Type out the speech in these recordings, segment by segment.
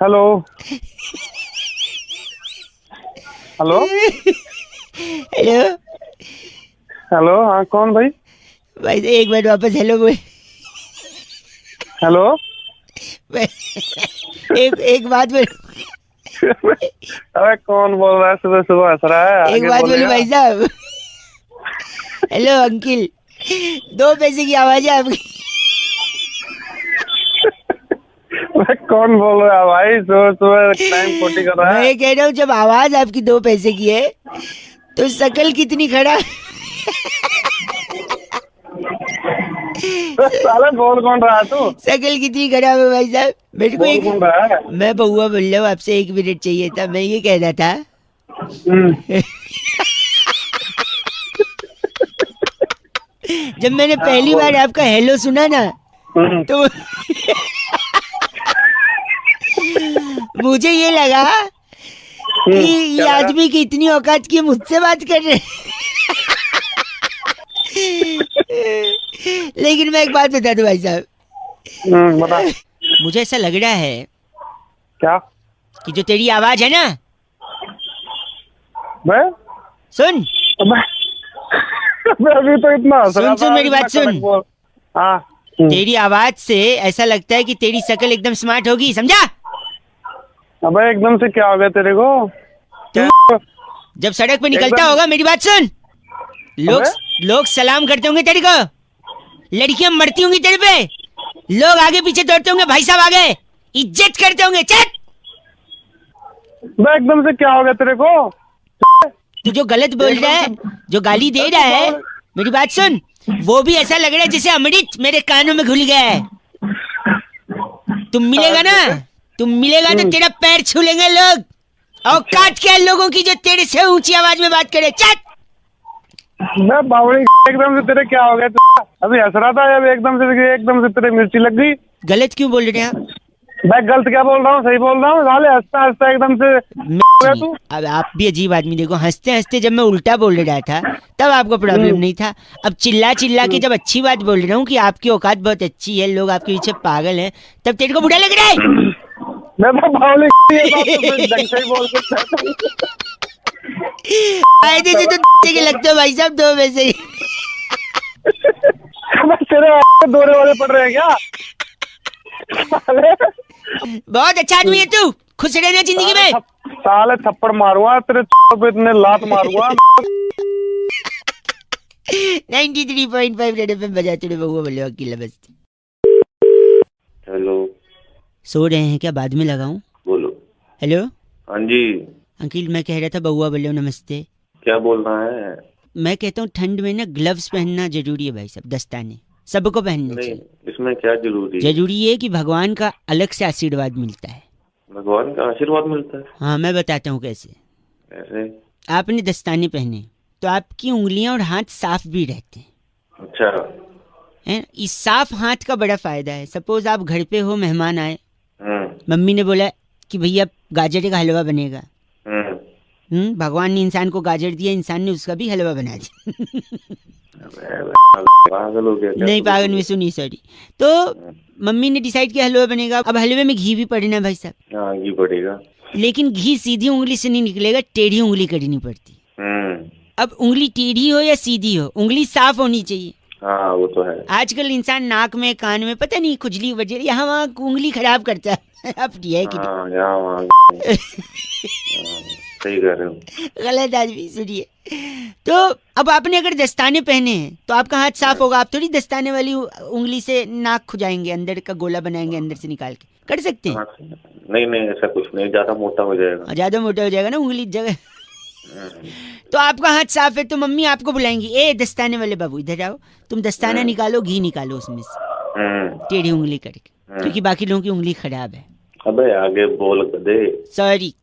Hello hello hello hello, हाँ कौन भाई? भाई से एक मिनट वापस हेलो बोल। हेलो एक एक बात बोल। अरे कौन बोल रहा है? सुबह सुबह हंस रहा है, एक आगे बात बोलू बोलेगा। भाई साहब। हेलो अंकिल, 2 पैसे की आवाज है आपकी। अरे कौन बोल रहा है भाई? सुबह सुबह टाइम खोटी कर रहा है। मैं कह रहा हूँ जब आवाज आपकी 2 पैसे की है तो शकल कितनी खड़ा। साले बोल कौन रहा है तू? शकल कितनी खराब है भाई साहब। मेरे को बोल कौन रहा है? मैं बउआ बोल रहा हूँ, आपसे 1 मिनट चाहिए था। मैं ये कहना था हम्म, जब मैंने हाँ पहली बोल। बार आपका हेलो सुना ना हम्म, तो मुझे ये लगा कि ये क्या लगा? आदमी की इतनी औकात की मुझसे बात कर रहे हैं। लेकिन मैं एक बात बता दूं भाई साहब, बता। मुझे ऐसा लग रहा है क्या? कि जो तेरी आवाज है ना, मैं सुन मैं मैं अभी तो इतना हंस रहा सुन सुन था, मेरी इतना बात कड़क सुन। बोल। हाँ। तेरी आवाज से ऐसा लगता है कि तेरी शकल एकदम स्मार्ट होगी, समझा? अबे एकदम से क्या हो गया तेरे को? तू क्या? जब सड़क पे निकलता एकदम। होगा, मेरी बात सुन, लोग अबे लोग सलाम करते होंगे तेरे को, लड़कियां मरती होंगी तेरे पे, लोग आगे पीछे दौड़ते होंगे, भाई साहब आ गए, इज्जत करते होंगे। चल, बे एकदम से क्या हो गया तेरे को? तू जो गलत बोल रहा एकदम है, से। जो गाली दे अरे रहा तू है, बावड़े। मेरी बात सुन, वो भी ऐसा लग रहा है जैसे अमृत मेरे कानों में घुल गया है। तुम मिलेगा ना, तुम मिलेगा तो तेरा पैर छू लेंगे लोग। औकात क्या है लोगों की जो तेरे से ऊंची आवाज में बात करे। चल, मैं बावड़ी एकदम से तेरे क्या हो गया? अभी हंस रहा था, अभी एकदम से तेरे मिर्ची लग गई। गलत क्यों बोल रहे हैं आप? मैं गलत क्या बोल रहा हूँ? सही बोल रहा हूँ साले। हंसता हंसता एकदम से हो मिर्च गया नहीं, तू। अब आप भी अजीब आदमी। देखो, हंसते हंसते जब मैं उल्टा बोल रहा था तब आपको प्रॉब्लम नहीं था। अब चिल्ला चिल्ला के जब अच्छी बात बोल रहा हूँ कि आपकी औकात बहुत अच्छी है, लोग आपके पीछे पागल हैं, तब तेरे को बुरा लग रहा है। मैं तो बावड़ी ये बात तो फिर ढंग से ही बोल के फायदे से तो के लगते हो भाई साहब, 2 वैसे ही। मैं तेरे दौरे वाले पड़ रहे हैं क्या साले? बहुत अच्छा आदमी है तू, खुश रहना जिंदगी में। साले थप्पड़ मारूंगा तेरे पे, इतने लात मारूंगा। 93.5 रेड एफएम बजाते रहे, बउआ बोले अकेला बस। हेलो। सो रहे हैं क्या? बाद में लगाऊं? बोलो। हेलो हाँ जी। अंकिल, मैं कह रहा था बउआ बोले नमस्ते। क्या बोल रहा है? मैं कहता हूँ ठंड में ना ग्लव्स पहनना जरूरी है भाई साहब, दस्ताने सबको पहनने नहीं, चाहिए। इसमें क्या जरूरी है? जरूरी है कि भगवान का अलग से आशीर्वाद मिलता है। भगवान का आशीर्वाद मिलता है? हाँ, मैं बताता हूँ कैसे। ऐसे? आपने दस्ताने पहने तो आपकी उंगलियां और हाथ साफ भी रहते हैं। अच्छा। हैं? इस साफ हाथ का बड़ा फायदा है। सपोज आप घर पे हो, मेहमान आए, हम्म। मम्मी ने बोला कि भैया गाजर का हलवा बनेगा। हम्म। भगवान ने इंसान को गाजर दिया, इंसान ने उसका भी हलवा बना दिया। अबे, पागल हो गया क्या नहीं सुबह पागल में सुबह? सुनी, सॉरी। तो मम्मी ने डिसाइड किया हलवा बनेगा। अब हलवे में घी भी पड़ना भाई साहब, हाँ, ये पड़ेगा। लेकिन घी सीधी उंगली से नहीं निकलेगा, टेढ़ी उंगली करनी पड़ती। हम्म। अब उंगली टेढ़ी हो या सीधी हो, उंगली साफ होनी चाहिए। हाँ, वो तो है। आजकल इंसान नाक में, कान में, पता नहीं खुजली वजह यहाँ वहाँ उंगली खराब करता है। अब है कि नहीं? हाँ, यहाँ वहाँ। सही कह रहे हो। गलत आदमी, सुनिए। तो अब आपने अगर दस्ताने पहने हैं तो आपका हाथ साफ होगा। आप थोड़ी दस्ताने वाली उंगली से नाक खुजाएंगे, अंदर का गोला बनाएंगे अंदर से निकाल के। कर सकते हैं? हाँ, नहीं नहीं, ऐसा कुछ नहीं, ज्यादा मोटा हो जाएगा। ज्यादा मोटा हो जाएगा ना उंगली जगह। तो आपका हाथ साफ है तो मम्मी आपको बुलाएंगी, ए दस्ताने वाले बाबू इधर आओ, तुम दस्ताना निकालो, घी निकालो उसमें से, टेढ़ी उंगली करके, क्योंकि बाकी लोगों की उंगली खराब है। अबे आगे बोल दे। Sorry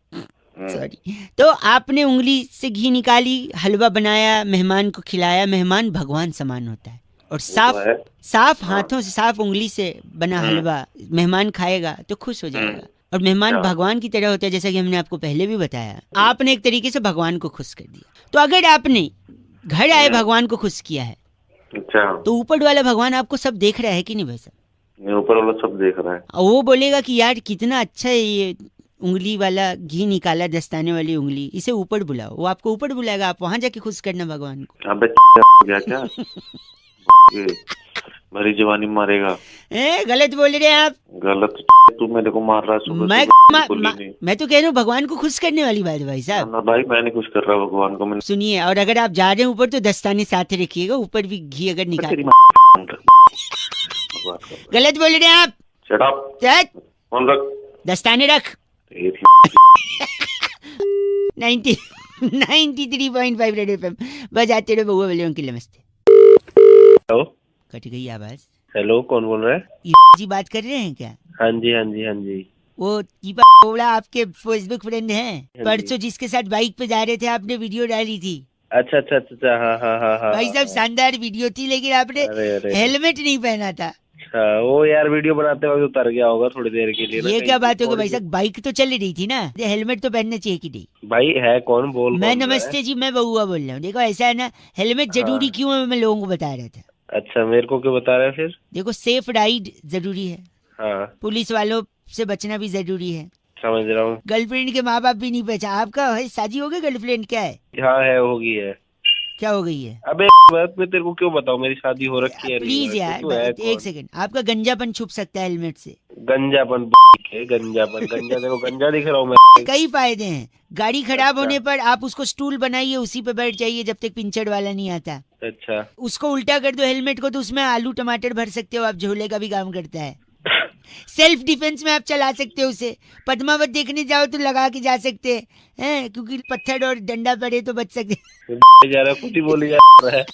sorry. तो आपने उंगली से घी निकाली, हलवा बनाया, मेहमान को खिलाया। मेहमान भगवान समान होता है, और साफ है। साफ हाथों से, साफ उंगली से बना हलवा मेहमान खाएगा तो खुश हो जाएगा। और मेहमान अच्छा। भगवान की तरह होता है, जैसा कि हमने आपको पहले भी बताया। आपने एक तरीके से भगवान को खुश कर दिया। तो अगर आपने घर आए भगवान को खुश किया है अच्छा। तो ऊपर वाला भगवान आपको सब देख रहा है कि नहीं भाई साहब? मेरे ऊपर वाला सब देख रहा है। वो बोलेगा कि यार कितना अच्छा है ये उंगली वाला घी निकाला, दस्ताने वाली उंगली, इसे ऊपर बुलाओ। वो आपको ऊपर बुलाएगा, आप वहां जाके खुश करना भगवान को। अबे गया क्या? ये भरी जवानी मारेगा। गलत बोल रहे हैं आप। गलत तू मेरे को मार रहा है सुबह मैं सुबह। मैं तो कह रहा हूँ भगवान को खुश करने वाली बात है भाई साहब। ना भाई मैं नहीं खुश कर रहा भगवान को। मैंने सुनिए, और अगर आप जा रहे हैं ऊपर तो दस्ताने साथ रखिएगा, ऊपर भी घी अगर निकाल। गलत बोल रहे हैं आप। Shut up. फोन रख। दस्ताने रख। 93.5 रेड एफएम बजाते रहो बउआ वाले अंकिल। नमस्ते। हेलो। कट गई आवाज। हेलो, कौन बोल रहा है? जी बात कर रहे हैं क्या? हाँ जी हाँ जी हाँ जी। वो बोला आपके फेसबुक फ्रेंड हैं, परसों जिसके साथ बाइक पे जा रहे थे, आपने वीडियो डाली थी। अच्छा अच्छा अच्छा, हाँ हाँ हाँ हाँ। भाई साहब शानदार वीडियो थी, लेकिन आपने हेलमेट नहीं पहना था। अच्छा, वो यार वीडियो बनाते वक्त उतर गया होगा थोड़ी देर के लिए। ये क्या बात होगी भाई साहब, बाइक तो चल रही थी ना, हेलमेट तो पहनना चाहिए कि नहीं? भाई है कौन बोल? मैं नमस्ते जी, मैं बउआ बोल रहा हूँ। देखो ऐसा है ना, हेलमेट जरूरी क्यों है मैं लोगों को बता रहा था। अच्छा, मेरे को क्यों बता रहे हैं फिर? देखो सेफ राइड जरूरी है, हाँ पुलिस वालों से बचना भी जरूरी है। समझ रहा हूँ। गर्लफ्रेंड के माँ बाप भी नहीं पहचान। आपका है शादी हो गई, गर्लफ्रेंड क्या है? हाँ है, होगी है। क्या हो गई है? अबे बात मैं तेरे को क्यों बताऊँ, मेरी शादी हो रखी है। प्लीज यार एक सेकंड, आपका गंजापन छुप सकता है हेलमेट से। गंजापन गंजापन गंजा देखो, गंजा दिख रहा हूँ मैं। कई फायदे हैं। गाड़ी खराब होने पर आप उसको स्टूल बनाइए, उसी पे बैठ जाइए जब तक पिंचर वाला नहीं आता। अच्छा, उसको उल्टा कर दो हेलमेट को, तो उसमें आलू टमाटर भर सकते हो आप, झोले का भी काम करता है। सेल्फ डिफेंस में आप चला सकते हो उसे। पद्मावत देखने जाओ तो लगा के जा सकते हैं, क्योंकि पत्थर और डंडा पड़े तो बच सकते। जा रहा कुछ ही बोली जा रहा है।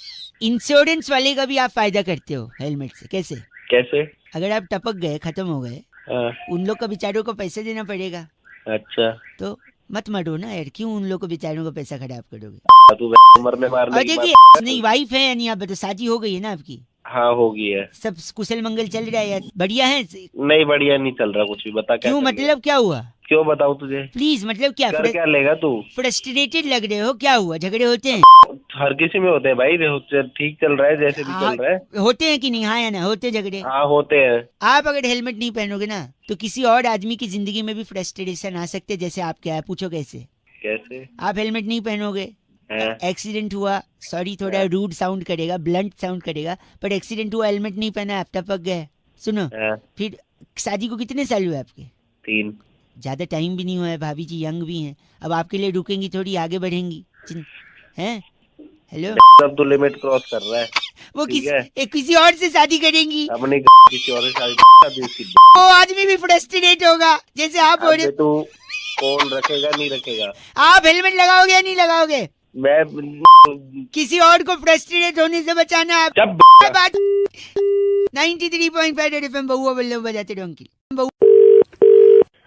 इंश्योरेंस वाले का भी आप फायदा करते हो हेलमेट से। कैसे? कैसे? अगर आप टपक गए, खत्म हो गए, हाँ। उन लोग का बेचारों को पैसे देना पड़ेगा। अच्छा, तो मत मरो ना यार, क्यों उन लोग को बेचारों को पैसा खराब करोगे? तू मरने मारने और की देखिए, बात नहीं वाइफ है यानी, आप बताओ शादी हो गई है ना आपकी? हाँ होगी है। सब कुशल मंगल चल रहा है यार, बढ़िया है? नहीं बढ़िया नहीं चल रहा कुछ भी। बता क्या क्यों, कर मतलब क्या हुआ? क्यों बताऊँ तुझे? प्लीज, मतलब क्या? कर क्या लेगा तू? फ्रस्ट्रेटेड लग रहे हो, क्या हुआ? झगड़े होते हैं? हर किसी में होते हैं भाई। ठीक चल रहा है जैसे भी चल रहा है। होते हैं कि नहीं? हाँ या ना, होते झगड़े? हाँ होते हैं। आप अगर हेलमेट नहीं पहनोगे ना, तो किसी और आदमी की जिंदगी में भी फ्रस्ट्रेशन आ सकते, जैसे आप क्या है, पूछो कैसे? कैसे? आप हेलमेट नहीं पहनोगे, एक्सीडेंट हुआ, सॉरी थोड़ा रूड साउंड करेगा, ब्लंट साउंड करेगा, पर एक्सीडेंट हुआ, हेलमेट नहीं पहना, आप टपक गए। सुनो, फिर शादी को कितने साल हुए आपके? 3। ज्यादा टाइम भी नहीं हुआ है, भाभी जी यंग भी हैं, अब आपके लिए रुकेंगी थोड़ी, आगे बढ़ेंगी हैं? हेलो, सब तो लिमिट क्रॉस कर रहा है। वो किसी और से शादी करेंगी, अपने किसी और से शादी। वो आदमी भी फ्रस्ट्रेट होगा जैसे आप हो रहे। तू कौन रखेगा नहीं रखेगा? आप हेलमेट लगाओगे या नहीं लगाओगे? मैं किसी और को फ्रस्ट्रेट होने से बचाना आप। जब बात 93.5 रेड एफएम बउआ बोल बजाते रहो अंकिल।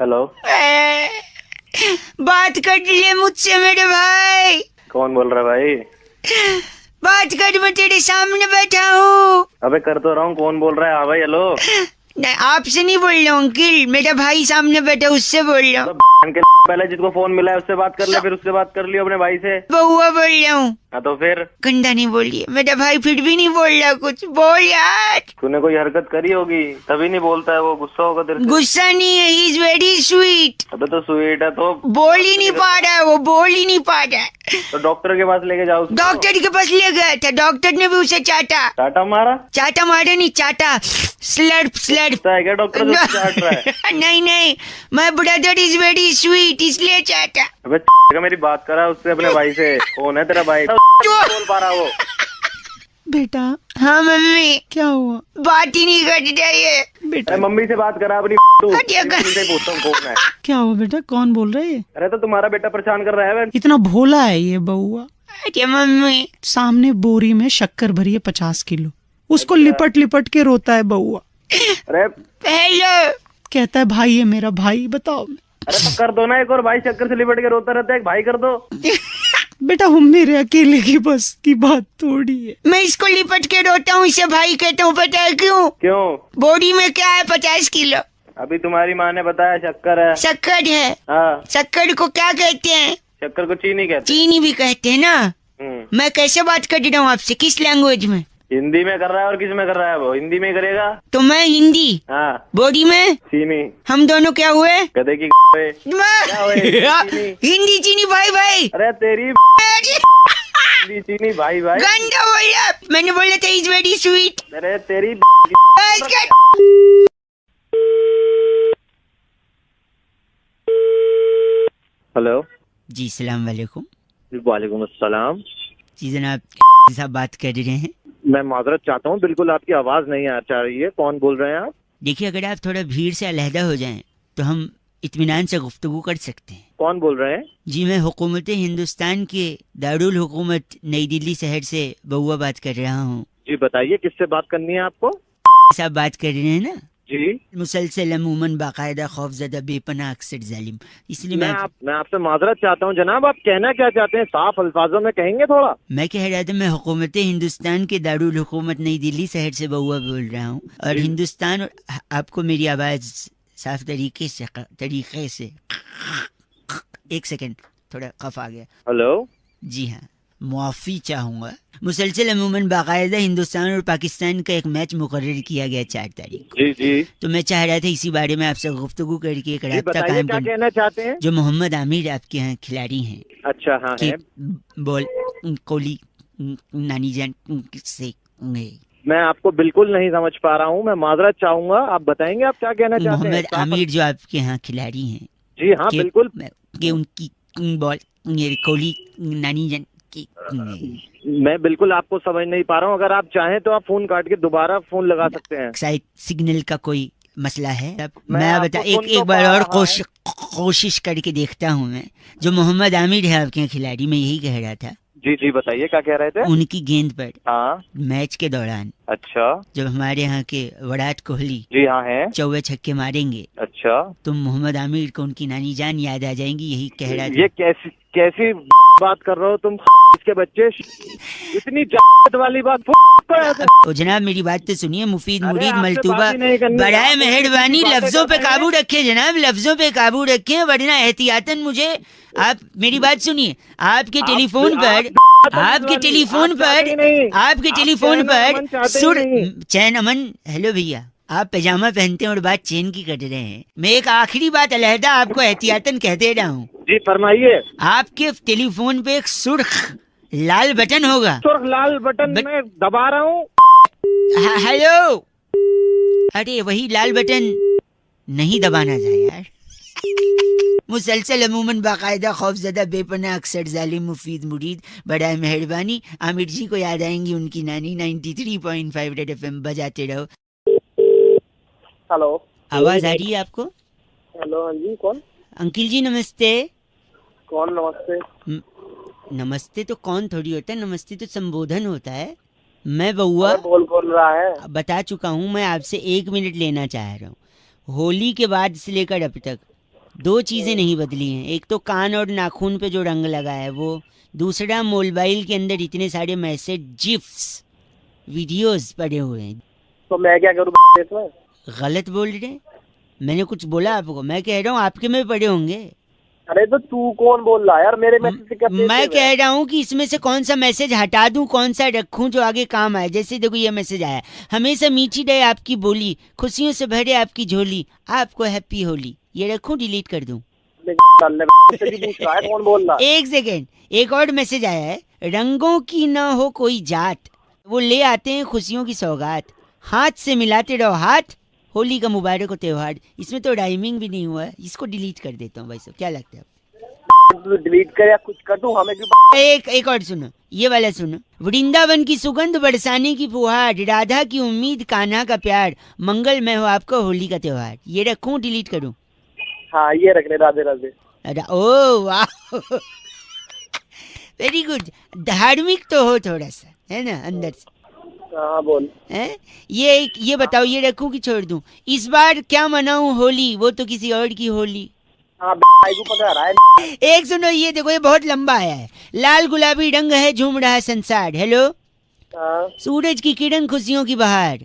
हेलो, बात कर लिए मुझसे मेरे भाई। कौन बोल रहा है भाई? बात कर, मैं तेरे सामने बैठा हूँ। अबे कर तो रहा हूँ। कौन बोल रहा है? हाँ भाई हेलो। नहीं, आपसे नहीं बोल रहा हूँ अंकिल, मेरा भाई सामने बैठा, उससे बोल रहा हूँ। पहले जिसको फोन मिला है उससे बात कर ले, फिर उससे बात कर लियो अपने भाई से। बउआ बोल रहा हूँ। हाँ तो फिर गंदा नहीं बोलिए, मेरा भाई फिर भी नहीं बोल रहा कुछ, बोल यार। तूने कोई हरकत करी होगी तभी नहीं बोलता है वो। गुस्सा होगा तेरे से। गुस्सा नहीं है, ही इज वेरी स्वीट। अबे तो स्वीट है तो बोल ही नहीं पा रहा है वो, बोल ही नहीं पा रहा है। तो डॉक्टर के पास लेके जाओ उसको। डॉक्टर के पास ले गया था, डॉक्टर ने भी उसे चाटा। चाटा मारा? चाटा मारे नहीं, चाटा, स्लर्प स्लर्प। है क्या डॉक्टर जो चाट रहा है? नहीं नहीं, my brother is very sweet, इसलिए चाटा। अबे मेरी बात करा उससे, अपने भाई से। कौन है तेरा भाई? बोल पा रहा वो। बेटा। हाँ मम्मी। क्या हुआ? बात ही नहीं कर चाहिए बेटा। मम्मी से बात करा अपनी। से पूछता हूँ कौन है। क्या हुआ बेटा, कौन बोल रहे हैं? अरे तो तुम्हारा बेटा परेशान कर रहा है। इतना भोला है ये बउआ। अरे मम्मी, सामने बोरी में शक्कर भरी है 50 किलो, उसको लिपट लिपट के रोता है बउआ। अरे हेलो, कहता है भाई है मेरा भाई। बताओ। अरे तो कर दो ना एक और भाई, शक्कर से लिपट के रोता रहता है, एक भाई कर दो। बेटा हम मेरे अकेले की बस की बात थोड़ी है। मैं इसको लिपट के रोता हूँ, इसे भाई कहता हूँ, पता है क्यों? क्यों? बोरी में क्या है? 50 किलो। अभी तुम्हारी माँ ने बताया शक्कर है। शक्कर है? हाँ। शक्कर को क्या कहते हैं? शक्कर को चीनी कहते हैं। चीनी भी कहते हैं ना। मैं कैसे बात कर रहा हूँ आपसे, किस लैंग्वेज में? हिंदी में कर रहा है और किस में कर रहा है? वो हिंदी में ही करेगा। तो मैं हिंदी, हाँ बॉडी में चीनी, हम दोनों क्या हुए? गधे की हुए। क्या हुए? चीनी। हिंदी चीनी भाई भाई। अरे तेरी हिंदी चीनी भाई भाई। गंदा बोला, मैंने बोला था इज वेरी स्वीट। अरे तेरी हेलो जी सलाम वालेकुम। वालेकुम अस्सलाम। जी जनाब साहब बात कर रहे हैं। मैं माजरत चाहता हूँ, बिल्कुल आपकी आवाज नहीं आ रही है। कौन बोल रहे हैं आप? देखिए अगर आप थोड़ा भीड़ से अलहदा हो जाएं तो हम इत्मीनान से गुफ्तगू कर सकते हैं। कौन बोल रहे हैं? जी मैं हुकूमत हिंदुस्तान के दारुल हुकूमत नई दिल्ली शहर से बउआ बात कर रहा हूँ। जी बताइए, किससे बात करनी है आपको? साहब बात कर रहे हैं ना? जी मुसलसल अमूमन बाकायदा खौफजदा बेपनाह अक्सर जालिम, इसलिए मैं आपसे माजरत चाहता हूँ जनाब। आप कहना क्या चाहते हैं? साफ अल्फाजों में कहेंगे थोड़ा। मैं कह रहा था मैं हुकूमत हिंदुस्तान के दारुल हुकूमत नई दिल्ली शहर से बउआ बोल रहा हूँ और हिंदुस्तान और आपको मेरी आवाज साफ तरीके से एक सेकंड थोड़ा कफ आ गया। हेलो जी हाँ मुआफ़ी चाहूँगा। मुसलसल अमूमन बाकायदा हिंदुस्तान और पाकिस्तान का एक मैच मुकर्रर किया गया 4 तारीख को। जी जी तो मैं चाह रहा था इसी बारे में आपसे गुफ्तगू करके एक राब्ता बताइए कायम क्या कर। कहना चाहते हैं? जो मोहम्मद आमिर आपके यहाँ खिलाड़ी हैं अच्छा हाँ कि है। बोल कोहली नानी जान से मैं आपको बिल्कुल नहीं समझ पा रहा हूँ। मैं माजरत चाहूंगा, आप बताएंगे आप क्या कहना चाहते हैं? मोहम्मद आमिर जो आपके यहाँ खिलाड़ी हैं जी हाँ कि- बिल्कुल। कि उनकी बॉल कोहली नानी जान की मैं बिल्कुल आपको समझ नहीं पा रहा हूँ। अगर आप चाहें तो आप फोन काट के दोबारा फोन लगा सकते हैं। शायद सिग्नल का कोई मसला है। अब मैं मैं आपको बता सुन एक तो बार पा और रहा कोशिश करके देखता हूँ। मैं जो मोहम्मद आमिर है आपके यहाँ खिलाड़ी, मैं यही कह रहा था जी जी बताइए क्या कह रहे थे? उनकी गेंद पर हाँ मैच के दौरान अच्छा जब हमारे यहाँ के विराट कोहली जी हाँ है। चौवे छक्के मारेंगे अच्छा तो मोहम्मद आमिर को उनकी नानी जान याद आ जाएंगी, यही कह रहा ये था। कैसी बात कर रहे हो तुम? इसके बच्चे इतनी जात वाली बात ओ जनाब मेरी बात तो सुनिए। मुफीद अरे, मुरीद आपसे मलतूबा बात ही नहीं करनी। बराए आप मेहरबानी बातें लफ्जों पे कर रहे हैं। काबू रखे जनाब, लफ्जों पे काबू रखें वरना एहतियातन मुझे। आप मेरी बात सुनिए। आपके टेलीफोन पर आपके टेलीफोन पर सुर चैन अमन। हेलो भैया आप पैजामा पहनते हैं और बात चैन की कर रहे हैं। मैं एक आखिरी बात अलहदा आपको एहतियातन कह दे रहा हूँ। जी फरमाइए। आपके टेलीफोन पे एक सुर्ख लाल बटन होगा। सुर्ख लाल बटन मैं दबा रहा हूँ। हेलो, अरे वही लाल बटन नहीं दबाना था यार। मुसलसल अमूमन बाकायदा खौफजदा बेपनाह अक्सर जालिम मुफीद मुरीद बड़ा मेहरबानी। आमिर जी को याद आएंगी उनकी नानी। 93.5 रेड एफएम बजाते रहो। हेलो आवाज आ रही है आपको? हेलो हाँ जी कौन? अंकिल जी नमस्ते। कौन नमस्ते? नमस्ते तो कौन थोड़ी होता है, नमस्ते तो संबोधन होता है। मैं बउआ बोल रहा है। बता चुका हूँ। मैं आपसे 1 मिनट लेना चाह रहा हूँ। होली के बाद से लेकर अब तक 2 चीजें नहीं बदली हैं। एक तो कान और नाखून पे जो रंग लगा है वो, दूसरा मोबाइल के अंदर इतने सारे मैसेज जिफ्स वीडियोस पड़े हुए हैं। तो मैं क्या करूँ इसमें? गलत बोल रहे हैं? मैंने कुछ बोला आपको? मैं कह रहा हूँ आपके में पड़े होंगे। अरे तो तू कौन बोल रहा है यार? मेरे मैसेज से क्या? मैं कह रहा हूँ कि इसमें से कौन सा मैसेज हटा दूं, कौन सा रखूं जो आगे काम आए। जैसे देखो ये मैसेज आया, हमेशा मीठी रहे आपकी बोली, खुशियों से भरे आपकी झोली, आपको हैप्पी होली। ये रखूं डिलीट कर दूं? कौन बोल रहा? एक सेकेंड, एक और मैसेज आया है, रंगों की न हो कोई जात, वो ले आते हैं खुशियों की सौगात, हाथ से मिलाते रहो हाथ, होली का मुबारक हो त्योहार। इसमें तो राइमिंग भी नहीं हुआ है। इसको डिलीट कर देता हूँ भाई साहब, क्या लगता है? डिलीट कर या कुछ कर दूं? हमें क्यों? एक और सुनो, ये वाला सुनो। वृंदावन की सुगंध बरसाने की फुहार, राधा की उम्मीद कान्हा का प्यार, मंगलमय हो आपको होली का त्योहार। ये रखूं डिलीट करूं? हाँ ये रख ले। राधे राधे। अरे ओ वाह वेरी गुड। धार्मिक तो हो थोड़ा सा, है ना अंदर से? हाँ बोल। हैं? ये बताओ ये रखूं कि छोड़ दूं? इस बार क्या मनाऊं होली, वो तो किसी और की होली। हाँ भाई को पकड़ा रहा है। एक सुनो ये देखो, ये बहुत लंबा आया है। लाल गुलाबी रंग है झूम रहा है संसार। हेलो, हाँ। सूरज की किरण खुशियों की बहार,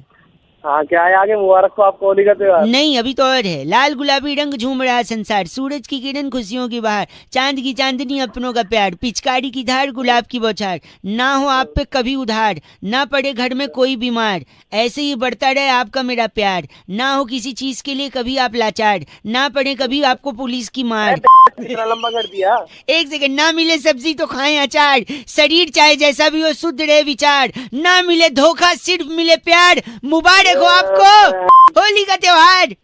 हाँ क्या है आगे, मुबारक को आपको होली का त्योहार। नहीं, अभी तो और है। लाल गुलाबी रंग झूम रहा संसार, सूरज की किरण खुशियों की बहार, चांद की चांदनी अपनों का प्यार, पिचकारी की धार गुलाब की बौछार, ना हो आप पे कभी उधार, ना पड़े घर में कोई बीमार, ऐसे ही बढ़ता रहे आपका मेरा प्यार, ना हो किसी चीज के लिए कभी आप लाचार, ना पड़े कभी आपको पुलिस की मार। इतना लंबा कर दिया। एक सेकंड। ना मिले सब्जी तो खाएं अचार, शरीर चाहे जैसा भी हो शुद्ध रहे विचार, ना मिले धोखा सिर्फ मिले प्यार, मुबारक हो आपको होली का त्योहार।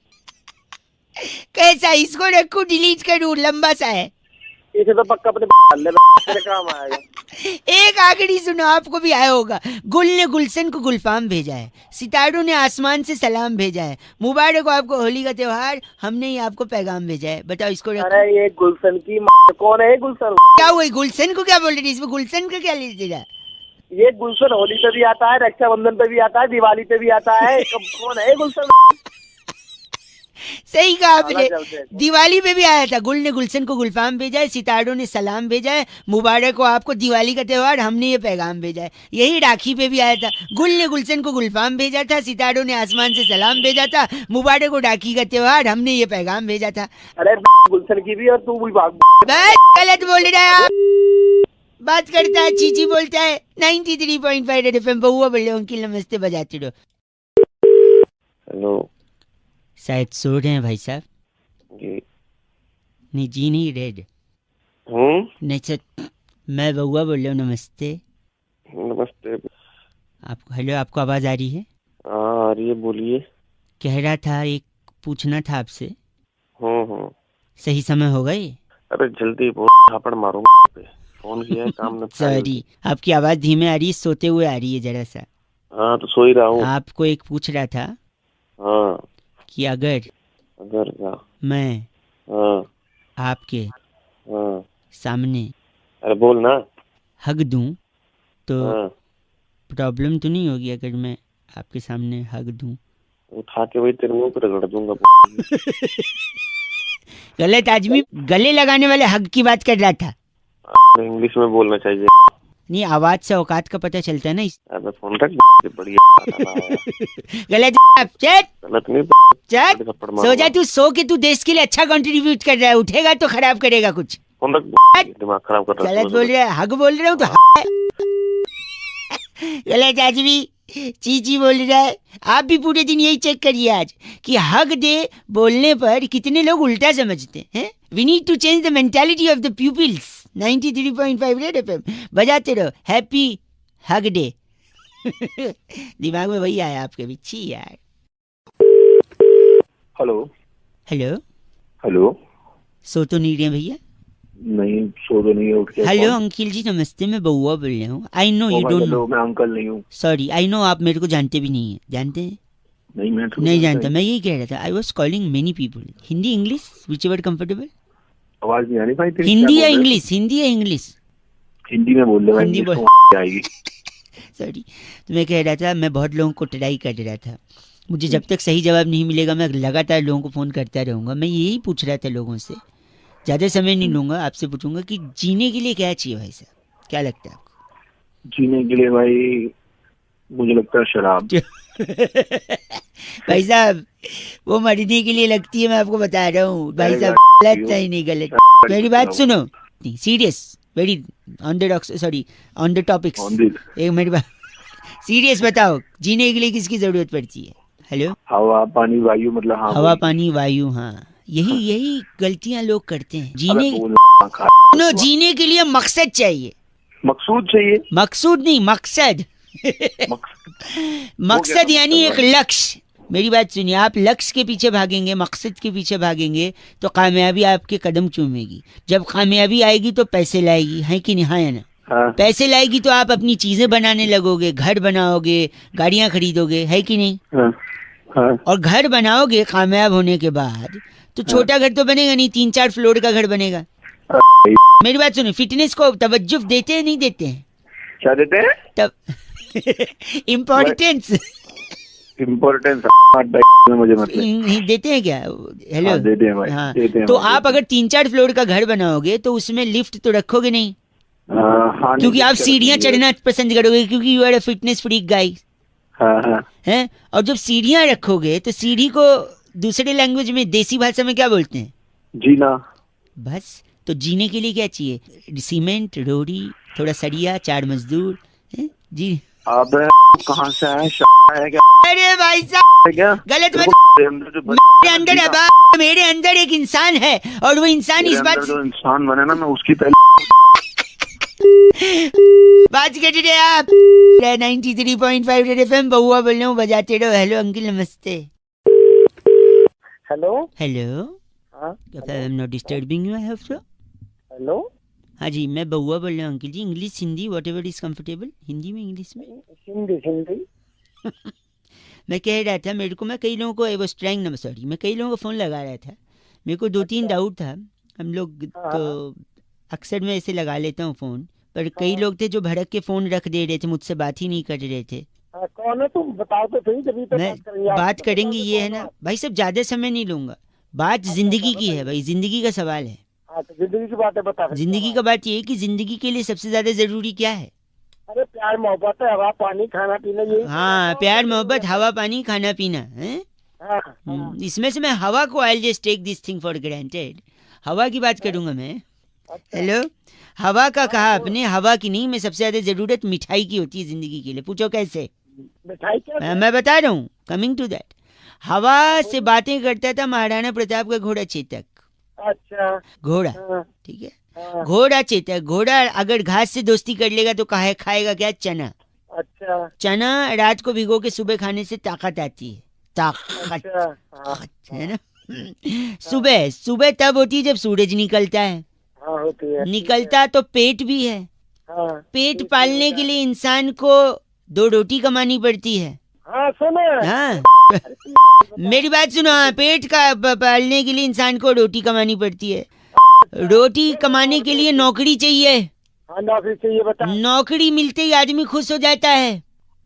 कैसा, इसको रखूं डिलीट करूं, लंबा सा है। इसे तो पक्का अपने तेरे काम आएगा। एक आखिरी सुनो, आपको भी आया होगा। गुल ने गुलशन को गुलफाम भेजा है, सितारों ने आसमान से सलाम भेजा है, मुबारक हो आपको होली का त्योहार, हमने ही आपको पैगाम भेजा है। बताओ इसको रखो। अरे ये गुलशन की कौन है ये गुलशन? क्या हुआ, गुलशन को क्या बोल रही? इसमें गुलशन का क्या ले रहा? ये गुलशन होली पे भी आता है, रक्षाबंधन पे भी आता है, दिवाली पे भी आता है। कौन है ये गुलशन? सही कहा आपने, दिवाली पे भी आया था। गुल ने गुलशन को गुलफाम भेजा है, सितारों ने सलाम भेजा है, मुबारक हो आपको दिवाली का त्योहार, हमने ये पैगाम भेजा है। यही राखी पे भी आया था। गुल ने गुलशन को गुलफाम भेजा था, सितारों ने आसमान से सलाम भेजा था, मुबारक हो राखी का त्योहार, हमने ये पैगाम भेजा था। अरे गुलशन की भी और तू भी भाग। बस गलत बोल रहा है आप। बात करता है, चीची बोलता है। 93.5 रेड एफएम बहुआ बोल रहे हो। अंकिल नमस्ते, बजाते रहो। हेलो शायद सो रहे हैं भाई साहब। जी। नहीं जी नहीं, रेड नहीं सर, मैं बउआ बोल रहा हूँ। नमस्ते। नमस्ते। आपको हेलो, आपको आवाज आ रही है? हाँ आ रही है, बोलिए। कह रहा था, एक पूछना था आपसे। हम्म। सही समय होगा ये? अरे जल्दी बहुत थापड़ मारूंगा पे। फोन किया है, काम न। सॉरी, आपकी आवाज धीमे आ रही है, सोते हुए आ रही है जरा सा। हाँ तो सो ही रहा हूँ। आपको एक पूछ रहा था। हाँ कि अगर क्या? मैं आपके सामने अरे बोल ना। हग दूं तो प्रॉब्लम तो नहीं होगी? अगर मैं आपके सामने हग दूं, उठा के वही तेरे मुंह पे रगड़ दूंगा। गलत आदमी। गले लगाने वाले हग की बात कर रहा था। इंग्लिश में बोलना चाहिए। नहीं, आवाज से औकात का पता चलता है ना। अबे फोन रख, बढ़िया। गलत। गलत नहीं। सो जा तू, सो के तू देश के लिए अच्छा कंट्रीब्यूट कर रहा है, उठेगा तो खराब करेगा कुछ। फोन रख, दिमाग खराब कर रहा है। गलत बोल रहा है, हग बोल रहा हूँ तो गलत आदमी चीची बोल रहा है। आप भी पूरे दिन यही चेक करिए आज कि हग दे बोलने पर कितने लोग उल्टा समझते हैं। We need to change the mentality of the peoples. 93.5 red FM बजाते रहो। Happy hug day. दिमाग में वही आया आपके भी। छी यार। Hello hello hello. सो तो नहीं रहे भैया? नहीं सो तो नहीं है, उठ के। हेलो अंकिल जी नमस्ते, मैं बउआ बोल रहा हूँ। I know you don't know. मैं अंकल नहीं हूँ। सॉरी, आई नो आप मेरे को जानते भी नहीं है। जानते हैं? नहीं मैं नहीं जानता। मैं यही कह रहा था, I was calling many people. Hindi English which ever comfortable. आवाज नहीं आ रही भाई तेरी। हिंदी या इंग्लिश? हिंदी या इंग्लिश? हिंदी में बोल रहे भाई। हिंदी बोल आएगी। सॉरी। तो मैं कह रहा था, मैं बहुत लोगों को ट्राई कर रहा था। मुझे जब तक सही जवाब नहीं मिलेगा मैं लगातार लोगों को फ़ोन करता रहूँगा। मैं यही पूछ रहा था लोगों से, ज़्यादा समय नहीं लूँगा, आपसे पूछूंगा कि जीने के लिए क्या चाहिए भाई साहब? क्या लगता है आपको? जीने के लिए भाई मुझे लगता है शराब। भाई साहब वो मरने के लिए लगती है, मैं आपको बता रहा हूँ भाई साहब। लगता ही नहीं गलत। मेरी बात सुनो, serious, very on the sorry on the topics. एक मेरी बात सीरियस बताओ, जीने के लिए किसकी जरूरत पड़ती है? हेलो। हवा पानी वायु, मतलब हाँ हवा पानी वायु। हाँ यही गलतियां लोग करते हैं। जीने के लिए मकसद चाहिए। मकसूद चाहिए। मकसूद नहीं, मकसद। मकसद यानी एक लक्ष्य। मेरी बात सुनिए, आप लक्ष्य के पीछे भागेंगे, मकसद के पीछे भागेंगे तो कामयाबी आपके कदम चूमेगी। जब कामयाबी आएगी तो पैसे लाएगी, है कि नहीं? है ना? हाँ। पैसे लाएगी तो आप अपनी चीजें बनाने लगोगे, घर बनाओगे, गाड़ियां खरीदोगे, है कि नहीं? हाँ। हाँ। और घर बनाओगे कामयाब होने के बाद तो छोटा घर तो बनेगा नहीं, 3-4 फ्लोर का घर बनेगा। मेरी बात सुनो, फिटनेस को तवज्जो देते हैं नहीं देते हैं? क्या देते हैं? तब इम्पोर्टेंस मुझे मतलब नहीं देते हैं क्या? हेलो। हाँ, देते हैं भाई। हाँ देते हैं तो भाई, आप अगर 3-4 फ्लोर का घर बनाओगे तो उसमें लिफ्ट तो रखोगे नहीं। हाँ, क्योंकि आप सीढ़ियां चढ़ना पसंद करोगे, क्योंकि you are a fitness freak guy. हाँ हाँ हैं? और जब सीढ़ियाँ रखोगे तो सीढ़ी को दूसरे लैंग्वेज में, देसी भाषा में क्या बोलते हैं? जीना। बस, तो जीने के लिए क्या चाहिए? सीमेंट, रोड़ी, थोड़ा सरिया, 4 मजदूर, हैं? जी। अबे कहाँ से है है क्या? अरे भाई साहब, है क्या? गलत मत। तेरे अंदर जो मेरे अंदर है बा, मेरे अंदर एक इंसान है और वो इंसान इस बात जो इंसान बने ना, मैं उसकी पहले बात कर रहे आप। 93.5 रेड एफएम, बहुआ बोल रहा हूँ, बजाते रहो। हेलो अंकिल, नमस्ते। हेलो हेलो, हाँ I am not disturbing you, I hope so. Hello हाँ जी, मैं बहुआ बोल रहा हूँ अंकिल जी। English, Hindi, whatever is comfortable. Hindi में, इंग्लिश में? हिंदी हिंदी। मैं कह रहा था, मेरे को, मैं कई लोगों को, वो स्ट्रैंग नंबर, सॉरी, मैं कई लोगों को फ़ोन लगा रहा था। मेरे को 2-3 डाउट था। हम लोग तो अक्सर मैं ऐसे लगा लेता हूँ फ़ोन, पर कई लोग थे जो भड़क के फ़ोन रख दे रहे थे, मुझसे बात ही नहीं कर रहे थे। कौन है तुम? बताओ तो सही, जब तो मैं बात करेंगे, ये है ना भाई, सब ज़्यादा समय नहीं लूँगा। बात ज़िंदगी की है भाई, ज़िंदगी का सवाल है। हाँ, तो जिंदगी की बात है, बता। ज़िंदगी का बात ये है कि ज़िंदगी के लिए सबसे ज़्यादा ज़रूरी क्या है? अरे प्यार मोहब्बत है, हवा पानी खाना पीना, यही। हाँ, प्यार मोहब्बत, हवा पानी खाना पीना है। इसमें से मैं हवा को, I just take this thing for granted, हवा की बात करूंगा मैं। हेलो, हवा का कहा आपने, हवा की नहीं। मैं सबसे ज्यादा जरूरत मिठाई की होती है जिंदगी के लिए। पूछो कैसे? मिठाई क्या? मैं बता रहा हूँ, कमिंग टू दैट। हवा से बातें करता था महाराणा प्रताप का घोड़ा चेतक। अच्छा, घोड़ा, ठीक है, घोड़ा चेतक। घोड़ा अगर घास से दोस्ती कर लेगा तो खाएगा क्या? चना। अच्छा, चना रात को भिगो के सुबह खाने से ताकत आती है। ताकत है ना। सुबह सुबह तब होती है जब सूरज निकलता है। हाँ होती है। निकलता तो पेट भी है। पेट पालने के लिए इंसान को 2 रोटी कमानी पड़ती है। हाँ सुनो। हाँ मेरी बात सुनो। हाँ, पेट का पालने के लिए इंसान को रोटी कमानी पड़ती है। रोटी कमाने के लिए नौकरी चाहिए। हाँ, नौकरी चाहिए, बता। नौकरी मिलते ही आदमी खुश हो जाता है।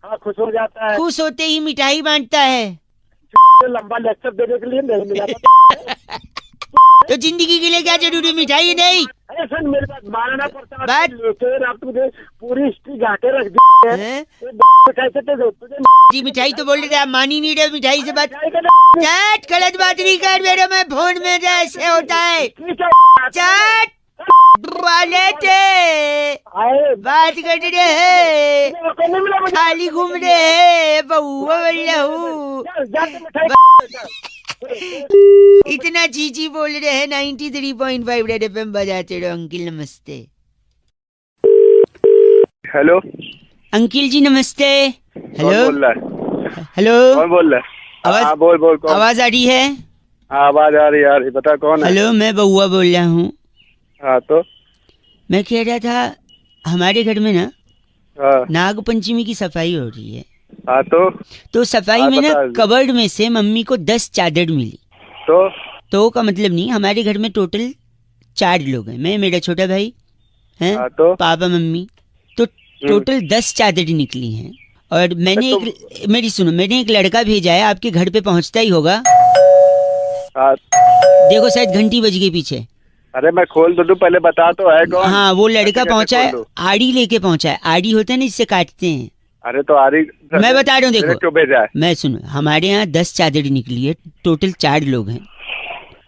हाँ, खुश हो जाता है। खुश होते ही मिठाई बांटता है। लंबा लेक्चर देने के लिए नहीं मिला। तो जिंदगी के लिए क्या जरूरी? मिठाई नहीं। अरे सुन, मेरे पास महाराणा प्रताप बात- आप तुझे पूरी हिस्ट्री घाटे रख दी है। कैसे जी मिठाई तो बोल रहे थे, आप मान ही नहीं रहे। मिठाई से बात, तुझे चैट गलत बात नहीं कर मेरे में फोन में, जैसे होता है चैट वाले थे। बात कर रहे हैं, खाली घूम रहे हैं, बहुआ बोल रहा हूँ। इतना चीची बोल रहे हैं। 93.5 रेड एफएम बजाते रहो। अंकिल नमस्ते। हेलो अंकिल जी नमस्ते। हेलो, कौन बोल रहा है? हेलो, कौन बोल रहा है? आवाज- हाँ बोल कौन? आवाज आ रही है? हाँ आवाज आ रही है, आ रही। बता कौन है? हेलो, मैं बहुआ बोल रहा हूँ। हाँ तो मैं कह रहा था, हमारे घर में ना हाँ नाग पंचमी की सफाई हो रही है। हाँ तो सफाई हाँ, में ना बता। कबर्ड में से मम्मी को 10 चादर मिली। तो का मतलब नहीं, हमारे घर में टोटल 4 लोग हैं। मैं, मेरा छोटा भाई है, हाँ तो पापा मम्मी, तो टोटल 10 चादर निकली हैं। और मैंने मेरी सुनो, मैंने एक लड़का भेजा है, आपके घर पे पहुंचता ही होगा। हाँ। देखो शायद घंटी बज गई पीछे। अरे मैं खोल दो, तू पहले बता तो है कौन? हाँ, वो लड़का कैसे पहुंचा है, खोल दूं? आड़ी लेके पहुंचा है। आड़ी होता है ना, जिससे काटते हैं। अरे तो आ रही, मैं बता रहा हूँ, मेरे देखो क्यों भेजा है? मैं सुनो, हमारे यहाँ 10 चादर निकली है, टोटल 4 लोग हैं।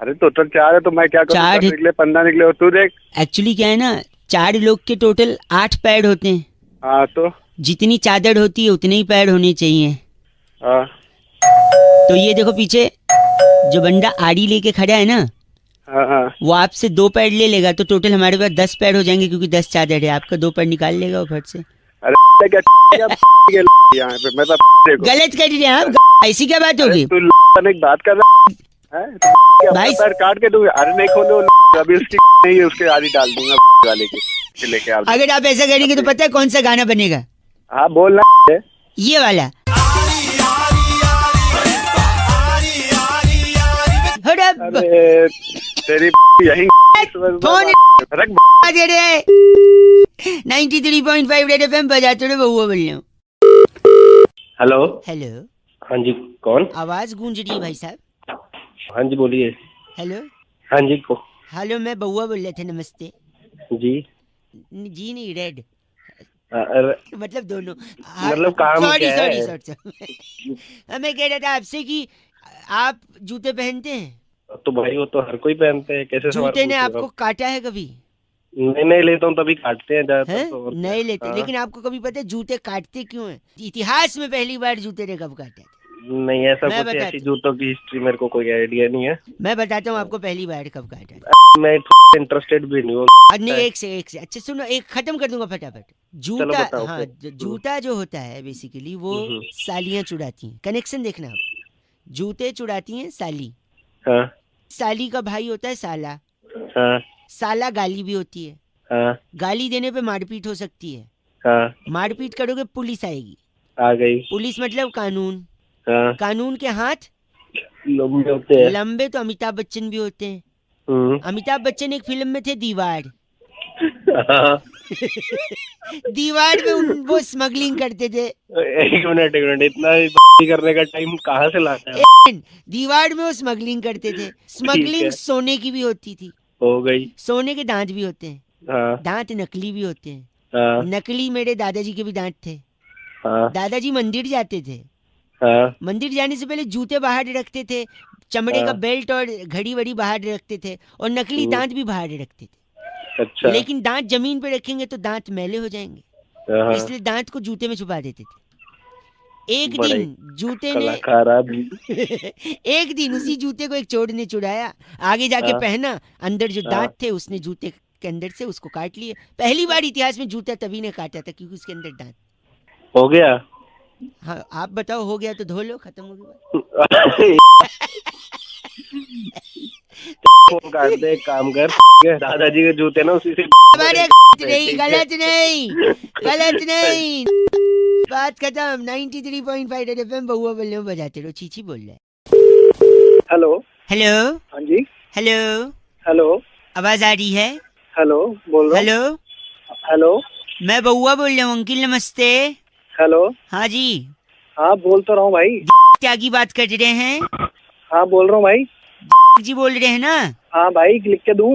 अरे टोटल 4 है तो मैं क्या करूँ? 4 निकले 15 निकले और तू देख। एक्चुअली क्या है ना, 4 लोग के टोटल 8 पैड होते हैं। हाँ तो जितनी चादर होती है उतने ही पैड होने चाहिए। हाँ तो ये देखो पीछे जो बंदा आड़ी लेके खड़ा है ना, हाँ हाँ वो आपसे 2 पैड ले लेगा, तो टोटल हमारे पास 10 पैड हो जाएंगे, क्योंकि 10 चादर है। आपका 2 पैड निकाल लेगा वो फट से। अरे क्या यहाँ पे मैं देखो गलत कर रहे हैं आप, ऐसी क्या बात होगी? तू एक बात कर रहा है भाई पैर काट के दूंगा। अरे नहीं खोलो, अभी उसकी नहीं है, उसके आड़ी डाल दूंगा वाले के लेके आप। अगर आप ऐसा करेंगे तो पता है कौन सा गाना बनेगा? हाँ बोलना है ये वाला। अरे तेरी यही फोन रख दे रहे। 93.5 रेड एफएम बजाते रहे, बहुआ बोल रहा हूँ। हेलो। हेलो, हाँ जी, कौन? आवाज गूंज रही है भाई साहब। हाँ जी बोलिए। हेलो, हाँ जी हेलो, मैं बहुआ बोल रहे थे। नमस्ते। जी जी नहीं, रेड। अरे, मतलब दोनों। मतलब काम सॉरी क्या सॉरी है? सॉरी मैं कह रहा था आपसे कि आप जूते पहनते हैं? तो भाई वो तो हर कोई पहनते हैं, कैसे सवाल जूते ने पूछ रहे हो आपको आप? काटा है कभी? नहीं लेता हूँ तभी काटते हैं ज्यादातर हैं? तो, और क्या? नहीं लेते। हाँ। लेकिन आपको कभी पता है जूते काटते क्यों हैं? इतिहास में पहली बार जूते ने कब काटा था? नहीं ऐसा मैं कुछ बताता ऐसी जूतों की हिस्ट्री मेरे को कोई आइडिया नहीं है। मैं बताता हूँ आपको पहली बार कब काटा था। मैं इंटरेस्टेड भी नहीं हूँ। नहीं एक से अच्छा सुनो, एक खत्म कर दूंगा फटाफट। चलो जूता, बताओ हाँ फिर। जूता जो होता है बेसिकली वो हम्म। सालियां चुड़ाती हैं। कनेक्शन देखना आप, जूते चुड़ाती हैं साली, हाँ साली का भाई होता है साला, हाँ साला गाली भी होती है, हाँ गाली देने पे मारपीट हो सकती है, हाँ मारपीट करोगे पुलिस आएगी। आ गई। पुलिस मतलब कानून, हाँ कानून के हाथ लंबे होते हैं। लंबे तो अमिताभ बच्चन भी होते हैं। हम्म। अमिताभ बच्चन एक फिल्म में थे दीवार। हाँ। दीवार में वो स्मगलिंग करते थे। एक मिनट इतना करने का टाइम कहाँ से लाता है? दीवार में वो स्मगलिंग करते थे। ठीक स्मगलिंग है। सोने की भी होती थी। हो गई। सोने के दांत भी होते हैं, हाँ दांत नकली भी होते हैं। हाँ नकली मेरे दादाजी के भी दांत थे। हाँ दादाजी मंदिर जाते थे, हाँ मंदिर जाने से पहले जूते बाहर रखते थे, चमड़े का हाँ। बेल्ट और घड़ी वड़ी बाहर रखते थे, और नकली दांत भी बाहर रखते थे। अच्छा। लेकिन दांत जमीन पे रखेंगे तो दांत मैले हो जाएंगे, हाँ। इसलिए दांत को जूते में छुपा देते थे। एक बड़ा दिन जूते ने कलाकार आदमी। एक दिन उसी जूते को एक चोर ने चुराया, आगे जाके हाँ। पहना, अंदर जो हाँ। दांत थे उसने जूते के अंदर से उसको काट लिए। पहली बार इतिहास में जूता तभी ने काटा था क्योंकि उसके अंदर दांत। हो गया। हाँ आप बताओ, हो गया तो धो लो, खत्म हो गया। फोन काट दे, एक काम कर, दादाजी के जूते ना उसी से अरे नहीं, गलत नहीं, गलत नहीं। बात खत्म। 93.5 रेड एफएम बहुआ बोल रहे हो, बजाते रहो। चीची बोल रहा है। हेलो। हेलो हाँ जी। Hello, hello. आवाज आ रही है? हेलो बोल रहा हूँ। Hello, hello. मैं बउआ बोल रहा हूँ। अंकिल नमस्ते। हेलो। हाँ जी, हाँ बोल तो रहा हूँ भाई। त्यागी बात कर रहे हैं? हाँ बोल रहा हूँ भाई। जी बोल रहे हैं ना? हाँ भाई लिख के दूँ?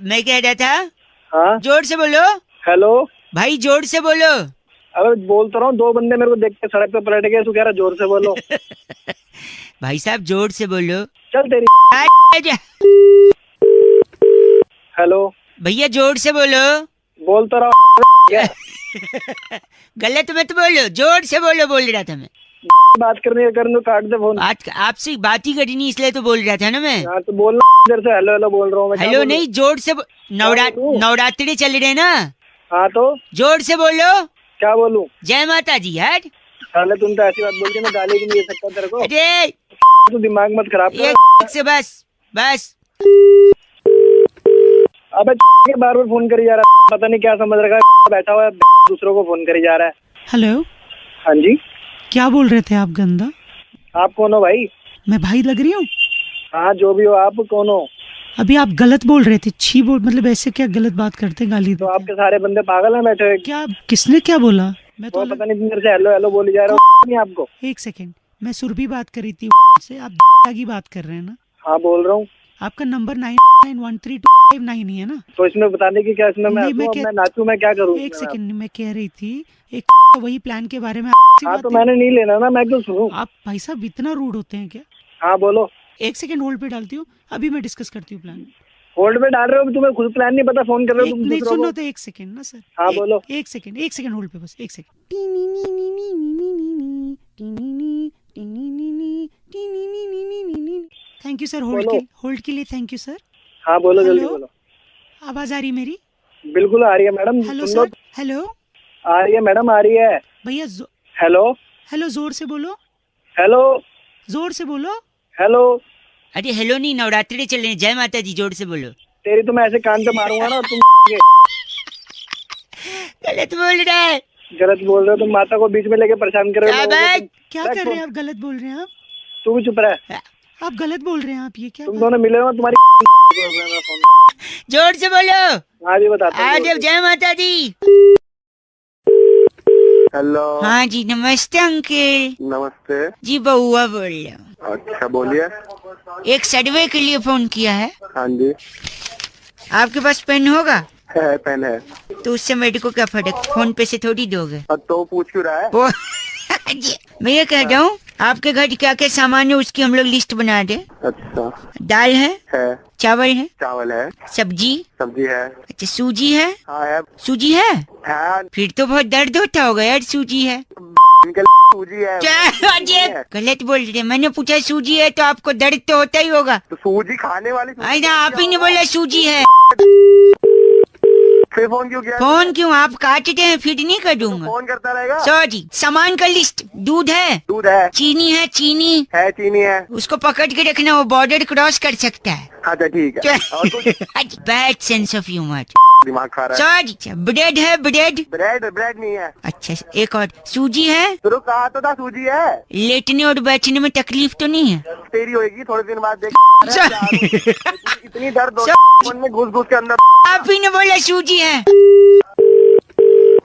मैं कह रहा था, हाँ जोर से बोलो हेलो। भाई, जोर से बोलो। अरे बोल तो रहा हूँ, दो बंदे मेरे को देख के सड़क पे पलट गए, तू कह रहा जोर से बोलो। भाई साहब जोर से बोलो। चल तेरी। आजा। हेलो। भैया जोर से बोलो। बोल तो रहा हूँ। गलत मत बोलो, जोर से बोलो बोल रहा था मैं। बात करने कर काट दे फोन। बात आपसे बात ही करनी इसलिए तो बोल रहा था ना मैं। हाँ तो बोलना इधर से। हेलो हेलो बोल रहा हूँ मैं। हेलो नहीं, जोर से नवरात्रि चल रहे ना, हाँ तो जोर से बोलो। क्या बोलूं? जय माता जी। हट साले तुम तो ऐसी बात बोलते, मैं गाली भी नहीं दे सकता तेरे को। अरे तू दिमाग मत खराब कर। एक से बस बस। अबे बार बार फोन करी जा रहा है, पता नहीं क्या समझ रखा है, बैठा हुआ है दूसरों को फोन करी जा रहा है। हेलो, हाँ जी। क्या बोल रहे थे आप गंदा? आप कौन हो भाई? मैं भाई लग रही हूँ? हाँ जो भी हो, आप कौन हो? अभी आप गलत बोल रहे थे। छी बोल मतलब ऐसे क्या गलत बात करते हैं, गाली तो देते आपके सारे बंदे पागल हैं बैठे हुए? क्या? किसने क्या बोला? मैं तो पता नहीं मेरे से हेलो हेलो बोली जा रहा हूँ। नहीं आपको? एक सेकेंड, मैं सुरभि बात कर रही थी से। आप की बात कर रहे हैं ना? हाँ बोल रहा हूँ। आपका नंबर 99132559 ही है ना? तो इसमें बताने की क्या, इसमें मैं नहीं, हंसूं, मैं नाचूं, मैं क्या करूँ? एक सेकेंड, मैं कह रही थी एक वही प्लान के बारे में आपसे हाँ बात तो है। मैंने नहीं लेना ना, मैं क्यों सुनूं? आप भाई साहब इतना रूड होते हैं क्या? हाँ बोलो। एक सेकेंड होल्ड पे डालती हूँ, अभी मैं डिस्कस करती हूँ प्लान। होल्ड पे डाल रहे हो? तुम्हें खुद प्लान नहीं पता, फोन कर रहे हो तुम नहीं दूसरों सुनो को। तो एक सेकेंड ना सर। हाँ बोलो। एक सेकेंड होल्ड पे, बस एक second. Thank you sir, hold के लिए थैंक यू सर। हाँ बोलो जल्दी हेलो? बोलो। आवाज आ रही मेरी? बिल्कुल आ रही है मैडम। हेलो सुन लो। सर। हेलो आ रही है मैडम, आ रही है। भैया हेलो हेलो, जोर से बोलो, हेलो जोर से बोलो। हेलो। अरे हेलो नहीं, नवरात्रि चल रहे हैं। जय माता जी, जोर से बोलो। तेरी तो मैं ऐसे कान पे मारूंगा ना तुम। गलत बोल रहा है। गलत बोल रहे हो तुम, माता को बीच में लेके परेशान कर रहे हो लोगों को। क्या कर रहे हैं आप? गलत बोल रहे हैं आप। तू भी चुप रह। आप गलत बोल रहे हैं आप। ये क्या तुम बात? दोनों मिले हो तुम्हारी। जोर से बोलो। हाँ जी बताता हूँ। आज जय माता दी। हेलो। हाँ जी नमस्ते अंकल नमस्ते। जी, बउआ बोल रहा हूँ। अच्छा बोलिए। एक सर्वे के लिए फोन किया है। हाँ जी। आपके पास पेन होगा? है पेन है। तो उससे मेरे को क्या फर्क, फोन पे से थोड़ी दोगे। तो पूछ क्यों रहा है? वो मैं ये कह रहा हूँ आपके घर क्या क्या सामान है उसकी हम लोग लिस्ट बना दे। अच्छा। दाल है, चावल है, चावल है, सब्जी है, अच्छा सूजी है। हाँ है। सूजी है? हाँ। फिर तो बहुत दर्द होता होगा यार, सूजी है। सूजी है। क्या अजय गलत बोल रहे, मैंने पूछा सूजी है तो आपको दर्द तो होता ही होगा। तो सूजी खाने वाली सूजी। ना आप ही ने बोला सूजी है। फिर फोन क्यों किया? फोन क्यों, आप काटते हैं फिर नहीं कर दूंगा। फोन करता रहेगा। सॉरी, सामान का लिस्ट, दूध है, चीनी है, चीनी है, उसको पकड़ के रखना, वो बॉर्डर क्रॉस कर सकता है। अच्छा ठीक है। और कुछ? बैड सेंस ऑफ ह्यूमर, दिमाग खा रहा है। सॉरी। ब्रेड है? ब्रेड नहीं है। अच्छा एक और, सूजी है? तो कहा तो था सूजी है। लेटने और बैठने में तकलीफ तो नहीं है? तेरी होगी थोड़े दिन बाद देख। इतनी दर्द हो में घुस के अंदर। आप ही ने बोला सूजी है।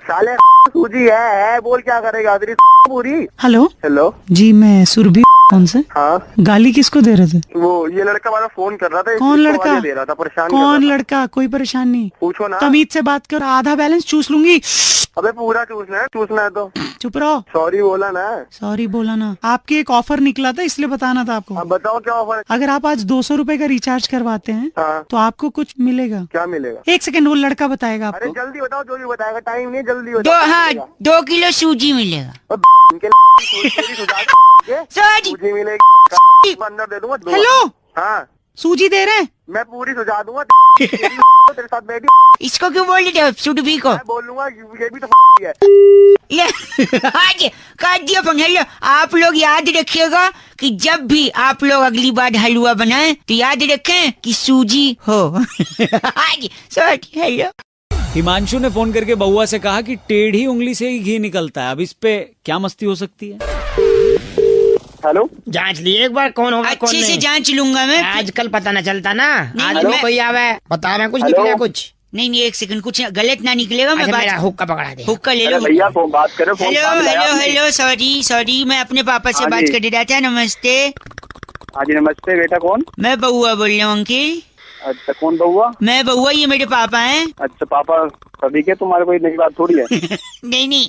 साले सूजी है बोल क्या करेगा तेरी पूरी। हेलो जी, मैं सुरभि कौन से? हाँ। गाली किसको दे रहे थे? वो ये लड़का वाला फोन कर रहा था। कौन लड़का? दे रहा था, परेशान कौन लड़का? कोई परेशान नहीं, पूछो ना। तमीज से बात करो, आधा बैलेंस चूस लूंगी। अबे पूरा चूसना है तो चुप रहो। सॉरी बोला ना। सॉरी बोला ना। आपके एक ऑफर निकला था इसलिए बताना था आपको। अब बताओ क्या ऑफर? अगर आप आज 200 रुपए का रिचार्ज करवाते हैं तो आपको कुछ मिलेगा। क्या मिलेगा? 1 सेकंड, वो लड़का बताएगा अरे आपको। जल्दी बताओ, जो भी बताएगा, टाइम नहीं, जल्दी बताओ। 2 किलो सूजी मिलेगा। सूजी मिलेगी, अंदर दे दूंगा। हेलो, हाँ सूजी दे रहे हैं? मैं पूरी सुझा दूंगा। तेरे साथ बैठी इसको क्यों बोल रहे हो सुडबी को? मैं बोलूंगा ये भी तो है। ले आज काट दिया फोन। हेलो, आप लोग याद रखिएगा कि जब भी आप लोग अगली बार हलवा बनाएं तो याद रखें कि सूजी हो। आज सॉरी। हेलो, हिमांशु ने फोन करके बउआ से कहा कि टेढ़ी उंगली से ही घी निकलता है। अब इस पे क्या मस्ती हो सकती है? हेलो, जांच लिए एक बार कौन होगा कौन अच्छे नहीं? से जांच लूंगा मैं। आजकल पता न चलता ना। आज मैं- कोई आवे बता रहे कुछ निकले कुछ। नहीं 1 सेकंड, कुछ गलत ना निकलेगा। मैं अच्छा, मेरा बात हुक्का पकड़ा दे। हुक्का ले लो। भैया फोन बात करो। हेलो सॉरी, मैं अपने पापा से हाँ बात जी। कर रहा था। नमस्ते। हाँ जी नमस्ते बेटा, कौन? मैं बउआ बोल रहा हूँ अंकिल। अच्छा कौन बउआ? मैं बउआ, ये मेरे पापा हैं। अच्छा पापा सभी के, तुम्हारे कोई नई बात थोड़ी है। नहीं,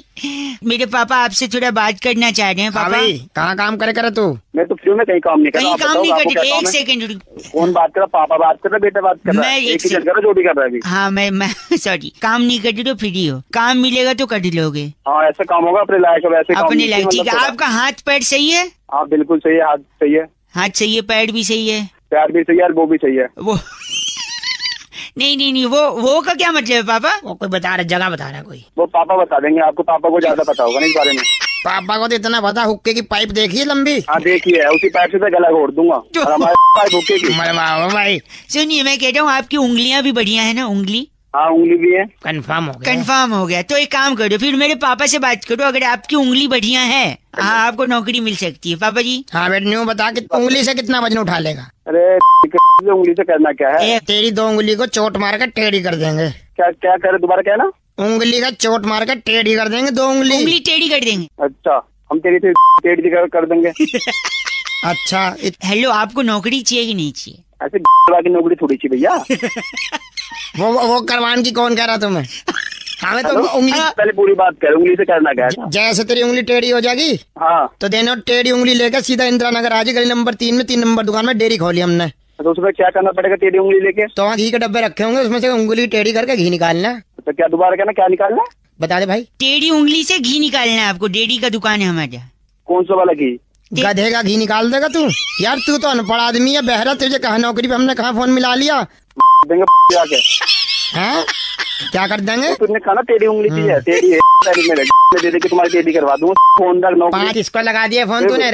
मेरे पापा आपसे थोड़ा बात करना चाह रहे हैं। हाँ पापा भाई, कहाँ काम करे करे तू? मैं तो फ्री में कहीं काम नहीं कर रहा। कहीं काम नहीं करते। 1 सेकंड, कौन बात कर रहा? पापा बात कर रहा, बेटा बात कर रहा मैं है। एक एक ही सेकंड- कर रहा, जो भी कर रहा है अभी। हाँ मैं सॉरी, काम नहीं कर रहे तो फ्री हो, काम मिलेगा तो कर लोगे। हाँ ऐसा काम होगा अपने लायक, वैसे काम अपने नहीं लायक, ठीक है। मतलब आपका हाथ पैर सही है? हाँ बिल्कुल सही है, हाथ सही है, हाथ सही है, पैर भी सही है, पैर भी सही है और वो भी सही है। वो नहीं वो का क्या मतलब है पापा? वो कोई बता रहा, जगह बता रहा कोई। वो पापा बता देंगे आपको, पापा को ज्यादा पता होगा ना इस बारे में। पापा को तो इतना पता, हुक्के की पाइप देखी है लंबी? हाँ देखिए, उसी पाइप से तो गला घोट दूंगा और हमारे पाइप हुक्के की। वाह भाई, सुनिए, मैं कह रहा हूँ आपकी उंगलियां भी बढ़िया है ना? उंगली हाँ उंगली भी है। कंफर्म हो गया। कंफर्म हो गया। तो एक काम करो, फिर मेरे पापा से बात करो। अगर आपकी उंगली बढ़िया है, हाँ आपको नौकरी मिल सकती है। पापा जी हाँ बेटा, न्यू बता कि उंगली से कितना वजन उठा लेगा? अरे उंगली से करना क्या है? तेरी 2 उंगली को चोट मार कर टेढ़ी कर देंगे। क्या क्या करे, दोबारा क्या ना? उंगली का चोट मार कर टेढ़ी कर देंगे, 2 उंगली टेढ़ी कर देंगे। अच्छा, हम तेरी से टेढ़ी कर देंगे। अच्छा हेलो, आपको नौकरी चाहिए कि नहीं चाहिए? ऐसे की नौकरी थोड़ी चाहिए भैया। वो करवान की कौन कह रहा तुम्हें? हमें तो उंगली पहले पूरी बात कर, उंगली से करना क्या है? जैसे तेरी उंगली टेढ़ी हो जाएगी, हाँ तो देनो टेढ़ी उंगली लेकर सीधा इंदिरा नगर आ जाए, गली नंबर 3 में 3 नंबर दुकान में डेयरी खोली हमने। तो उसमें क्या करना पड़ेगा टेढ़ी उंगली लेके? तो वहाँ घी के डब्बे रखे होंगे, उसमें से उंगली टेढ़ी करके घी निकालना। तो क्या दोबारा कहना, क्या निकालना? बता दे भाई। टेढ़ी उंगली से घी निकालना है आपको। डेयरी का दुकान है हमारे। कौन सा वाला घी? गधे का घी निकाल देगा तू? यार तू तो अनपढ़ आदमी है, बहरा, तुझे कहा नौकरी पे हमने कहा फोन मिला लिया देंगे जाके। हैं? क्या कर देंगे? तुमने कहा ना टेढ़ी उंगली की है, टेढ़ी है दे दे के तुम्हारी टेढ़ी करवा दूंगा। फोन तक नौकरी 5 इसको लगा दिया फोन तूने।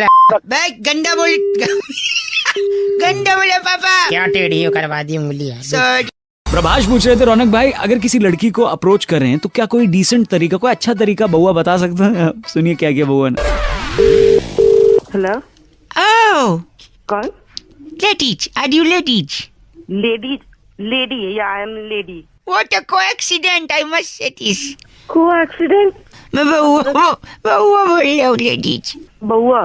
गंदा बोले पापा। क्या टेढ़ी करवा दी उंगली है? सॉरी। प्रभाष पूछ रहे थे, रौनक भाई अगर किसी लड़की को अप्रोच कर रहे हैं तो क्या कोई डिसेंट तरीका, कोई अच्छा तरीका बउआ बता सकता है? सुनिए क्या किया बउआ ने। हेलो, ओह कौन? Ladies, are you ladies? Lady या I am lady. What a coincidence, I must say this. Coincidence? मैं बउआ बोल रहा हूँ, लेडीज। बउआ,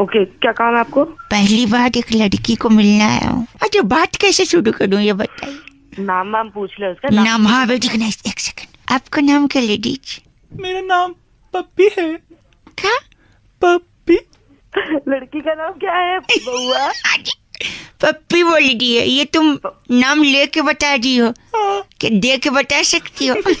ओके, क्या काम है आपको? पहली बार एक लड़की को मिलना आया हूँ। अच्छा, बात कैसे शुरू करूँ ये बताइए। नाम वाम पूछ ले उसका। नाम? हाँ बेटी का नाम। एक सेकंड, आपका नाम क्या लेडीज? मेरा नाम पप्पी है। क्या? पप्पी। लड़की का नाम क्या है बउआ? पप्पी बोल दी है। ये तुम नाम लेके बता दी हो कि दे के बता सकती हो? थोड़ी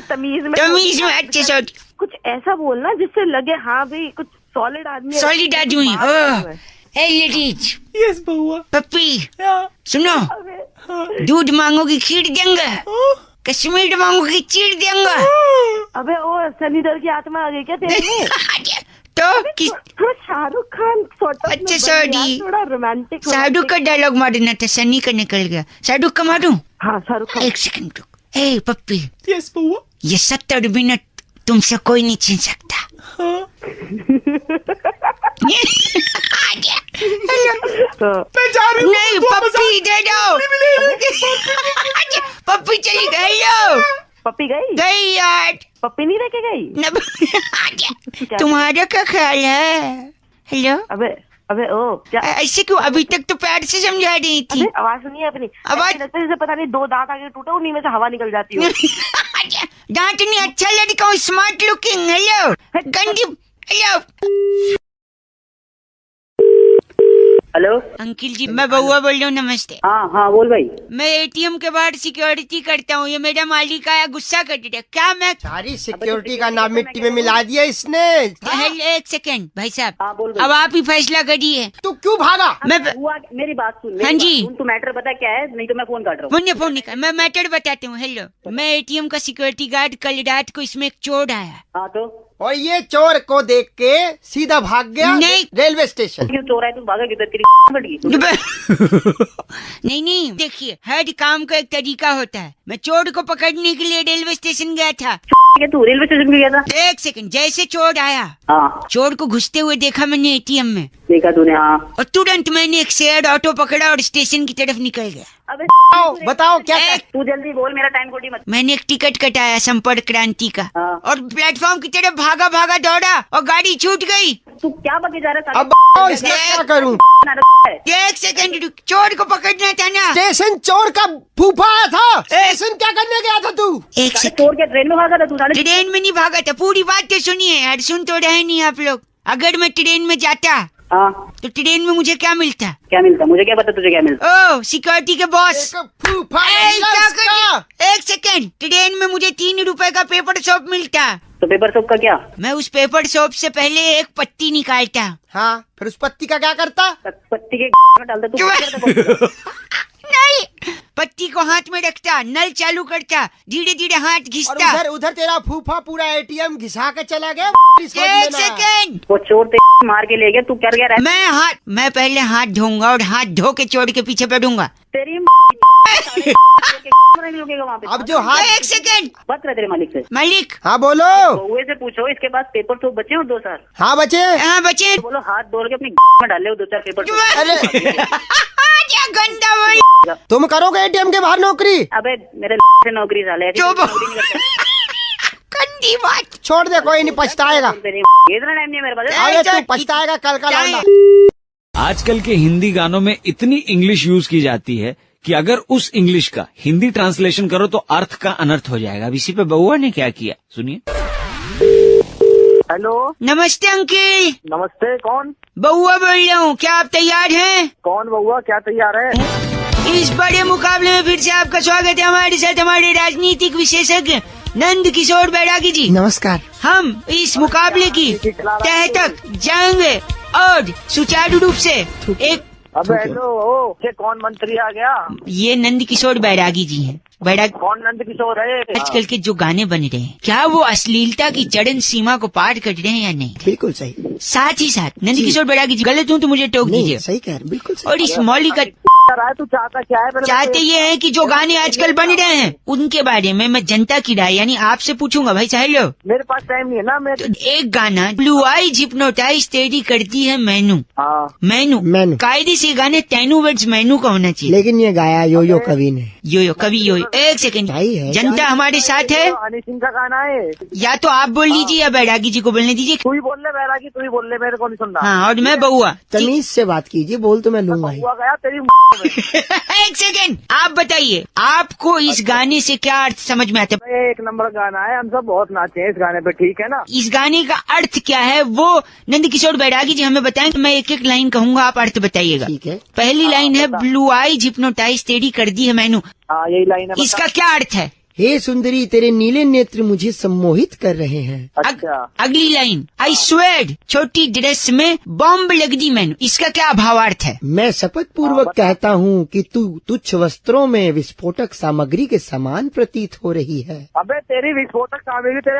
तमीज में। तमीज में अच्छे से कुछ ऐसा बोलना जिससे लगे हाँ भाई कुछ सॉलिड आदमी। सॉलिड आदमी। हे लेडीज। यस बउआ। पप्पी सुनो, दूध मांगोगी खीर देंगे, कश्मीर मांगोगी चीर देंगे। अबे ओ सनी देओल की आत्मा आ गई क्या तेरे में? तो किस? थोड़ा शाहरुख खान अच्छा सॉरी, थोड़ा रोमांटिक। शाहरुख का डायलॉग मारना था, सनी का निकल गया। शाहरुख का मारूं? हाँ शाहरुख खान। एक सेकंड रुक। हे पप्पी। यस बउआ। ये 70 मिनट तुमसे कोई नहीं छीन सकता। नहीं पप्पी दे दो। पप्पी चली गई। पप्पी गई? गई यार। पप्पी नहीं लेके गई? तुम्हारा क्या ख्याल है? हेलो। अबे ओ क्या ऐसे क्यों? अभी तक तो प्यार से समझा रही थी। आवाज सुनिए अपनी। आवाज लगता है जैसे पता नहीं 2 दांत आगे टूटे, उन्हीं में से हवा निकल जाती है। दांत नहीं, अच्छा लड़का हूँ, स्मार्ट लुकिंग। हेलो गंदी। हेलो हेलो अंकिल जी, मैं बउआ बोल रहा हूँ। नमस्ते। हाँ बोल भाई। मैं एटीएम के बाहर सिक्योरिटी करता हूँ। ये मेरा मालिक आया, गुस्सा कर दिया। क्या मैं सारी सिक्योरिटी का नाम मिट्टी में मिला दिया इसने। एक सेकंड भाई साहब, अब आप ही फैसला करिए। तू क्यों भागा? मैं मेरी बात सुन। हाँ जी। तू मैटर बता क्या है, नहीं तो मैं फोन काट रहा हूँ। फोन निकाल। मैं मैटर बताती हूँ। हेलो, मैं एटीएम का सिक्योरिटी गार्ड। कल रात को इसमें एक चोर आया। हाँ तो? और ये चोर को देख के सीधा भाग गया नहीं। Railway station. क्यों चोर है तू भागा क्यों? तेरी फट गई। नहीं देखिए, हर काम का एक तरीका होता है। मैं चोर को पकड़ने के लिए रेलवे स्टेशन गया था। तू रेलवे स्टेशन पे गया था? एक सेकंड, जैसे चोर आया, हाँ चोर को घुसते हुए देखा मैंने एटीएम में। देखा तूने? हाँ। और तुरंत मैंने एक शेयर्ड ऑटो पकड़ा और स्टेशन की तरफ निकल गया। अबे बताओ क्या? तू जल्दी बोल, मेरा टाइम खोटी मत। मैंने एक टिकट कटाया संपर्क क्रांति का। हाँ। और प्लेटफॉर्म की तरफ भागा दौड़ा और गाड़ी छूट गई। तू क्या बके जा रहा है? अब इसका क्या करूं? एक सेकंड रुक, चोर को पकड़ना था ना। स्टेशन चोर का फूफा आया था। स्टेशन क्या करने गया था तू? एक सेकंड, चोर के ट्रेन में भागा था तू? ट्रेन में नहीं भागा था। पूरी बात तो सुनिए यार, सुन तो रहे नहीं आप लोग। अगर मैं ट्रेन में जाता तो ट्रेन में मुझे क्या मिलता? क्या मिलता? मुझे क्या पता तुझे क्या मिलता? ओ सिक्योरिटी के बॉस। फूफा एक सेकंड, ट्रेन में मुझे 3 रुपए का पेपर सोप मिलता। तो पेपर सोप का क्या? मैं उस पेपर सोप से पहले एक पत्ती निकालता। हाँ, फिर उस पत्ती का क्या करता? पत्ती के डालता तू? नहीं, पत्ती को हाथ में रखता, नल चालू करता, धीरे धीरे हाथ घिसता। उधर तेरा फूफा पूरा एटीएम घिसा के चला गया। एक सेकंड, वो चोर मार के ले गया, तू कर गया? मैं पहले हाथ धोऊंगा और हाथ धो के चोर के पीछे पड़ूंगा। तेरी वहाँ पे। अब जो हाथ। एक सेकंड, बात कर तेरे मालिक से। मालिक। हाँ बोलो। बउए से पूछो इसके पास पेपर सोप बचे हो 2 साल? हाँ बचे। हाँ बचे। बोलो हाथ धो के अपनी में डाले हो 2-4 पेपर सोप। अरे क्या गंदा बोल। तुम करोगे एटीएम के बाहर नौकरी? अबे मेरे से नौकरी साले। गंदी बात। छोड़ दे, कोई नहीं, पछताएगा। इतना टाइम नहीं है मेरे पास। अरे तू पछताएगा कल का लौंडा। आजकल के हिंदी गानों में इतनी इंग्लिश यूज की जाती है कि अगर उस इंग्लिश का हिंदी ट्रांसलेशन करो तो अर्थ का अनर्थ हो जाएगा। अब इसी पे बउआ ने क्या किया, सुनिए। हेलो। नमस्ते अंकिल। नमस्ते, कौन? बउआ बोल रहा हूँ, क्या आप तैयार हैं? कौन बउआ, क्या तैयार है? इस बड़े मुकाबले में फिर से आपका स्वागत है। हमारे साथ हमारे राजनीतिक विशेषज्ञ नंद किशोर बैरागी जी। नमस्कार। हम इस मुकाबले की तह तक जाएंगे और सुचारू रूप से एक। अबे हेलो, ये कौन मंत्री आ गया? ये नंद किशोर बैरागी जी हैं। कौन नंद किशोर है? आजकल के जो गाने बन रहे हैं, क्या वो अश्लीलता की चरम सीमा को पार कर रहे हैं या नहीं? बिल्कुल सही। साथ ही साथ नंद किशोर बैरागी जी, गलत हूँ तो मुझे टोक दीजिए। सही कह रहे, बिल्कुल सही। और इस मौलिक तू चाहता क्या है? चाहते ये है कि जो गाने आजकल बन रहे हैं उनके बारे में मैं जनता की राय यानी आपसे पूछूंगा। भाई साहब लो, मेरे पास टाइम नहीं है ना। मैं तो एक गाना ब्लू आईज हिप्नोटाइज तेरी करती है मैनू। हाँ। मैनू कायदे से गाने तेनू वर्ड्स मैनू का होना चाहिए। लेकिन ये गाया यो कवि ने। यो कवि यो। एक सेकंड, जनता हमारे साथ है। हनी सिंह का गाना है। या तो आप बोल लीजिए या बैरागी जी को बोलने दीजिए। तू ही बोल ले बैरागी, तू ही बोल ले, मेरे को नहीं सुनना। हाँ, और मैं बउआ। तमीज से बात कीजिए, बोल तो मैं लूंगा ही। बउआ गया तेरी एक सेकेंड, आप बताइए आपको इस गाने से क्या अर्थ समझ में आता है? एक नंबर गाना है, हम सब बहुत नाचे हैं इस गाने पे, ठीक है ना? इस गाने का अर्थ क्या है वो नंदकिशोर बैरागी जी हमें बताएं। मैं एक एक लाइन कहूंगा, आप अर्थ बताइएगा। ठीक है। पहली लाइन है ब्लू आईज हिप्नोटाइज तेरी कर दी है मैनू। हाँ यही लाइन है। इसका क्या अर्थ है? हे सुंदरी तेरे नीले नेत्र मुझे सम्मोहित कर रहे हैं। अच्छा। अगली लाइन, आई स्वेड छोटी ड्रेस में बॉम्ब लग दी मैनू। इसका क्या भावार्थ है? मैं शपथ पूर्वक कहता हूँ कि तू तुच्छ वस्त्रों में विस्फोटक सामग्री के समान प्रतीत हो रही है। अबे तेरी विस्फोटक सामग्री तेरे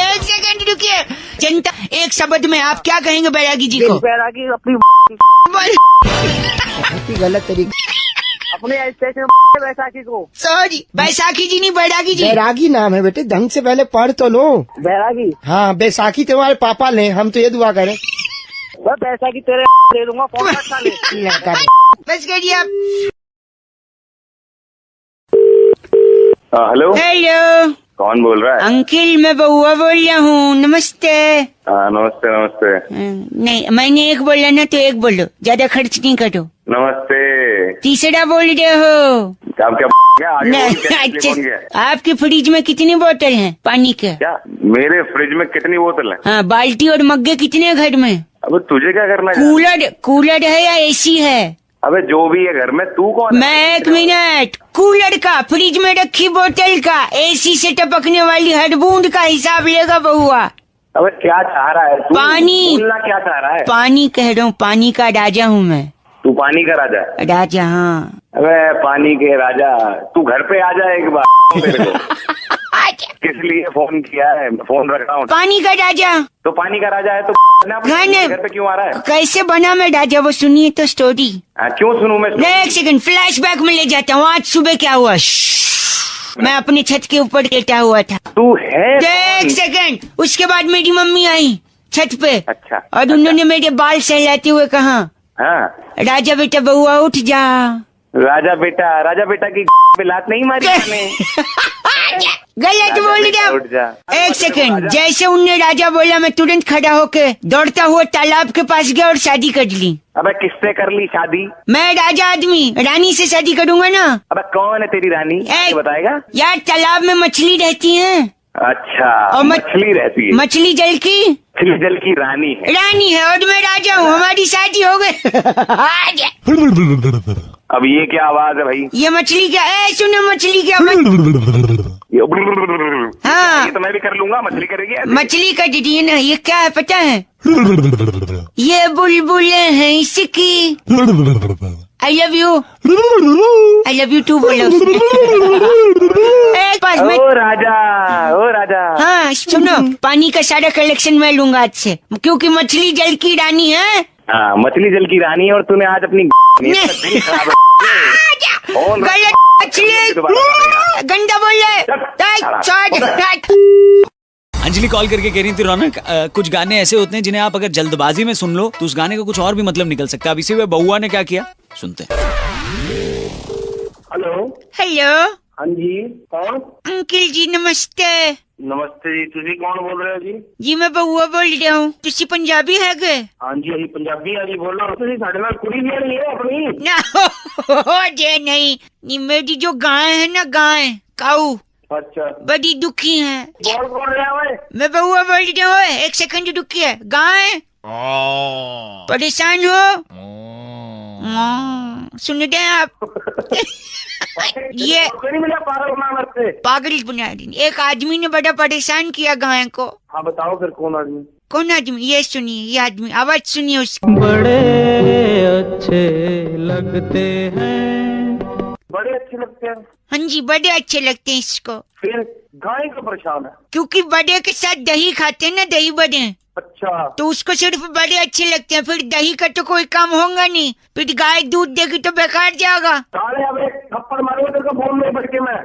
एक सेकंड रुकिए। जनता, एक शब्द में आप क्या कहेंगे बैरागी जी को? बैरागी अपनी बहुत ही गलत तरीके। अपने स्टेशन बैसाखी को। सॉरी, बैसाखी जी नहीं, बैरागी जी। बैरागी नाम है बेटे, ढंग से पहले पढ़ तो लो। बैरागी? हाँ, बैसाखी तुम्हारे पापा ले, हम तो ये दुआ करें। बैसाखी तेरे दे दूंगा, फोन बस करिए आप। हेलो हेलो, कौन बोल रहा है? अंकिल मैं बउआ बोल रहा हूँ। नमस्ते। नमस्ते नमस्ते। नहीं, मैंने एक बोला ना तो एक बोलो, ज्यादा खर्च नहीं करो। नमस्ते। तीसरा बोल रहे हो? आप क्या अच्छा, आपके फ्रिज में कितनी बोतल हैं पानी के? क्या मेरे फ्रिज में कितनी बोतल है? हाँ, बाल्टी और मग्गे कितने घर में? अब तुझे क्या करना है? कूलर है या एसी है? अबे जो भी है घर में, तू कौन है? मैं एक मिनट, कूलर का, फ्रिज में रखी बोतल का, एसी से टपकने वाली हर बूंद का हिसाब लेगा बहुआ। अबे क्या चाह रहा है तू? पानी। बोलना क्या चाह रहा है? पानी कह रहा हूँ, पानी का राजा हूँ मैं। तू पानी का राजा है? राजा, हाँ। अबे पानी के राजा, तू घर पे आ जा एक बार मेरे को। किस लिए फोन किया है? फोन रख रहा हूँ। पानी का राजा तो पानी का राजा है तो घर पे क्यों आ रहा है? कैसे बना मैं राजा, वो सुनिए तो स्टोरी। क्यों सुनूं मैं? एक सेकंड, फ्लैशबैक में ले जाता हूँ। आज सुबह क्या हुआ? मैं अपनी छत के ऊपर लेटा हुआ था। तू है? एक सेकंड, उसके बाद मेरी मम्मी आई छत पे। अच्छा। और उन्होंने मेरे बाल सहलाते हुए कहा, हाँ राजा बेटा बहुआ उठ जा। राजा बेटा की लात नहीं मारी मैंने। गलत बोल दिया। एक सेकंड, जैसे उनने राजा बोला मैं तुरंत खड़ा होके दौड़ता हुआ तालाब के पास गया और शादी कर ली। अबे किससे कर ली शादी? मैं राजा आदमी रानी से शादी करूंगा ना। अबे कौन है तेरी रानी? बताएगा? यार तालाब में मछली रहती है। अच्छा, और मछली रहती है? मछली जल की रानी है और मैं राजा हूँ। हमारी शादी हो गई। अब ये क्या आवाज है भाई? ये मछली क्या है? सुनो मछली क्या? हाँ, ये तो मैं भी कर लूंगा। मछली करेगी? मछली का दीदी ना, ये क्या है पता है? ये बुलबुले हैं इसकी। आई लव यू टू बोलो। ओ राजा। हाँ सुनो, पानी का सारा कलेक्शन मैं लूंगा आज से, क्योंकि मछली जल की रानी है। हाँ, मछली जल की रानी है और तूने आज अपनी गलत मछली गंदा बोल रहा है। अंजलि कॉल करके कह रही थी, रौनक कुछ गाने ऐसे होते हैं जिन्हें आप अगर जल्दबाजी में सुन लो तो उस गाने का कुछ और भी मतलब निकल सकता है। अब इसी में बउआ ने क्या किया, सुनते हैं। हेलो। हाँ जी, कौन? अंकिल जी नमस्ते। नमस्ते जी, तुसी कौन बोल रहे हो जी? जी मैं बउआ बोल रहा हूँ। तुसी पंजाबी है गे? हाँ जी, अभी पंजाबी है जी। बोलो तुसी साढ़े नाल कुड़ी भी नहीं है अपनी? ना हो जे नहीं, मेरी जो गाय है ना, गाय काऊ, अच्छा, बड़ी दुखी है। कौन बोल रहा है? मैं बउआ बोल रहा हूँ। एक सेकंड रुकिए। गाय परेशान हो? सुन रहे हैं आप? ये पागल बना दी। एक आदमी ने बड़ा परेशान किया गाय को। हाँ बताओ फिर कौन आदमी? कौन आदमी? ये सुनिए, ये आदमी, आवाज सुनिए उसकी। बड़े अच्छे लगते हैं। बड़े अच्छे लगते हैं? हाँ जी, बड़े अच्छे लगते हैं इसको। फिर गाय का परेशान है? क्योंकि बड़े के साथ दही खाते हैं ना, दही बड़े। अच्छा, तो उसको सिर्फ बड़े अच्छे लगते हैं। फिर दही का तो कोई काम होगा नहीं, फिर गाय दूध देगी तो बेकार जाएगा। थप्पड़ मारूंगा तेरे को फोन में बैठ के मैं।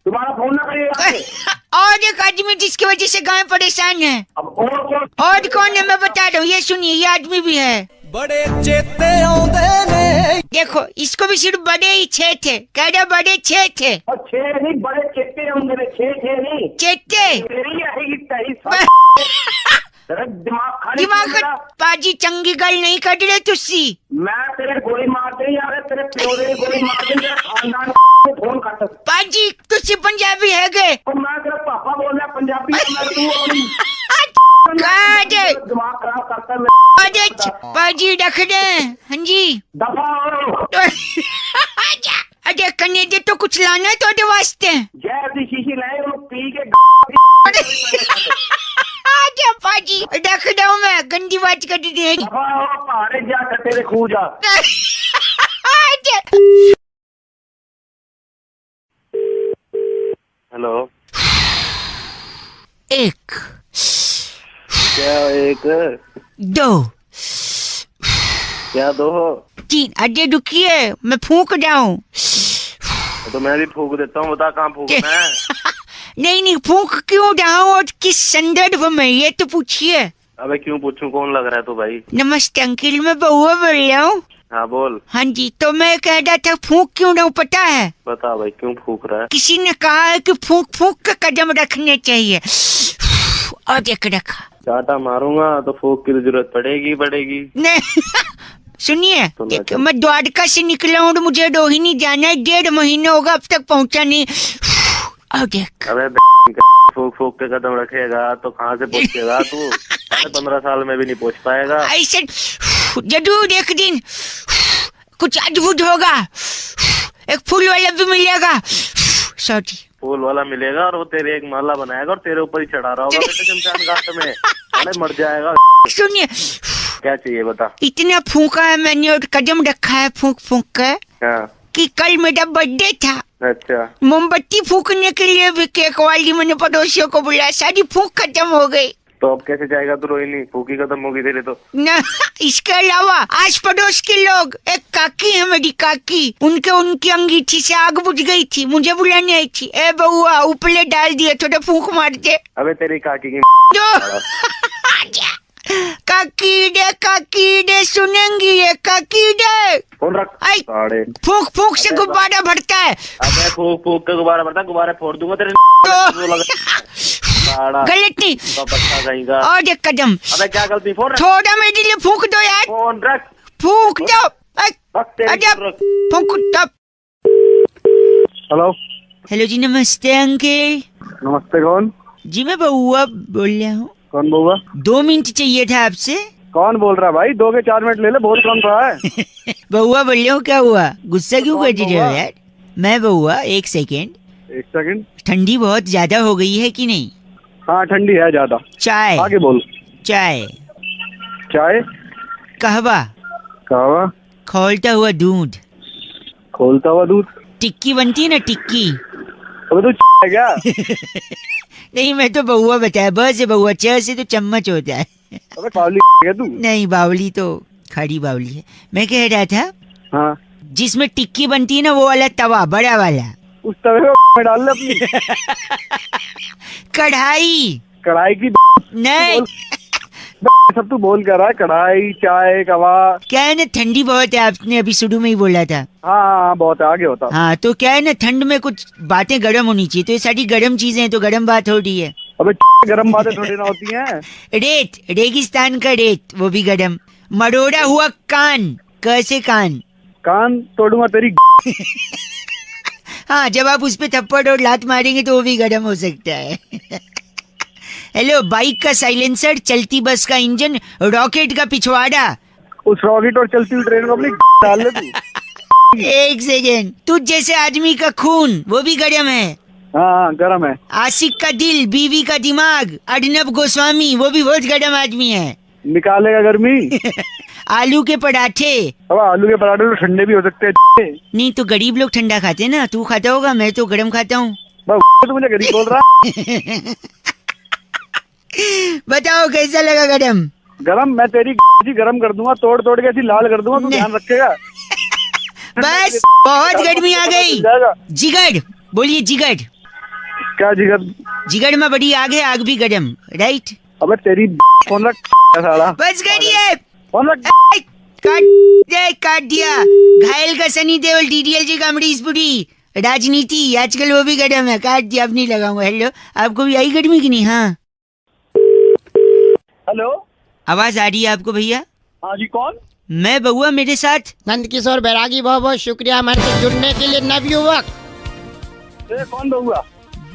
तुम्हारा फोन ना करिएगा। और एक आदमी जिसकी वजह से गाय परेशान है। अब और कौन है मैं बता रहा हूँ, ये सुनिए, ये आदमी भी है। बड़े चेते आउंदे ने। देखो, इसको भी सिर्फ बड़े ही छे थे। कह रहे बड़े छे थे। छे नहीं, बड़े चेते आउंदे ने। छे नहीं, चेते। तेरा दिमाग दिमाग पाजी चंगी गल नहीं कट रहे तुसी। मैं तेरे गोली मार दे यार, तेरे प्यो दे गोली मार दे, तेरे खानदान को फोन काट। पाजी तुसी पंजाबी है गए? मैं तेरा पापा बोल रहा पंजाबी मैं तू दिमाग खराब करता है। पाजी रख दे। हाँ जी दफा अरे कन्ने दे तो कुछ लाना है तो वास्ते जैसी शीशी लाए वो पी के आजा पाजी रख दो। मैं गंदी बात कर दी पहाड़े जा तेरे खू जा। हेलो एक क्या एक दो क्या दो तीन अड्डे दुखिए मैं फूंक जाऊं तो मैं भी फूंक देता हूँ। बता कहाँ फूंकना है? नहीं फूंक क्यों जाऊं और किस संदर्भ में ये तो पूछिए। अबे क्यों पूछूं? कौन लग रहा है तू भाई? नमस्ते अंकिल मैं बउआ बोल रहा हूँ। हाँ बोल। हाँ जी तो मैं कह रहा था फूंक क्यों जाऊं पता है? बता भाई क्यों फूंक रहा है? किसी ने कहा है कि फूंक फूंक के कदम रखने चाहिए और देख रखा। चाटा मारूंगा तो फूंक की जरूरत पड़ेगी। नहीं सुनिए मैं द्वारका से निकला हूँ, मुझे रोहिणी जाना है, 1.5 महीने होगा अब तक पहुँचा नहीं। और देख अबे फूंक फूंक के कदम रखेगा तो कहाँ से पहुँचेगा तू? 15 साल में भी नहीं पहुँच पाएगा। ऐसे जरूर एक दिन कुछ अद्भुत होगा, एक फूल वाला भी मिलेगा। सॉरी फूल वाला मिलेगा और वो तेरे एक माला बनाएगा और तेरे ऊपर ही चढ़ा रहा होगा बेटे शमशान घाट में। अरे मर जाएगा। सुनिए क्या चाहिए बता? इतना फूंका है मैंने और कदम रखा है फूंक फूंक कर कि कल मेरा बर्थडे था। अच्छा मोमबत्ती फूकने के लिए भी केक वाली मैंने पड़ोसियों को बुलाया, सारी फूंक खत्म हो गई। तो अब कैसे जाएगा तू रोहिणी? फूकी खत्म होगी तेरे तो। न इसके अलावा आस पड़ोस के लोग, एक काकी है मेरी काकी, उनकी अंगीठी से आग बुझ गई थी, मुझे बुलाने आई थी। ए बउआ उपले डाल दिए, थोड़ा फूंक मार दे। अबे तेरी काकी की काकी दे सुनेंगी ये काकी दे। फोन रख। फूंक फूंक से गुब्बारा भरता है। अबे फूंक फूंक के गुब्बारा भरता है, गुब्बारे फोड़ दूंगा तेरे। गलत नहीं और एक कदम। अबे क्या गलती? फोन रख। थोड़ा मेरे लिए फूंक दो यार। फोन रख। फूंक दो फूंक तब। हेलो हेलो जी नमस्ते अंकल। नमस्ते कौन? जी मैं बउआ बोल रहा हूँ। कौन बउआ? 2 मिनट चाहिए था आपसे। कौन बोल रहा है भाई? 2 के 4 मिनट ले ले। बोल कौन रहा है? बउआ बोल रहा हूँ। क्या हुआ गुस्सा क्यों कर रहे हो यार? मैं बउआ 1 सेकेंड। ठंडी बहुत ज्यादा हो गई है कि नहीं? हाँ ठंडी है ज्यादा। चाय आगे बोल। चाय कहवा खोलता हुआ दूध। टिक्की बनती है ना टिक्की। अबे तू है क्या? नहीं मैं तो बउआ बताया, ब से बउआ, च से तो चम्मच होता है। अबे बावली है तू? नहीं बावली तो खड़ी बावली है। मैं कह रहा था हाँ जिसमें टिक्की बनती है ना वो वाला तवा बड़ा वाला, उस तवे में डाल ले अपनी। कढ़ाई की नहीं सब तू बोल कर रहा है। कढ़ाई चाय कवा क्या है ना, ठंडी बहुत है, आपने अभी शुरू में ही बोला था। हाँ बहुत है, आगे होता। हाँ तो क्या है ना, ठंड में कुछ बातें गर्म होनी चाहिए, तो ये सारी गर्म चीजें हैं तो गर्म बात हो रही है। अबे गर्म बातें थोड़ी ना होती हैं। रेत, रेगिस्तान का रेत, वो भी गर्म। मरोड़ा हुआ कान, कैसे कान तोड़ूंगा तेरी। हाँ जब आप उस पे थप्पड़ और लात मारेंगे तो वो भी गर्म हो सकता है। हेलो, बाइक का साइलेंसर, चलती बस का इंजन, रॉकेट का पिछवाड़ा। उस रॉकेट और चलती हुई ट्रेन को अपनी डाल ले तू। 1 सेकेंड। तुझ जैसे आदमी का खून वो भी गर्म है। हाँ गर्म है। आशिक का दिल, बीवी का दिमाग, अर्नब गोस्वामी वो भी बहुत गर्म आदमी है। निकालेगा गर्मी। आलू के पराठे। अब आलू के पराठे तो ठंडे भी हो सकते हैं। नहीं तो गरीब लोग ठंडा खाते हैं ना, तू खाता होगा, मैं तो गर्म खाता हूँ। तो मुझे गरीब बोल रहा। बताओ कैसा लगा गरम? मैं तेरी गरम कर दूंगा, तोड़ तोड़ के ऐसी लाल कर दूंगा, तू ध्यान रखेगा। बस बहुत गर्मी आ गई। जिगर बोलिए, जिगर। क्या जिगर? जिगर में बड़ी आग है, आग भी गरम, राइट? अबे तेरी फोन रख साला। बस करिए, फोन रख। काट दिया। घायल का सनी देओल, डीडीएलजे का अमरीशपुरी। राजनीति आजकल वो भी गरम है, काट दिया, अब नहीं लगाऊंगा। हेलो, आपको भी आई गर्मी की नहीं? हाँ हेलो, आवाज आ रही है आपको भैया? हाँ जी, कौन? मैं बउआ, मेरे साथ नंद किशोर बैरागी, बहुत बहुत शुक्रिया हमारे साथ जुड़ने के लिए नवयुवक। कौन बउआ?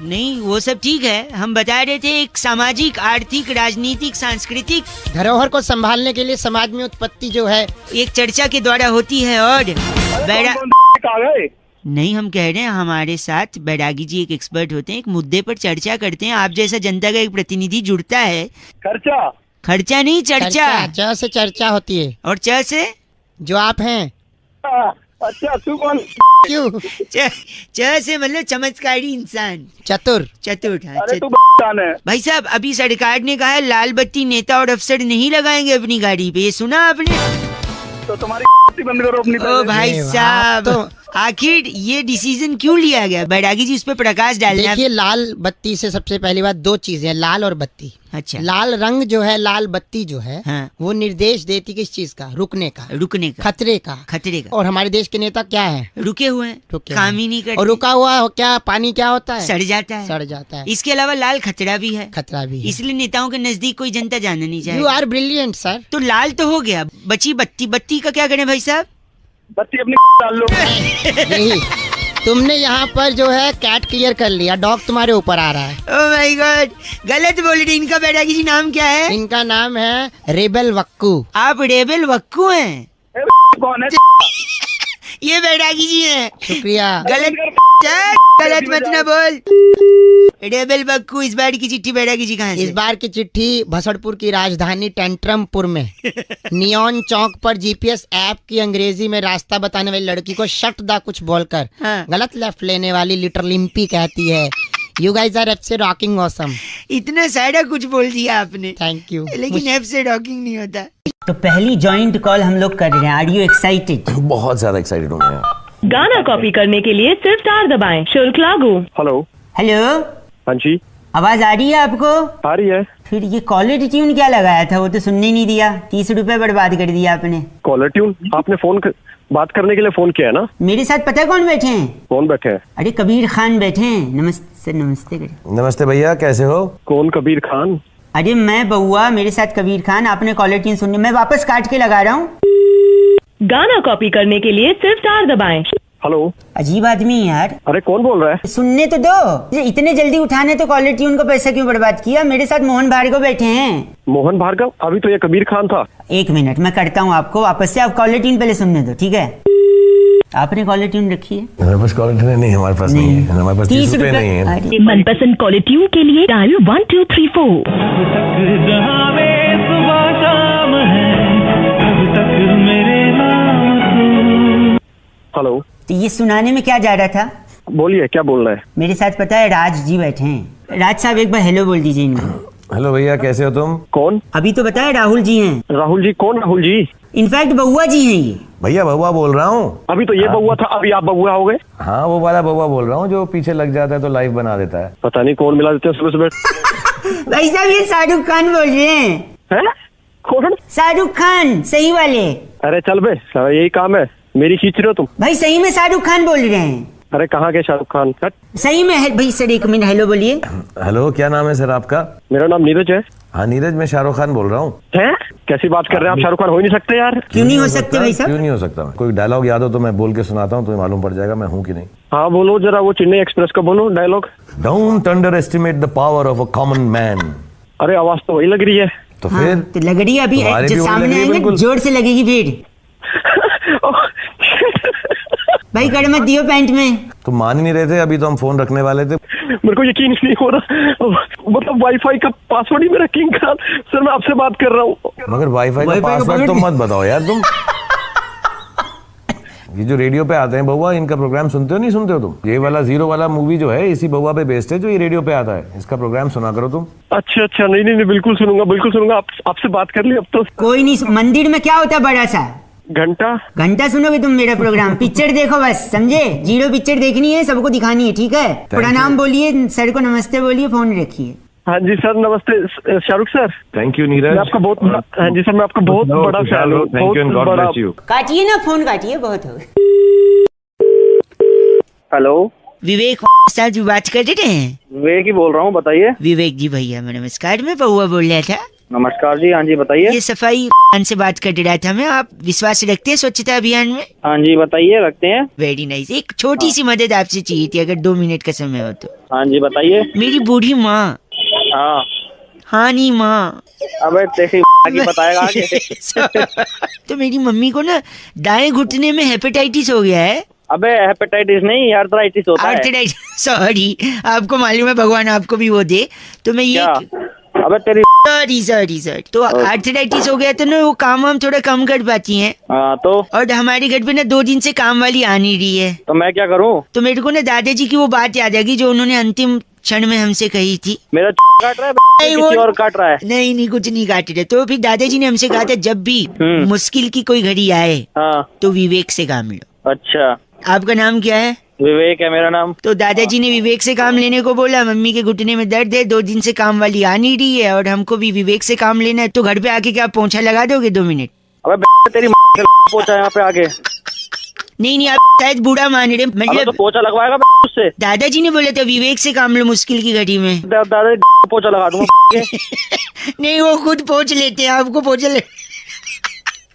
नहीं, वो सब ठीक है। हम बता रहे थे एक सामाजिक, आर्थिक, राजनीतिक, सांस्कृतिक धरोहर को संभालने के लिए समाज में उत्पत्ति जो है एक चर्चा के द्वारा होती है। और नहीं, हम कह रहे हैं हमारे साथ बैरागी जी एक एक्सपर्ट होते हैं, एक मुद्दे पर चर्चा करते हैं। आप जैसा जनता का एक प्रतिनिधि जुड़ता है। खर्चा नहीं, चर्चा। च से चर्चा होती है और च से जो आप हैं। अच्छा, तू कौन? क्यों? च से मतलब चमत्कारी इंसान, चतुर। अरे तू है भाई साहब, अभी सरकार ने कहा है लाल बत्ती नेता और अफसर नहीं लगाएंगे अपनी गाड़ी पे। ये सुना आपने? तो तुम्हारी बंद करो अपनी। ओ भाई साहब, तो आखिर ये डिसीजन क्यों लिया गया? बैरागी जी उस पर प्रकाश डालना। देखिए, लाल बत्ती से सबसे पहली बात दो चीजें, लाल और बत्ती। अच्छा। लाल रंग जो है, लाल बत्ती जो है, हाँ। वो निर्देश देती किस चीज का? रुकने का, खतरे का। और हमारे देश के नेता क्या है? रुके हुए हैं, काम ही नहीं करते। और रुका हुआ क्या पानी क्या होता है? सड़ जाता है। इसके अलावा लाल खतरा भी है। इसलिए नेताओं के नजदीक कोई जनता जाना नहीं चाहिए। You are brilliant sir. तो लाल तो हो गया, बची बत्ती। बत्ती का क्या करें भाई साहब? बत्ती अपनी डाल लो। नहीं, तुमने यहाँ पर जो है कैट क्लियर कर लिया, डॉग तुम्हारे ऊपर आ रहा है। ओह माय गॉड, गलत बोल रही। इनका बैरागी जी नाम क्या है? इनका नाम है रेबेल वक्कू। आप रेबेल वक्कू हैं? कौन है? ये बैरागी जी हैं। शुक्रिया। गलत मत ना बोल। रेबेल बक्कू, इस बार की चिट्ठी बैरागी जी कहाँ से? इस बार की चिट्ठी भसड़पुर की राजधानी टेंट्रमपुर में नियॉन चौक पर जीपीएस ऐप की अंग्रेजी में रास्ता बताने वाली लड़की को शट दा कुछ बोलकर गलत लेफ्ट लेने वाली लिटिल लिम्पी कहती है, यू गाइज आर एफ से रॉकिंग ऑसम। इतना सारा कुछ बोल दिया आपने। Thank you. लेकिन एफ से रॉकिंग नहीं होता। तो पहली जॉइंट कॉल हम लोग कर रहे हैं। Are you excited? बहुत ज्यादा एक्साइटेड हूँ मैं। गाना कॉपी करने के लिए सिर्फ स्टार दबाएं, शुल्क लागू। हेलो। हाँ जी, आवाज आ रही है आपको? आ रही है। फिर ये कॉलर ट्यून क्या लगाया था? वो तो सुनने नहीं दिया। 30 रुपए बर्बाद कर दिया आपने। Caller tune? आपने बात करने के लिए फोन किया है ना? मेरे साथ पता है कौन बैठे हैं? कौन बैठे हैं? अरे कबीर खान बैठे हैं। नमस्ते सर। नमस्ते करें। नमस्ते भैया, कैसे हो? कौन कबीर खान? अरे मैं बउआ, मेरे साथ कबीर खान। आपने कॉलर ट्यून सुननी, मैं वापस काट के लगा रहा हूँ। गाना कॉपी करने के लिए सिर्फ स्टार दबाएं। हेलो। अजीब आदमी यार। अरे कौन बोल रहा है? सुनने तो दो। इतने जल्दी उठाने तो कॉलर ट्यून को पैसा क्यों बर्बाद किया? मेरे साथ मोहन भार्गव बैठे हैं। मोहन भार्गव? अभी तो ये कबीर खान था। एक मिनट, मैं करता हूँ आपको वापस से। आप कॉलर ट्यून पहले सुनने दो, ठीक है? आपने कॉलर ट्यून रखी है? हमारे पास कॉलर ट्यून नहीं, हमारे पास नहीं है। हमारे पास 30 रुपए नहीं है। मनपसंद कॉलर ट्यून के लिए डायल 1 2 3 4। हेलो। तो ये सुनाने में क्या जा रहा था? बोलिए, क्या बोल रहा है? मेरे साथ पता है राज जी बैठे हैं। राज साहब एक बार हेलो बोल दीजिए इनको। हेलो भैया, कैसे हो तुम? कौन? अभी तो बताया राहुल जी हैं। राहुल जी? कौन राहुल जी? इनफैक्ट बउआ जी हैं ये। भैया बउआ बोल रहा हूँ। अभी तो ये बउआ था, अभी आप बउआ हो गए? हाँ, वो वाला बउआ बोल रहा हूँ जो पीछे लग जाता है तो लाइव बना देता है। पता नहीं कौन मिला देते हैं सुबह सुबह। भाई साहब, ये शाहरुख खान बोल रहे हैं। कौन? शाहरुख खान, सही वाले। अरे चल बे, यही काम है, मेरी खींच रहे हो तुम। भाई सही में शाहरुख खान बोल रहे हैं। अरे कहाँ के शाहरुख खान? सही में है भाई। सर एक मिनट, हेलो बोलिए। हेलो, क्या नाम है सर आपका? मेरा नाम नीरज है। हाँ नीरज, मैं शाहरुख खान बोल रहा हूँ। हैं? कैसी बात कर रहे हैं आप? शाहरुख खान हो ही नहीं सकते यार। क्यों नहीं हो सकते भाई साहब? क्यों नहीं हो सकता? कोई डायलॉग याद हो तो मैं बोल के सुनाता हूँ, तुम्हें मालूम पड़ जाएगा मैं हूँ कि नहीं। हाँ बोलो जरा, वो चेन्नई एक्सप्रेस का बोलो डायलॉग। Don't underestimate the power of a common man. अरे आवाज तो वही लग रही है। तो फिर तो लग रही है। अभी जो सामने आएंगे जोर से लगेगी फिर। भाई कर मत दियो पैंट में। तुम मान ही नहीं रहे थे, अभी तो हम फोन रखने वाले थे। मेरे को यकीन नहीं हो रहा, मतलब वाईफाई का पासवर्ड ही मेरा किंग खान। सर मैं आपसे बात कर रहा हूँ। मगर वाईफाई का पासवर्ड तो मत बताओ यार तुम। ये जो रेडियो पे आते हैं बउआ, इनका प्रोग्राम सुनते हो नहीं सुनते हो तुम? ये वाला जीरो वाला मूवी जो है इसी बउआ पे बेस्ड है जो ये रेडियो पे आता है। इसका प्रोग्राम सुना करो तुम। अच्छा अच्छा, नहीं नहीं बिल्कुल सुनूंगा, बिल्कुल सुनूंगा। आपसे बात कर ली अब तो। कोई नहीं, मंदिर में क्या होता है बड़ा सा? घंटा सुनोगे तुम मेरा प्रोग्राम। पिक्चर देखो बस, समझे? जीरो पिक्चर देखनी है, सबको दिखानी है, ठीक है? प्रणाम बोलिए, सर को नमस्ते बोलिए, फोन रखिए। हाँ जी सर, नमस्ते Shahrukh sir. Thank you Neeraj, आपका बहुत। हाँ जी सर, मैं आपका बहुत बड़ा फैन हूँ। काटिए ना फोन, काटिए, बहुत हो। हेलो, विवेक साहब जी बात कर रहे हैं? विवेक ही बोल रहा हूँ, बताइए। विवेक जी भैया मैं नमस्कार, मैं बउआ बोल रहा था। नमस्कार जी, हाँ जी बताइए। ये सफाई अभियान से बात कर रहा था मैं। आप विश्वास रखते हैं स्वच्छता अभियान में? हाँ जी बताइए, रखते हैं। Very nice. एक छोटी सी मदद आपसे चाहिए थी, अगर 2 मिनट का समय हो तो। हाँ जी बताइए। मेरी बूढ़ी माँ। हाँ हाँ नहीं माँ। अबे तेरी की बताएगा आगे। तो मेरी मम्मी को ना दाएं घुटने में हेपेटाइटिस हो गया है। अबे हेपेटाइटिस नहीं, आर्थराइटिस होता है। Arthritis, sorry. आपको मालूम है, भगवान आपको भी वो दे। तो मैं ये अबे तेरी सॉरी तो आर्थराइटिस हो गया तो ना वो काम हम थोड़ा कम कर पाती हैं। तो और हमारे घर पे ना 2 दिन से काम वाली आ नहीं रही है। तो मैं क्या करूं? तो मेरे को ना दादाजी की वो बात याद आ गई जो उन्होंने अंतिम क्षण में हमसे कही थी। मेरा काट रहा है किसी और काट रहा है? नहीं कुछ नहीं काट रहे। तो फिर दादाजी ने हमसे कहा था जब भी मुश्किल की कोई घड़ी आए तो विवेक से काम लो। अच्छा, आपका नाम क्या है? विवेक है मेरा नाम। तो दादाजी ने विवेक से काम लेने को बोला। मम्मी के घुटने में दर्द है, 2 दिन से काम वाली आ नहीं रही है और हमको भी विवेक से काम लेना है। तो घर पे आके क्या पोंछा लगा दोगे 2 मिनट? अबे तेरी पोंछा यहाँ पे आके? नहीं आप शायद बूढ़ा मान रहे। मतलब तो पोंछा लगवाएगा उससे? दादाजी ने बोला था विवेक से काम लो मुश्किल की घड़ी में। दादाजी पोंछा लगा दूंगा। नहीं वो खुद पोंछ लेते हैं, आपको पोंछा ले।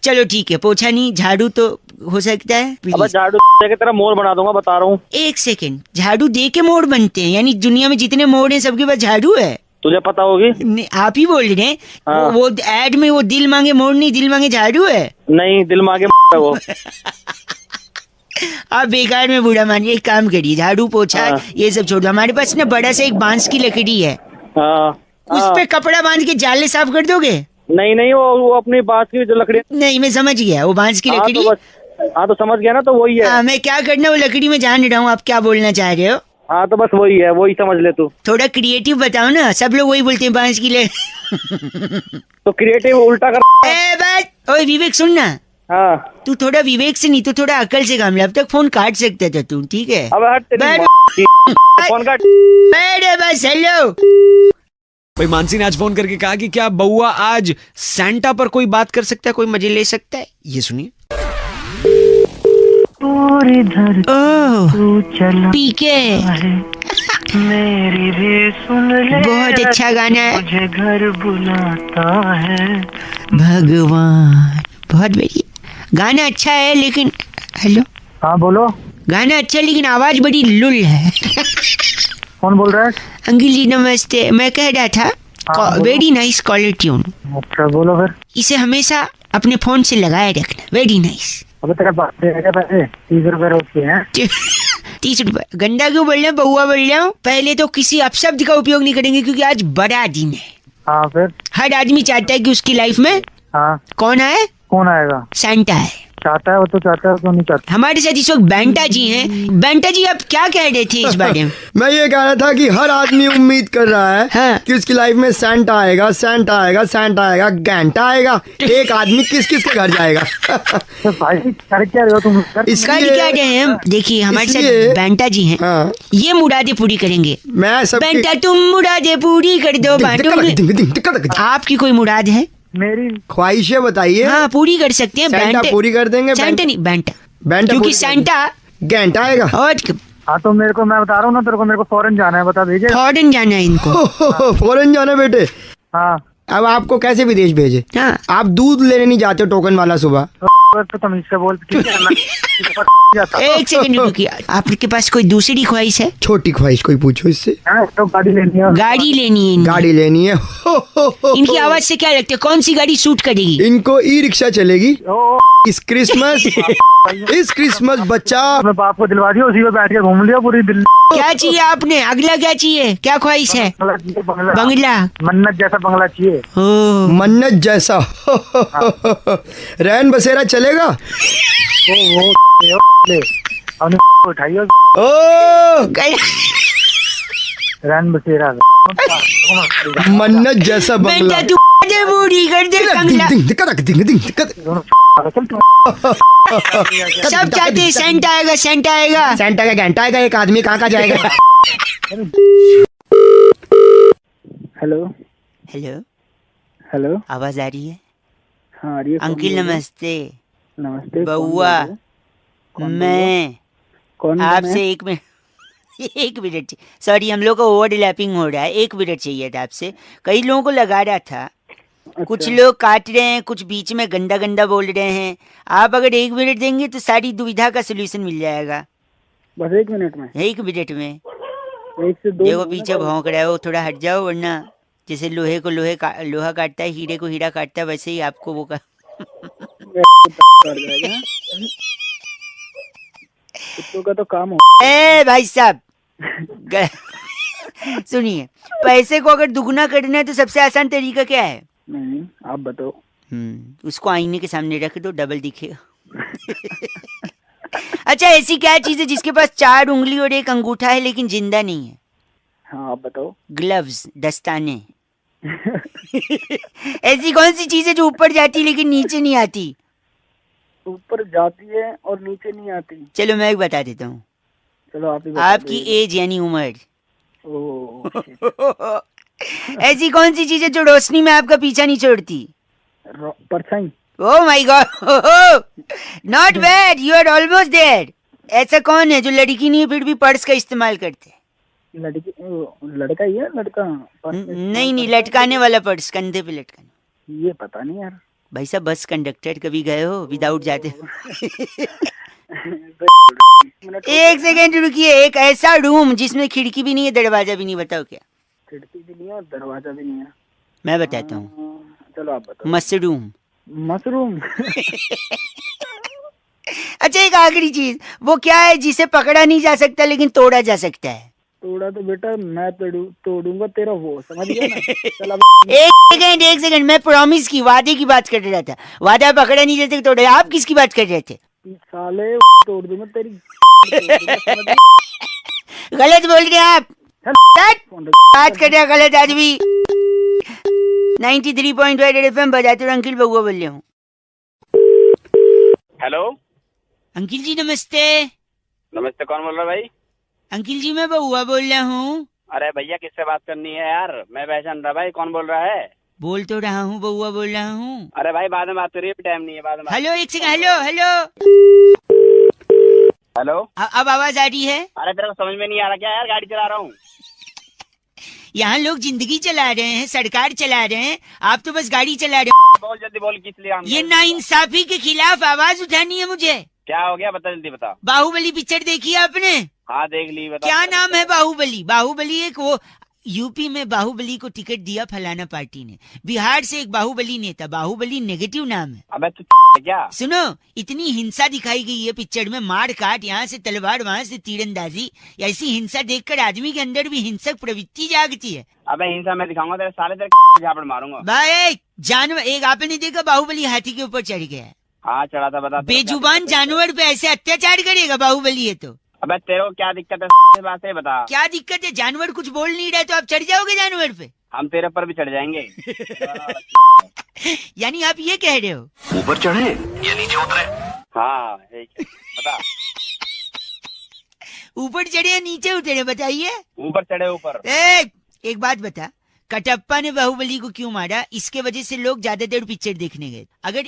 चलो ठीक है, पोछा नहीं झाड़ू तो हो सकता है। अब झाड़ू दे के तेरा मोड़ बना दूंगा, बता रहा हूँ। 1 सेकंड, झाड़ू दे के मोड़ बनते हैं? यानी दुनिया में जितने मोड़ हैं सबके पास झाड़ू है? तुझे पता होगी। आप ही बोल रहे हैं। हाँ। वो एड में वो दिल मांगे मोड़ नहीं, दिल मांगे झाड़ू है। नहीं, दिल मांगे वो। आप बेकार में बूढ़ा मानिए। एक काम करिए, झाड़ू पोछा ये सब छोड़ दो। हमारे पास ना बड़ा सा एक बांस की लकड़ी है, उस पे कपड़ा बांध के जाले साफ कर दोगे? नहीं वो अपनी बांस की जो लकड़ी। नहीं मैं समझ गया, वो बांस की लकड़ी। हाँ तो समझ गया ना, तो वही है। मैं क्या करना वो लकड़ी में जान रहा हूँ, आप क्या बोलना चाह रहे हो? हाँ तो बस वही है, वही समझ ले तू। थोड़ा क्रिएटिव बताओ ना, सब लोग वही बोलते हैं बांस की तो क्रिएटिव उल्टा कर। ओए विवेक सुन ना। हाँ तू थोड़ा विवेक से नहीं, तू थोड़ा अकल से काम ले। अब तक फोन काट सकता था तू, ठीक है? अब हट फोन काट। बस हेलो। भाई मानसी ने आज फोन करके कहा कि क्या बउआ आज सैंटा पर कोई बात कर सकता है, कोई मजे ले सकता है? ये सुनिए। पीके मेरी भी सुन ले, बहुत अच्छा गाना है। मुझे घर बुलाता है भगवान। बहुत बढ़िया गाना, अच्छा है लेकिन। हेलो हाँ बोलो। गाना अच्छा लेकिन आवाज बड़ी लुल है। कौन बोल रहा है? अंकिल जी नमस्ते। मैं कह रहा था वेरी नाइस कॉलर ट्यून। अच्छा बोलो फिर। इसे हमेशा अपने फोन से लगाए रखना, वेरी नाइस। अबे तेरा बात है क्या? पैसे 30 रुपए रोज के हैं। 30 रुपए? गंदा क्यों बोल रहे हैं, बउआ बोल रहा हूँ। पहले तो किसी अपशब्द का उपयोग नहीं करेंगे क्योंकि आज बड़ा दिन है। हाँ फिर? हर आदमी चाहता है कि उसकी लाइफ में कौन आए? कौन आएगा? सैंटा है। चाहता है वो तो चाहता है, तो नहीं चाहता। हमारे साथ इस वक्त बेंटा जी हैं। बेंटा जी आप क्या कह रहे थे इस बारे में? मैं ये कह रहा था कि हर आदमी उम्मीद कर रहा है कि उसकी लाइफ में सैंटा आएगा, सैंटा आएगा, सैंटा आएगा, घंटा आएगा। एक आदमी किस के घर जाएगा? तो भाई कर क्या रहे हो तुम? इसका क्या रहे हैं? देखिए हमारे साथ बेंटा जी हैं। ये मुरादे पूरी करेंगे। मैं सब बेंटा तुम मुरादे पूरी कर दो। आपकी कोई मुराद है? मेरी ख्वाहिशें बताइए। हाँ पूरी कर सकते हैं। सैंटा पूरी कर देंगे। सैंटा नहीं बेंटा, बेंटा क्योंकि सैंटा घंटा आएगा। और हाँ तो मेरे को, मैं बता रहा हूँ ना तेरे को, मेरे को फॉरेन जाना है, बता दीजिए। फॉरेन जाना है इनको। फॉरेन जाना है बेटे? हाँ। अब आपको कैसे विदेश भेजे? आप दूध लेने नहीं जाते टोकन वाला सुबह? तो तुम इससे बोल। एक सेकंड रुकिए, आपके पास कोई दूसरी ख्वाहिश है? छोटी ख्वाहिश कोई पूछो इससे। तो गाड़ी लेनी है। गाड़ी लेनी है? गाड़ी लेनी है। इनकी आवाज से क्या लगता है कौन सी गाड़ी सूट करेगी? इनको ई रिक्शा चलेगी इस क्रिसमस बच्चा। मैं बाप को दिलवा दिया, उसी पे बैठ के घूम लिया पूरी दिल्ली। क्या चाहिए आपने? अगला क्या चाहिए? क्या ख्वाहिश है? बंगला। मन्नत जैसा बंगला चाहिए। मन्नत जैसा। रैन बसेरा चलेगा? उठाइए रैन बसेरा। मन्नत जैसा बंगला। पूरी कर दे बंगला। सब चाहते हैं सैंटा आएगा, सैंटा आएगा। सैंटा का घंटा आएगा, एक आदमी कहाँ जाएगा? हेलो हेलो हेलो, आवाज आ रही है? हाँ आ रही है। अंकिल नमस्ते। नमस्ते। बउआ मैं कौन? आपसे 1 मिनट 1 मिनट। सॉरी हम लोग का ओवरलैपिंग हो रहा है। 1 मिनट चाहिए था आपसे। कई लोगों को लगा रहा था कुछ लोग काट रहे हैं, कुछ बीच में गंदा गंदा बोल रहे हैं। आप अगर 1 मिनट देंगे तो सारी दुविधा का सोल्यूशन मिल जाएगा। बस 1 मिनट में? 1 मिनट में। 1 से 2 देखो पीछे भौंक रहा है वो, थोड़ा हट जाओ, वरना जैसे लोहे को लोहा काटता है, हीरे को हीरा काटता है, वैसे ही आपको वो कुत्तों का तो काम हो। ए भाई साहब सुनिए, पैसे को अगर दुगना करना है तो सबसे आसान तरीका क्या है? नहीं, आप बताओ। उसको आईने के सामने रख दो, डबल दिखेगा। अच्छा, ऐसी क्या चीज है जिसके पास 4 उंगली और 1 अंगूठा है लेकिन जिंदा नहीं है? हाँ, आप बताओ। ग्लव्स, दस्ताने। ऐसी कौन सी चीज है जो ऊपर जाती लेकिन नीचे नहीं आती? ऊपर जाती है और नीचे नहीं आती। चलो मैं एक बता देता हूँ। चलो आप ही आपकी एज यानी उम्र। ओह, ऐसी कौन सी चीज है जो रोशनी में आपका पीछा नहीं छोड़ती? परछाई। Oh my God, not bad, you are almost there. ऐसा कौन है जो लड़की नहीं है फिर भी पर्स का इस्तेमाल करते? लड़की? लड़का ही है, लड़का। नहीं, लटकाने वाला पर्स, कंधे पे लटकाने। ये पता नहीं यार। भाई साहब, बस कंडक्टर कभी गए हो विदाउट जाते? 1 सेकेंड रुकिए। एक ऐसा रूम जिसमें खिड़की भी नहीं है, दरवाजा भी नहीं, बताओ क्या? खिड़की भी नहीं है और दरवाजा भी नहीं है। मैं बताता हूँ। चलो आप बताओ। मशरूम। मशरूम? अच्छा, एक आखिरी चीज, वो क्या है जिसे पकड़ा नहीं जा सकता लेकिन तोड़ा जा सकता है? तोड़ा तो बेटा मैं तोड़ूंगा तेरा वो, समझ गया ना? चल एक सेकंड, मैं प्रॉमिस की, वादे की बात कर रहा था। वादा पकड़ा नहीं जाता तोड़े। आप किसकी बात कर रहे थे? साले तोड़ दूंगा तेरी। गलत बोल रहे आप। बात कर रहे गलत आदमी। 93.5 FM बजाते हुए अंकिल बउआ बोल रहे हूँ। हेलो अंकिल जी, नमस्ते। नमस्ते, कौन बोल रहा है भाई? अंकिल जी, मैं बउआ बोल रहा हूँ। अरे भैया, किससे बात करनी है यार? मैं पहचान रहा भाई, कौन बोल रहा है? बोल तो रहा हूँ, बउआ बोल रहा हूँ। अरे भाई, बाद में बात करिए, टाइम नहीं है, बाद में। हेलो, एक सेकंड। Hello hello. अब आवाज आ रही है? अरे तेरे को समझ में नहीं आ रहा क्या यार? गाड़ी चला रहा हूँ। यहाँ लोग जिंदगी चला रहे हैं, सरकार चला रहे हैं, आप तो बस गाड़ी चला रहे हैं। बोल जल्दी बोल, किस लिए? ये नाइंसाफी के खिलाफ आवाज उठानी है मुझे। क्या हो गया, बता जल्दी बता। बाहुबली पिक्चर देखी आपने? हाँ देख ली, बता। क्या नाम है? बाहुबली एक वो यूपी में बाहुबली को टिकट दिया फलाना पार्टी ने। बिहार से एक बाहुबली नेता, बाहुबली नेगेटिव नाम है। अबे तू क्या? सुनो, इतनी हिंसा दिखाई गई है पिक्चर में, मार काट, यहाँ से तलवार, वहाँ से तीरंदाजी। ऐसी हिंसा देखकर आदमी के अंदर भी हिंसक प्रवृत्ति जागती है। अबे हिंसा मैं दिखाऊंगा तेरे साले, तेरे झापड़ मारूंगा भाई। जानवर, एक आपने देखा बाहुबली हाथी के ऊपर चढ़ गया है? हाँ चढ़ा था, बता। बेजुबान जानवर पे ऐसे अत्याचार करेगा बाहुबली? है तो अबे तेरे को क्या दिक्कत है? बात है बता। क्या दिक्कत है? जानवर कुछ बोल नहीं रहा है तो आप चढ़ जाओगे जानवर पे? हम तेरे पर भी चढ़ जाएंगे। यानी आप ये कह रहे हो ऊपर चढ़े या नीचे उतरे? हाँ बता। ऊपर चढ़े या नीचे उतरे, बताइए। ऊपर चढ़े। ऊपर। एक बात बता, कटप्पा ने बाहुबली को क्यों मारा? इसके वजह से लोग ज्यादा देर पिक्चर देखने गए। अगर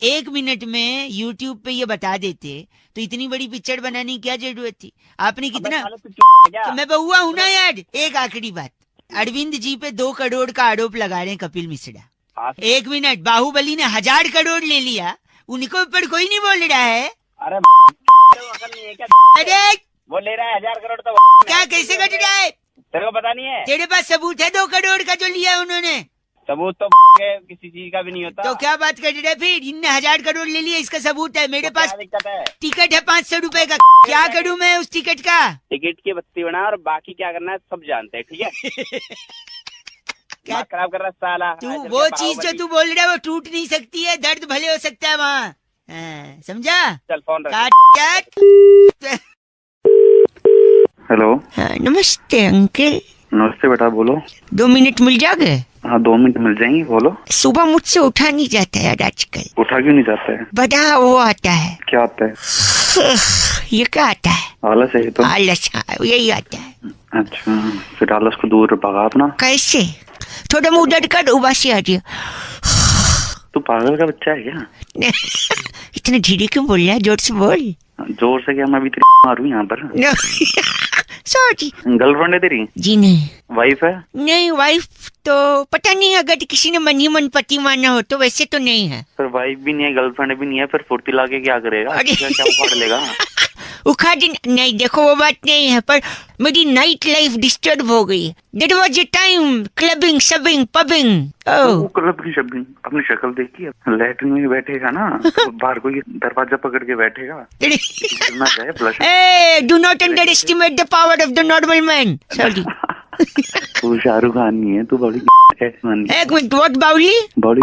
एक मिनट में YouTube पे ये बता देते तो इतनी बड़ी पिक्चर बनाने की क्या जरूरत थी? आपने कितना तो मैं बउआ हूँ ना यार। एक आखिरी बात, अरविंद जी पे 2 करोड़ का आरोप लगा रहे हैं कपिल मिश्रा। 1 मिनट, बाहुबली ने 1000 करोड़ ले लिया, उनको ऊपर कोई नहीं बोल रहा है। अरे वो ले रहा है 1000 करोड़ तो क्या, कैसे कट रहा है? तेरे को पता नहीं है? तेरे पास सबूत है 2 करोड़ का जो लिया उन्होंने? सबूत तो किसी चीज का भी नहीं होता। तो क्या बात कर रहे हैं फिर? इनने 1000 करोड़ ले लिया, इसका सबूत है मेरे पास। दिक्कत है? टिकट है 500 रुपए का। क्या करूं मैं उस टिकट का? टिकट की बत्ती बना और बाकी क्या करना है सब जानते हैं, ठीक है? क्या खराब कर रहा है साला? तू वो चीज जो तू बोल रहा है वो टूट नहीं सकती है, दर्द भले हो सकता है वहाँ, समझा? चल फोन रख। हेलो। नमस्ते अंकल। नमस्ते बेटा, बोलो। 2 मिनट मिल जाओगे? हाँ 2 मिनट मिल जाएंगे, बोलो। सुबह मुझसे उठा नहीं जाता है आजकल। उठा क्यों नहीं जाता है? बड़ा वो आता है। क्या आता है? ये क्या आता है? आलस है तो। आलस, यही आता है। अच्छा, फिर आलस को दूर भगा अपना। कैसे? थोड़ा मुँह डट कर उबासी आ रही है। तू पागल का बच्चा है क्या? इतने धीरे क्यों बोल रहा है? जोर से बोल। जोर से क्या, मैं अभी मारू यहाँ पर। सॉरी। गर्लफ्रेंड है तेरी? जी नहीं। वाइफ है? नहीं, वाइफ तो पता नहीं, अगर किसी ने मन ही मन पति माना हो तो, वैसे तो नहीं है। फिर वाइफ भी नहीं है, गर्लफ्रेंड भी नहीं है, फिर फुर्ती लाके क्या करेगा? क्या उखाड़ लेगा? उखाड़ नहीं, देखो वो बात नहीं है, पर मेरी नाइट लाइफ डिस्टर्ब हो गई। That was a time clubbing, शबिंग, पबिंग। क्लब की शबिंग अपनी शक्ल देखी, लैट्रिन में बैठेगा ना तो बाहर कोई दरवाजा पकड़ के बैठेगा। Do not underestimate the power of the normal man. Sorry. तू शाहरुख खान नहीं है, तू बड़ी एक मिनट, व्हाट बाउली? बड़ी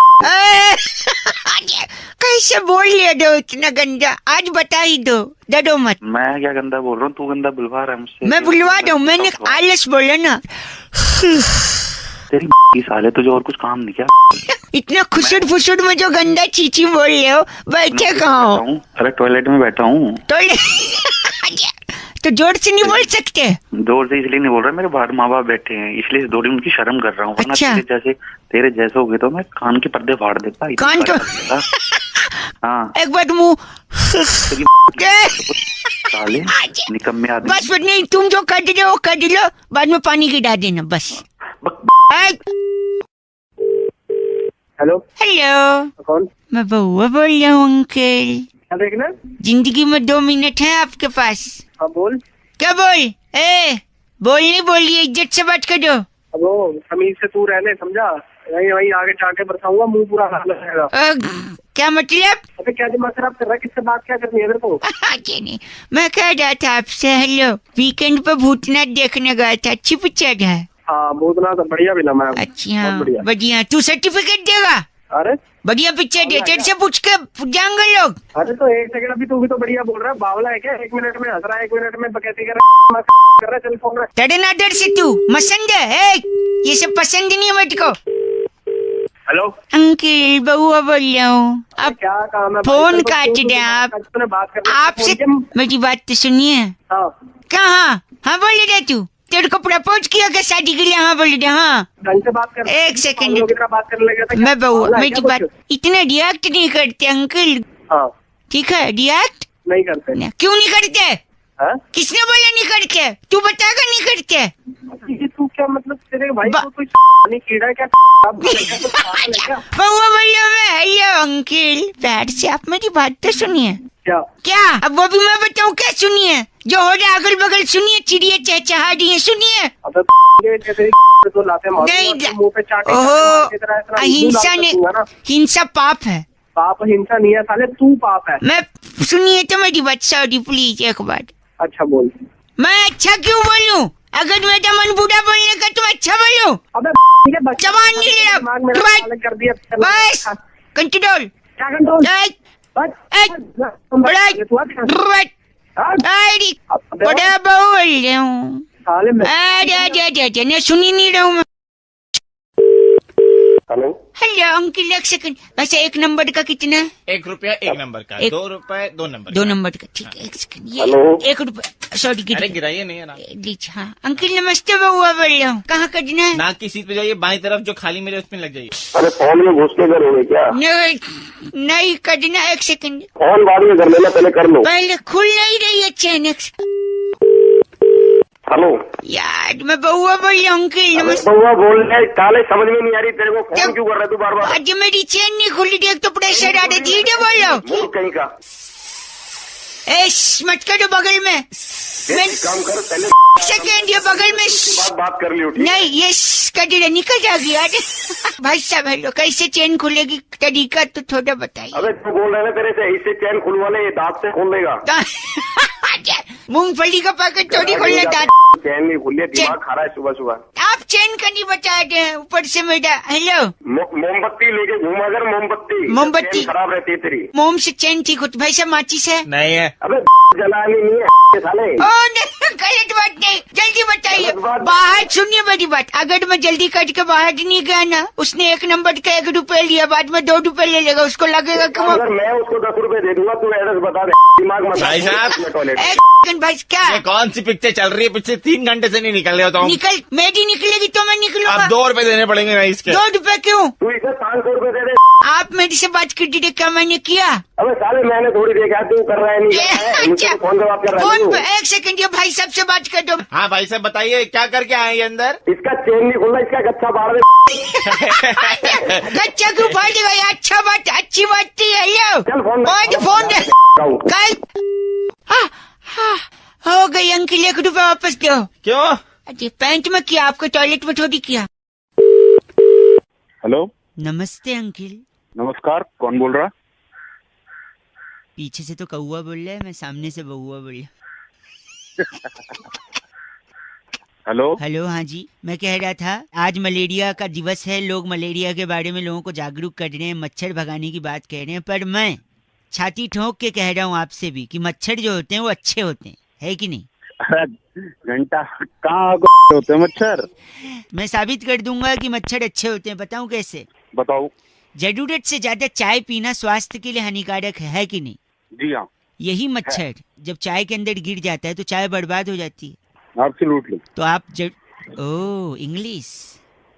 कैसे बोल लिया दो इतना गंदा? आज बता ही दो, डरो मत। मैं क्या गंदा बोल रहा हूँ, तू गंदा बुलवा रहा है मुझसे। मैं बुलवा दूं, मैंने आलस बोला ना। तेरी साले तुझे और कुछ काम नहीं क्या? इतना खुशुर फुसुर में जो गंदा चीची बोल रहे हो, बैठे कहाँ हो? अरे टॉयलेट में बैठा हूँ। तो जोर से नहीं बोल सकते? जोर से इसलिए नहीं बोल रहा, मेरे बाहर माँ बाप बैठे हैं, इसलिए थोड़ी उनकी शर्म कर रहा हूँ। अच्छा। तेरे जैसे हो गए तो मैं कान के पर्दे फाड़ देता। कान तो हाँ, एक बार मुँह साले निकम्मे आदमी। बस नहीं, तुम जो कर रहे हो कर लो, बाद में पानी गिरा देना बस। हेलो हेलो, कौन? मैं बउआ बोल रहा हूँ अंकल। क्या देखना? जिंदगी में 2 मिनट है आपके पास। हाँ बोल। क्या बोल? बोल नहीं बोलिए, इज्जत से बात करो। अब वो तमीज से तू रहने, समझा? वहीं आगे चाटे बरसाऊंगा, मुंह पूरा हाथ लगेगा। क्या मतलब? अबे क्या दिमाग खराब कर रहा है? किससे बात क्या करनी है तेरे को? नहीं, मैं कह रहा था आपसे, हेलो, वीकेंड पे भूतनाथ देखने गया था, अच्छी पिक्चर है। हाँ भूतनाथ बढ़िया भी ना। अच्छा बढ़िया, तू सर्टिफिकेट देगा? अरे बढ़िया पिक्चर है, तेरे से पूछ के जाएंगे लोग। अरे तो एक सेकंड, अभी तू भी तो बढ़िया बोल रहा है, बावला है क्या? 1 मिनट में हंस रहा है, 1 मिनट में बकैती कर रहा है, चल फोन रख। तेरे नादर से तू मसंद है, ये सब पसंद नहीं है मुझको। हेलो अंकल, बउआ बोल रहा हूँ। आप क्या काम है? फोन काट दे आपसे, मेरी बात तो सुनिए। कहाँ? हाँ बोल रहे तू, तेरे को प्रपोज किया क्या शादी के लिए? हाँ बोल रहे। हाँ ढंग से बात कर। एक सेकंड, बात करने लगा था। मैं बउआ, मेरी बात इतना रिएक्ट नहीं करते अंकल। हाँ ठीक है, रिएक्ट नहीं करते। क्यों नहीं करते? हाँ? किसने बोला नहीं करते? तू बताएगा नहीं करते? तू क्या मतलब, तेरे भाई को कोई कीड़ा क्या? बउआ भैया मैं हेलो अंकल, प्यार से आप मेरी बात तो सुनिए। क्या? अब वो भी मैं बताऊँ क्या? सुनिए, जो हो रहा अगल बगल सुनिए, चिड़िया चहचहा रही है, सुनिए। नहीं, ओहो, अहिंसा ने, हिंसा पाप है। पाप हिंसा नहीं है साले, तू पाप है। मैं सुनिए तो मेरी बात, सॉरी प्लीज एक बार। अच्छा बोल। मैं अच्छा क्यों बोलूं? अगर मेरा मन बुरा बोलने का तो अच्छा बोलूं। जवान नहीं ले रहा, बस कंट्रोल। क्या कंट्रोल? बड़ा बोल रहा हूँ, सुनी नहीं रहा हूँ मैं। हेलो हेलो अंकल, एक सेकंड, वैसे 1 नंबर का कितना? 1 रुपया 1 नंबर का, 2 रुपए 2 नंबर, 2 नंबर का। ठीक है, एक सेकंड, ये 1 रुपया, सॉरी अरे गिराइए नहीं है ना। हाँ अंकल नमस्ते, बउआ बोल रहा हूँ। कहाँ करना है? नाक की सीट पे जाइए, बाई तरफ जो खाली मेरे उसमें लग जाइए। अरे फोन में घुस के करोगे क्या? नहीं करना, 1 सेकंड। फोन बाद में कर लेना, पहले कर लो। पहले खुल नहीं रही अचानक। हेलो यार, मैं बउआ बोल रहा हूँ अंकल। नमस्ते। बउआ बोल रहे, काले समझ में नहीं आ रही तेरे को, फोन क्यों कर रहा है तू बार बार? आज मेरी चेन नहीं खुली, देख तो प्रेशर आ रहा है, धीरे बोलो। कहीं का मत करो बगल में, काम कर पहले। सेकंड, ये बगल में बात कर ली। नहीं, ये कटी निकल जाएगी यार। भाई साहब हेलो, कैसे चेन खुलेगी तरीका तो थोड़ा बताइए। अबे तू बोल रहा है तेरे से, इससे चेन खुलवा ले, दांत से खोल लेगा। मूंगफली का पैकेट थोड़ी खोलना, दांत चेन नहीं खुली, दिमाग खा रहा है सुबह सुबह। आप चेन का नहीं बता दे, ऊपर से मेरा हेलो। मोमबत्ती लेके घूमा कर, मोमबत्ती खराब रहती है तेरी। मोम से चेन ठीक होती, भाई साहब माचिस है? नहीं है। अबे जलानी नहीं है साले। गलत बात नहीं, जल्दी बताइए। बाहर सुनिए मेरी बात, अगर मैं जल्दी कट के बाहर नहीं गया ना, उसने 1 नंबर का 1 रुपया लिया, बाद में 2 रुपए ले लेगा, उसको लगेगा कि अगर मैं उसको 10 रुपए दे दूंगा, तू एड्रेस बता दे, दिमाग मत। भाई साहब भाई क्या ये कौन सी पिक्चर चल रही है? पिछले 3 घंटे से नहीं निकल रहे हो तो निकल, मेरी निकलेगी तो मैं निकलूंगा। अब 2 रुपए देने पड़ेंगे ना इसके। 2 रुपए क्यों? तू इसे 500 रुपए दे दे। आप मेरे से बात कर दीजिए, क्या मैंने किया? अबे साले मैंने थोड़ी देखा तू कर रहा है नहीं कर रहा है। मुझसे अच्छा, फोन पे बात कर रहा है फोन तू। पे 1 सेकंड, ये भाई साहब से बात कर दो। हाँ भाई साहब बताइए क्या करके आए ये अंदर? इसका चेन नहीं खुल रहा, इसका गच्छा फाड़ दे। गच्चा क्यों फाड़ देगा? ये अच्छा बात, अच्छी बात थी। चल फोन फोन दे कल। हो गई अंकल, 1 रुपए वापस दो। क्यों? अरे पैंट में किया, आपको टॉयलेट में थोड़ी किया। हेलो, नमस्ते अंकल। नमस्कार, कौन बोल रहा? पीछे से तो कौआ बोल रहा है, मैं सामने से बउआ बोल रहा। हेलो हेलो, हाँ जी, मैं कह रहा था आज मलेरिया का दिवस है, लोग मलेरिया के बारे में लोगों को जागरूक कर रहे हैं, मच्छर भगाने की बात कह रहे हैं, पर मैं छाती ठोक के कह रहा हूँ आपसे भी कि मच्छर जो होते हैं वो अच्छे होते हैं, है कि नहीं? घंटा कहाँ होते हैं मच्छर? मैं साबित कर दूंगा कि मच्छर अच्छे होते हैं, बताऊं कैसे? बताओ। जरूरत से ज्यादा चाय पीना स्वास्थ्य के लिए हानिकारक है कि नहीं? जी हाँ। यही मच्छर जब चाय के अंदर गिर जाता है तो चाय बर्बाद हो जाती है। Absolutely. तो आप oh English,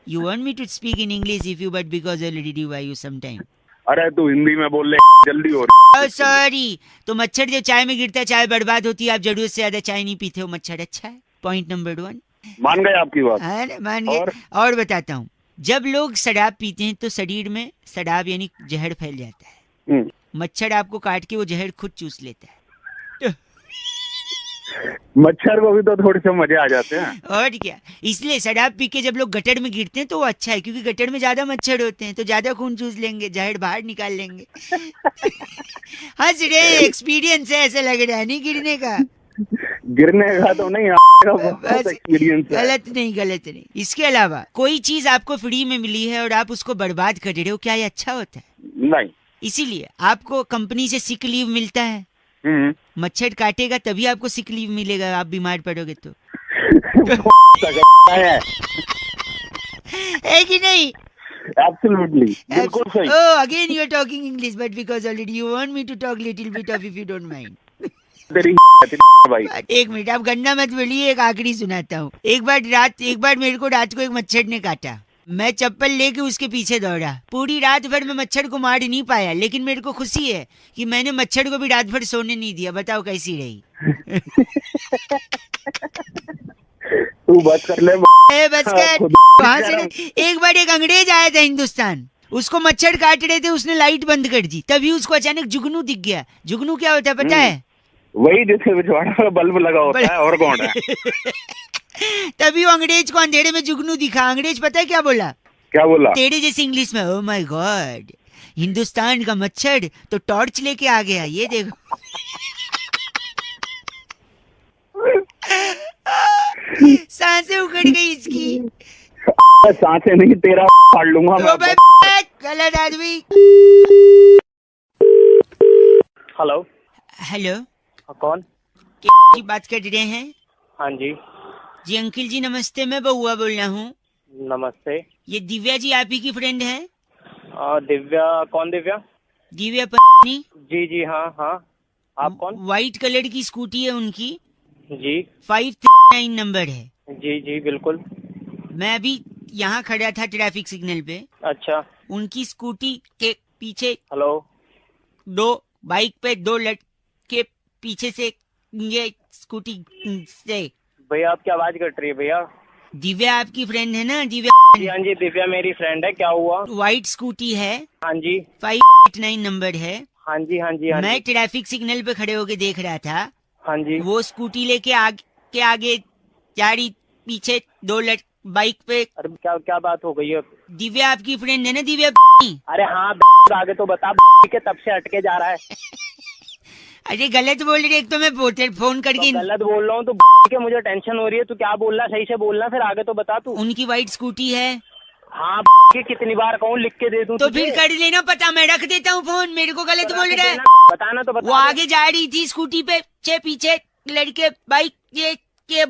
you want me to speak in English if you but because I reduce buy you some time. अरे तू हिंदी में बोल ले, जल्दी हो। सॉरी, तो मच्छर जब चाय में गिरता है चाय बर्बाद होती है, आप जरूरत से ज्यादा चाय नहीं पीते हो, मच्छर अच्छा है। Point number 1। मान गए आपकी बात? अरे मान गए। और बताता हूँ, जब लोग शराब पीते हैं तो शरीर में शराब यानी जहर फैल जाता है, मच्छर आपको काट के वो जहर खुद चूस लेता है। मच्छर को भी तो थोड़े से मजे आ जाते हैं। और क्या, इसलिए शराब पी के जब लोग गटर में गिरते हैं तो वो अच्छा है, क्योंकि गटर में ज्यादा मच्छर होते हैं तो ज्यादा खून चूस लेंगे, जहर बाहर निकाल लेंगे। हंस रे, एक्सपीरियंस है, ऐसा लग रहा है नहीं गिरने का। गिरने का तो नहीं, एक्सपीरियंस है। गलत नहीं। इसके अलावा कोई चीज आपको फ्री में मिली है और आप उसको बर्बाद कर रहे हो, क्या ये अच्छा होता है? नहीं। इसीलिए आपको कंपनी से सिक लीव मिलता है, मच्छर काटेगा तभी आपको सिक लीव मिलेगा, आप बीमार पड़ोगे तो। है कि नहीं? Absolutely. बिल्कुल सही। Oh, again you are talking English, but because already you want me to talk little bit of, if you don't mind. भाई 1 मिनट, आप गन्ना मत बोलिए, एक आखिरी सुनाता हूँ। एक बार मेरे को रात को एक मच्छर ने काटा, मैं चप्पल लेके उसके पीछे दौड़ा, पूरी रात भर मैं मच्छर को मार नहीं पाया, लेकिन मेरे को खुशी है कि मैंने मच्छर को भी रात भर सोने नहीं दिया। बताओ कैसी रही? तू बस कर ले। बस कर। वहाँ से एक बार एक अंग्रेज आया था हिंदुस्तान, उसको मच्छर काट रहे थे, उसने लाइट बंद कर दी, तभी उसको अचानक जुगनू दिख गया। जुगनू क्या होता है पता है? वही जिससे बिछवाड़ा बल्ब लगा होता है, और कौन है? तभी वो अंग्रेज को अंधेरे में जुगनू दिखा। अंग्रेज पता है क्या बोला? क्या बोला? तेरे जैसे इंग्लिश में, ओह माय गॉड, हिंदुस्तान का मच्छर तो टॉर्च लेके आ गया, ये देखो। सांसें उखड़ गई इसकी। सांसें नहीं, तेरा फाड़ लूंगा मैं। गलत आदमी। हेलो हेलो, कौन? की बात कर रहे हैं? हाँ जी। जी अंकल जी नमस्ते, मैं बउआ बोल रहा हूँ। नमस्ते। ये दिव्या जी आप ही की फ्रेंड है? दिव्या? कौन दिव्या? दिव्या पत्नी। जी जी हाँ हाँ। आप कौन? व्हाइट कलर की स्कूटी है उनकी जी। 539 नंबर है। जी जी बिल्कुल। मैं अभी यहाँ खड़ा था ट्रैफिक सिग्नल पे। अच्छा। उनकी स्कूटी के पीछे हेलो 2 बाइक पे 2 लड़के पीछे से ये स्कूटी से। भैया आपकी आवाज कट रही है भैया। दिव्या आपकी फ्रेंड है ना? दिव्या? हाँ जी दिव्या मेरी फ्रेंड है, क्या हुआ? व्हाइट स्कूटी है। हाँ जी। 589 नंबर है। हाँ जी हाँ जी। मैं ट्रैफिक सिग्नल पे खड़े होके देख रहा था। हाँ जी। वो स्कूटी लेके आगे जा रही, पीछे 2 बाइक पे। अरे क्या क्या बात हो गई है? दिव्या आपकी फ्रेंड है ना? दिव्या? अरे हाँ आगे तो बता के तब से हटके जा रहा है। अरे गलत बोल रही है, एक तो मैं फोन करके तो गलत बोल रहा हूँ तो के मुझे टेंशन हो रही है। तू क्या बोल रहा है, सही से बोलना, फिर आगे तो बता तू। उनकी व्हाइट स्कूटी है। हाँ कितनी बार कहूँ लिख के दे दूँ तो फिर कर लेना पता, मैं रख देता हूँ फोन। मेरे को गलत बोल रहा है, बताना तो बता। वो आगे जा रही थी स्कूटी पे, पीछे लड़के बाइक ये के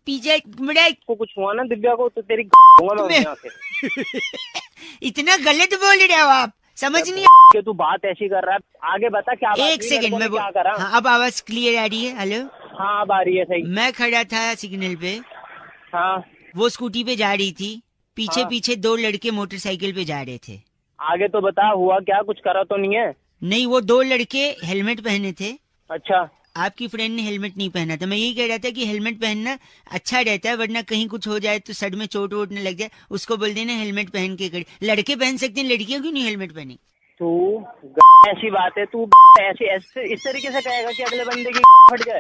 पीछे को कुछ हुआ ना दिव्या को तो तेरी इतना गलत बोल रहे हो आप, समझ नहीं कि तू बात ऐसी कर रहा है। आगे बता क्या बात? 1 सेकंड में क्या करा? हाँ, अब आवाज क्लियर आ रही है? हेलो हाँ अब आ रही है सही। मैं खड़ा था सिग्नल पे। हाँ। वो स्कूटी पे जा रही थी, पीछे हाँ। पीछे 2 लड़के मोटरसाइकिल पे जा रहे थे। आगे तो बता, हुआ क्या, कुछ करा तो नहीं है? नहीं, वो 2 लड़के हेलमेट पहने थे। अच्छा। आपकी फ्रेंड ने हेलमेट नहीं पहना था। मैं यही कह रहा था कि हेलमेट पहनना अच्छा रहता है, वरना कहीं कुछ हो जाए तो सर में चोट वोट न लग जाए। उसको बोल देना हेलमेट पहन के खड़ी। लड़के पहन सकते हैं, लड़कियां क्यों नहीं हेलमेट पहनी? तू ऐसी बात है, तू ऐसे इस तरीके से कहेगा कि अगले बंदे की फट जाए?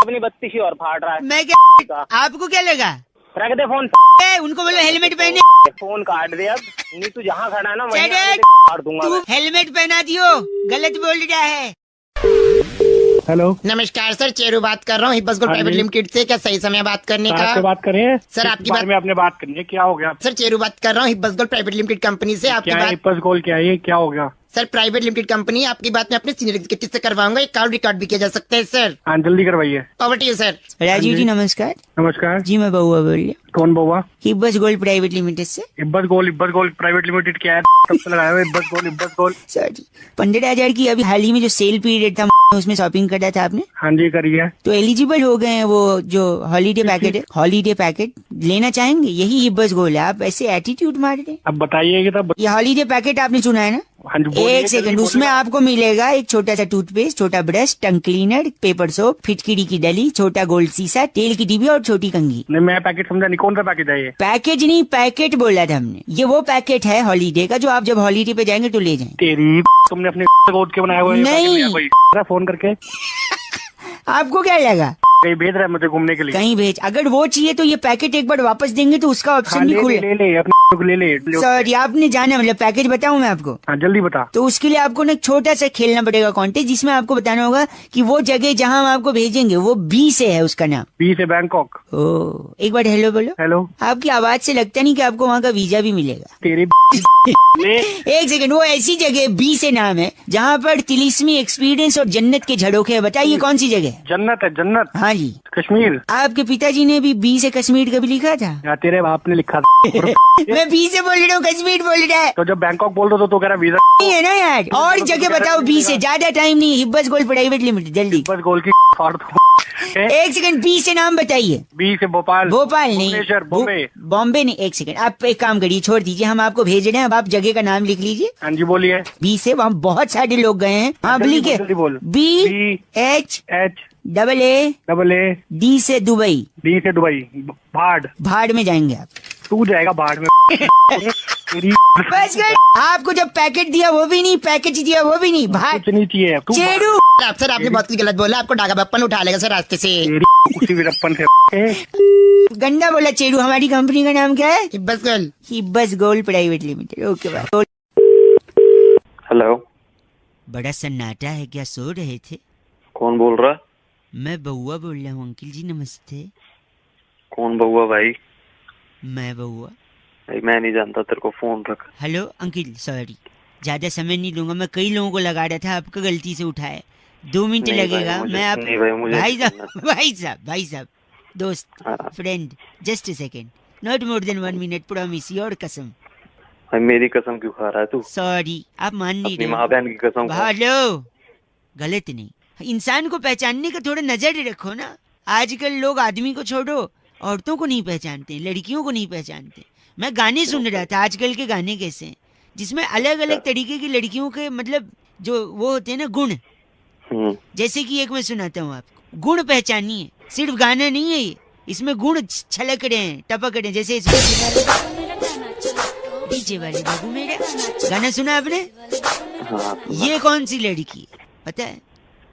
अपनी 32 और फाड़ रहा है। मैं क्या, आपको क्या लगा? रख दे फोन। उनको बोलो हेलमेट पहने। फोन काट दे अब, नहीं तू जहाँ खड़ा है ना वहीं काट दूंगा। तू हेलमेट पहना दियो, गलत बोल रहा है। हेलो, नमस्कार सर, चेरू बात कर रहा हूँ हिब्बस गोल्ड प्राइवेट लिमिटेड से। क्या सही समय बात करने का? आपसे बात करें सर, आपकी बात में आपने बात करनी है, क्या हो गया? सर चेरू बात कर रहा हूँ हिब्बस गोल्ड प्राइवेट लिमिटेड कंपनी से। आपकी बात हिब्बस गोल्ड क्या है, क्या हो गया? सर प्राइवेट लिमिटेड कंपनी, आपकी बात मैं अपने सीनियर एग्जीक्यूटिव से करवाऊंगा। एक कॉल रिकॉर्ड भी किया जा सकता है सर। हाँ जल्दी करवाइए। Over to you sir. Rajiv ji नमस्कार। नमस्कार जी, मैं बउआ बोल रही हूँ। कौन बउआ? हिब्बस गोल्ड प्राइवेट लिमिटेड से। हिब्बस गोल्ड प्राइवेट लिमिटेड क्या है? तब से लगाया हुआ हिब्बस गोल्ड। सर 15,000 की अभी हाल ही में जो सेल पीरियड था उसमें शॉपिंग करा था आपने? हाँ जी करिए। तो एलिजिबल हो गए हैं वो जो हॉलीडे पैकेट है, हॉलीडे पैकेट लेना चाहेंगे? यही हिब्बस गोल्ड है। आप ऐसे एटीट्यूड मार रहे हैं। अब बताइए तब। ये हॉलीडे पैकेट आपने सुना है ना? हाँ जी, एक सेकंड, उसमें आपको मिलेगा एक छोटा सा टूथपेस्ट, छोटा brush, tongue cleaner, paper soap, फिटकिरी की डली, छोटा गोल्ड सीसा, तेल की डिब्बी और छोटी कंघी। नहीं मैं पैकेट समझा नहीं, कौन सा पैकेट है ये? पैकेज नहीं, पैकेट बोला था हमने। ये वो पैकेट है हॉलीडे का जो आप जब हॉलीडे पे जाएंगे तो ले जाएंगे। तेरी तुमने अपने गोद के बनाया हुआ है? नहीं। फोन करके आपको क्या लगा? कहीं भेज रहा है मुझे घूमने के लिए? कहीं भेज। अगर वो चाहिए तो ये पैकेट एक बार वापस देंगे तो उसका ऑप्शन भी खुले। ले सर आपने जाना, मतलब पैकेज बताऊं मैं आपको? हाँ जल्दी बता। तो उसके लिए आपको ना छोटा सा खेलना पड़ेगा कॉन्टेस्ट, जिसमें आपको बताना होगा कि वो जगह जहां हम आपको भेजेंगे वो बी से है, उसका नाम। बी से बैंकॉक। ओ, एक बार हेलो बोलो। हेलो। आपकी आवाज से लगता नहीं कि आपको वहाँ का वीजा भी मिलेगा। तेरी एक सेकंड, वो ऐसी जगह बी से नाम है जहाँ पर तिलिस्मी एक्सपीरियंस और जन्नत के झरोखे है। बताइए कौन सी जगह? जन्नत है, जन्नत। हाँ जी, कश्मीर। आपके पिताजी ने भी बी से कश्मीर कभी लिखा था? या तेरे बाप ने लिखा था। मैं बी से बोल रहा हूँ, कश्मीर बोल रहा है। तो जब बैंकॉक बोल रहे तो कह रहा वीजा नहीं है ना यार। और जगह बताओ बी से, ज्यादा टाइम नहीं। हिब्बस गोल्ड प्राइवेट लिमिटेड, जल्दी। हिब्बस गोल्ड की फाड़ दो। एक सेकंड, बी से नाम बताइए। बी से भोपाल। भोपाल नहीं, बॉम्बे नहीं। एक सेकंड, आप एक काम करिए, छोड़ दीजिए, हम आपको भेज रहे हैं। अब आप जगह का नाम लिख लीजिए। हाँ जी बोलिए। बी से वहाँ बहुत सारे लोग गए हैं। हाँ लिखिए, BHAA डी से दुबई। डी से दुबई। भाड़ में जाएंगे आप। तू जाएगा भाड़ में। बस गए। आपको जब पैकेट दिया वो भी नहीं, पैकेज दिया वो भी नहीं, भाड़ नहीं चाहिए। चेरू सर आपने बहुत कुछ गलत बोला। आपको डागा बप्पन उठा लेगा सर रास्ते से। उसी वीरप्पन से गंदा बोला चेरू। हमारी कंपनी का नाम क्या है? Hibbus Gold. Hibbus Gold Private Limited. Okay bye. Hello. बड़ा सन्नाटा है, क्या सो रहे थे? कौन बोल रहा? मैं बउआ बोल रहा हूँ। अंकिल जी नमस्ते। कौन बउआ भाई? मैं बउआ भाई, मैं नहीं जानता, तेरे को फोन रख। हेलो अंकिल, सॉरी, ज्यादा समय नहीं लूंगा। मैं कई लोगों को लगा रहा था, आपका गलती से उठाया। 2 मिनट लगेगा। मैं आप भाई साहब दोस्त, friend, just a second, not more than 1 minute, promise, your कसम। भाई मेरी कसम क्यों खा रहा है तू? सॉरी, आप मान नहीं रहे। माँ बहन की कसम। हेलो, गलत नहीं। इंसान को पहचानने का थोड़ा नजर रखो ना। आजकल लोग आदमी को छोड़ो, औरतों को नहीं पहचानते, लड़कियों को नहीं पहचानते। मैं गाने सुन रहा था, आजकल के गाने कैसे हैं, जिसमें अलग अलग तरीके की लड़कियों के मतलब जो वो होते हैं ना गुण। जैसे कि एक मैं सुनाता हूँ आपको, गुण पहचानिए। सिर्फ गाना नहीं है ये, इसमें गुण छलक रहे हैं, टपक रहे हैं। जैसे इसमें डीजे वाले बाबू मेरा गाना सुना आपने? ये कौन सी लड़की पता है?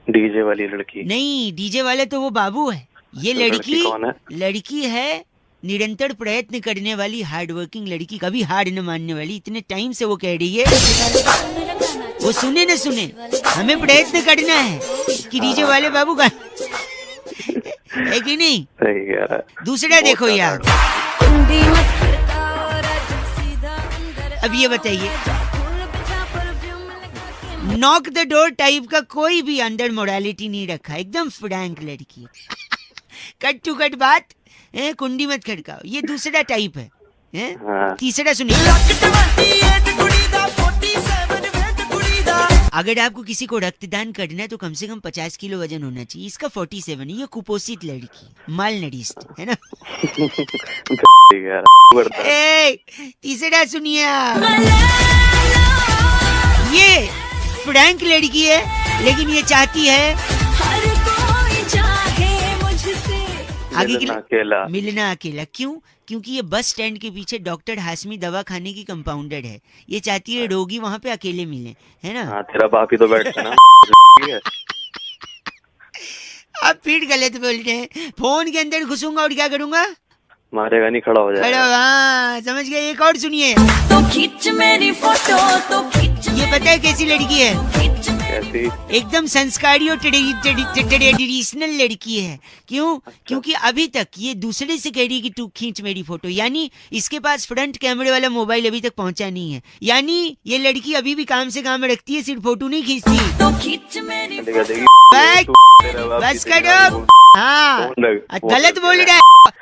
डीजे वाली लड़की नहीं, डीजे वाले तो वो बाबू है। ये लड़की कौन है? लड़की है निरंतर प्रयत्न करने वाली, हार्ड वर्किंग लड़की, कभी हार न मानने वाली। इतने टाइम से वो कह रही है, वो सुने न सुने, हमें प्रयत्न करना है कि डीजे वाले बाबू का है कि नहीं? सही यार। दूसरा देखो यार, अब ये बताइए, नॉक द डोर टाइप का कोई भी अंडर मोरालिटी नहीं रखा, एकदम फ्रैंक लड़की। कट टू कट बात, कुंडी मत खड़काओ, ये दूसरा टाइप है। तीसरा सुनिए, अगर आपको किसी को रक्तदान करना है तो कम से कम 50 किलो वजन होना चाहिए। इसका 47 है। ये कुपोषित लड़की, माल नरिस्ट है ना। तीसरा सुनिए, ये फ्रैंक लड़की है लेकिन ये चाहती है आगे मिलना अकेला। क्यों? क्योंकि ये बस स्टैंड के पीछे डॉक्टर हाशमी दवा खाने की कंपाउंडर है। ये चाहती है रोगी वहाँ पे अकेले मिले, है ना। हाँ, तेरा बाप ही तो बैठता ना। आप फिर गलत बोल रहे हैं। फोन के अंदर घुसूंगा और क्या करूंगा? मारेगा नहीं, खड़ा हो जाएगा। हाँ, समझ गए। एक और सुनिए। तो खींच मेरी फोटो, तो खींच। ये पता है कैसी लड़की है? कैसी? एकदम संस्कारी और ट्रेडिशनल लड़की है। क्यों? क्योंकि अभी तक ये दूसरे से कह रही कि तू खींच मेरी फोटो, यानी इसके पास फ्रंट कैमरे वाला मोबाइल अभी तक पहुंचा नहीं है। यानी ये लड़की अभी भी काम से काम रखती है, सिर्फ फोटो नहीं खींचती। तो खींच मेरी बस करो। हाँ, गलत बोल रहा है।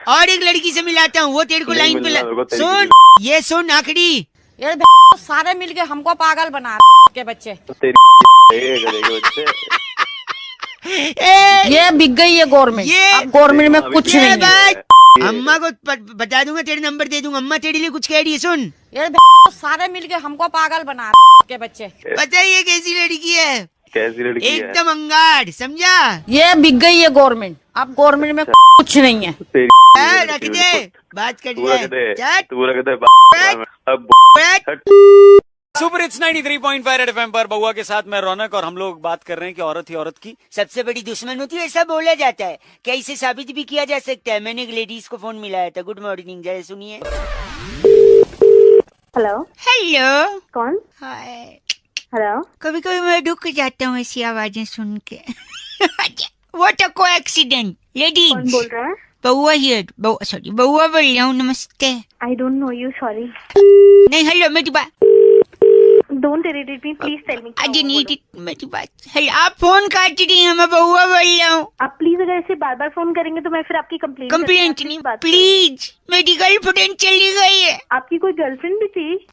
और एक लड़की से मिलाता हूँ, वो तेरे को लाइन पे सुन। ये सुन आखिरी, ये सारे मिलके हमको पागल बना के बच्चे। ये बिक गई है गवर्नमेंट। अब गवर्नमेंट में कुछ नहीं है। अम्मा को बता दूंगा, तेरे नंबर दे दूंगा। अम्मा तेरे लिए कुछ कह रही है, सुन। ये सारे मिलके हमको पागल बना के बच्चे। बताइए कैसी लड़की है? कैसी लड़की है? एकदम अंगाड़, समझा। ये बिक गई है गवर्नमेंट। अब गवर्नमेंट में कुछ नहीं है। रख दे, बात कर सुपर हिट्स 93.5 रेड एफएम पर बउआ के साथ मैं रौनक, और हम लोग बात कर रहे हैं कि औरत ही औरत की सबसे बड़ी दुश्मन होती है, ऐसा बोला जाता है। क्या इसे साबित भी किया जा सकता है? मैंने एक लेडीज को फोन मिलाया था। गुड मॉर्निंग, जरा सुनिए। हेलो। हेलो, कौन? हाय। हेलो। कभी कभी मैं रुक जाता हूँ ऐसी आवाजें सुन के। What a coincidence. लेडीज। कौन बोल रहा है? बउआ हियर। सॉरी, बउआ बोल रहा हूँ। नमस्ते। I don't know you, sorry. नहीं, हेलो, मेरी बात। Don't irritate me, please tell me. I need it, मेरी बात। हेलो, आप फोन काट रही हैं, मैं बउआ बोल रहा हूँ। आप प्लीज अगर ऐसे बार बार फोन करेंगे तो मैं फिर आपकी कंप्लेंट नहीं। प्लीज, मेरी गर्लफ्रेंड चली गई है। आपकी कोई गर्लफ्रेंड भी थी?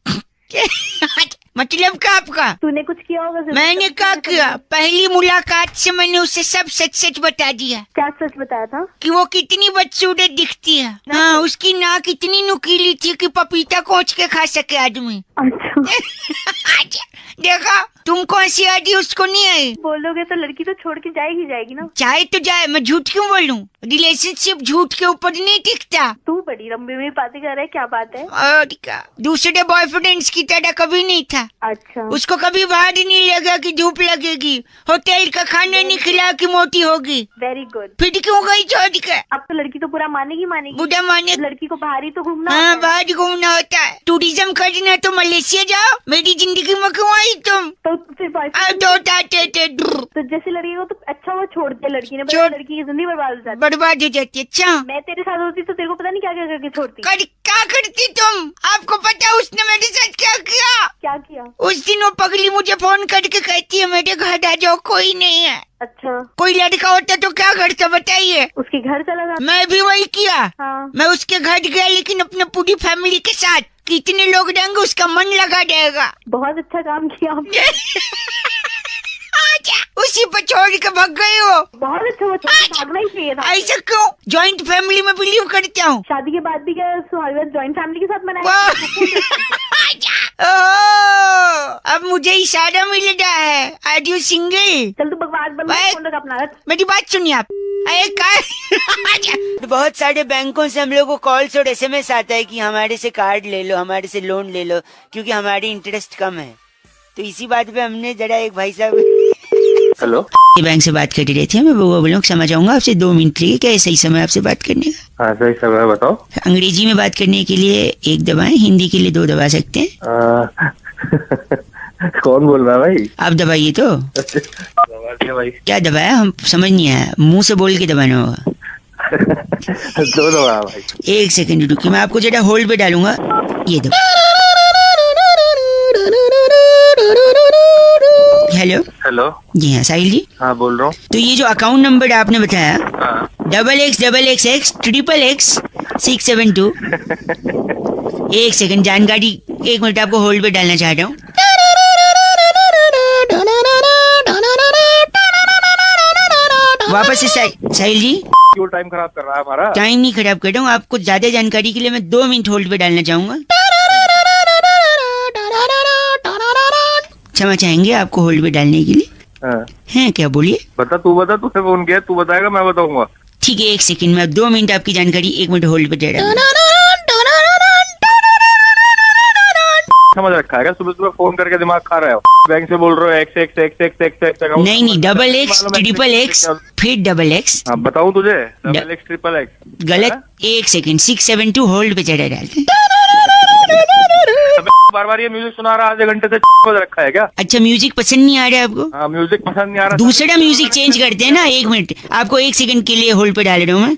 मतलब क्या आपका? तूने कुछ किया होगा? मैंने क्या किया? पहली मुलाकात से मैंने उसे सब सच सच बता दिया। क्या सच बताया था? कि वो कितनी बदसूरत दिखती है। हाँ, उसकी नाक इतनी नुकीली थी कि पपीता कोच के खा सके आदमी। अच्छा। देखा, तुमको हंसी आ रही, उसको नहीं आई। बोलोगे तो लड़की तो छोड़ के जाएगी ना। चाहे तो जाए, मैं झूठ क्यों बोलूं? रिलेशनशिप झूठ के ऊपर नहीं टिकता। तू बड़ी लंबी में बातें कर रहा है, क्या बात है? और क्या, दूसरे बॉयफ्रेंड्स की तरह कभी नहीं था। अच्छा। उसको कभी बाहर नहीं लगा कि धूप लगेगी, होटल का खाना नहीं खिला कि मोटी होगी। Very good. फिर क्यों गई छोड़ के? अब तो लड़की तो पूरा मानेगी। बुढ़ा माने। लड़की को बाहर ही तो घूमना। हाँ, बाहर घूमना होता है। टूरिज्म करना तो मलेशिया जाओ। मेरी जिंदगी में क्यों आई तुम? तो फिर तो जैसे लड़की को तो अच्छा वो छोड़ दिया लड़की ने, लड़की की जिंदगी बर्बाद हो जाती है। अच्छा, मैं तेरे साथ होती तो तेरे को पता नहीं क्या क्या करके छोड़ती। क्या करती तुम? आपको पता है उसने मेरे साथ क्या किया? क्या किया? उस दिन वो पगली मुझे फोन करके कहती है मेरे घर आ जाओ, कोई नहीं है। अच्छा। कोई लड़का होता तो क्या करता बताइए? उसके घर चला जाता। मैं भी वही किया। हाँ। मैं उसके घर गया, लेकिन अपने पूरी फैमिली के साथ। कितने लोग रहेंगे उसका मन लगा जाएगा। बहुत अच्छा काम किया आपने। उसी पर छोड़ के भाग गए हो। बहुत अच्छा, भागना ही चाहिए था। ऐसा क्यों? जॉइंट फैमिली में बिलीव करता हूँ। शादी के बाद भी क्या जॉइंट फैमिली के साथ मनाया? अब मुझे इशारा मिल रहा है। Are you single? चल तू बकवास बंद कर, फोन रख अपना। मेरी बात सुनिए आप। बहुत सारे बैंकों से हम लोग को कॉल्स और SMS आता है कि हमारे से कार्ड ले लो, हमारे से लोन ले लो, क्योंकि हमारी इंटरेस्ट कम है। तो इसी बात पे हमने जरा एक भाई साहब हेलो, बैंक से बात कर रहे थे। मैं वो लोग समझ आऊंगा आपसे 2 मिनट लिए। क्या सही समय आपसे बात करने का? हाँ, सही समय बताओ। अंग्रेजी में बात करने के लिए 1 दबाएं, हिंदी के लिए 2 दबा सकते हैं। कौन बोल रहा है भाई? आप दबाइए तो। भाई क्या दबाया? हम समझ नहीं आया। मुंह से बोल के दबाना होगा। 2 दबा भाई। 1 सेकंड रुकिए, मैं आपको जरा होल्ड पे डालूंगा। ये दबा। हेलो। हेलो। जी हाँ, साहिल जी। हाँ, बोल रहा हूँ। तो ये जो अकाउंट नंबर आपने बताया, हाँ। XXX XXX 672। 1 सेकंड, जानकारी 1 मिनट आपको होल्ड पे डालना चाह रहा हूँ। वापस से साहिल जी क्यों टाइम खराब कर रहा है हमारा? टाइम नहीं खराब कर रहा हूँ, आपको ज्यादा जानकारी के लिए मैं 2 मिनट होल्ड पे डालना चाहूंगा। क्षमा चाहेंगे आपको होल्ड पे डालने के लिए? हैं क्या, बोलिए। बता, तू बता, तुझे फोन किया, तू बताएगा मैं बताऊंगा। ठीक है, 1 सेकंड में 2 मिनट आपकी जानकारी 1 मिनट होल्ड पे दे रहा हूँ। समझ रखा है क्या? सुबह सुबह फोन करके दिमाग खा रहे हो? बैंक से बोल रहे हो x x x x x x. नहीं नहीं, डबल एक्स ट्रिपल एक्स फिर डबल एक्स। हाँ बताऊँ तुझे? डबल एक्स ट्रिपल एक्स गलत। 1 सेकंड 672 होल्ड पे चढ़ा डालते। बार बार ये म्यूजिक सुना रहा, आधे घंटे से बज रखा है क्या? अच्छा, म्यूजिक पसंद नहीं आ रहा है आपको? हाँ, म्यूजिक पसंद नहीं आ रहा। दूसरा म्यूजिक चेंज करते हैं ना। 1 मिनट आपको 1 सेकंड के लिए होल्ड पे डाल रहा हूँ मैं।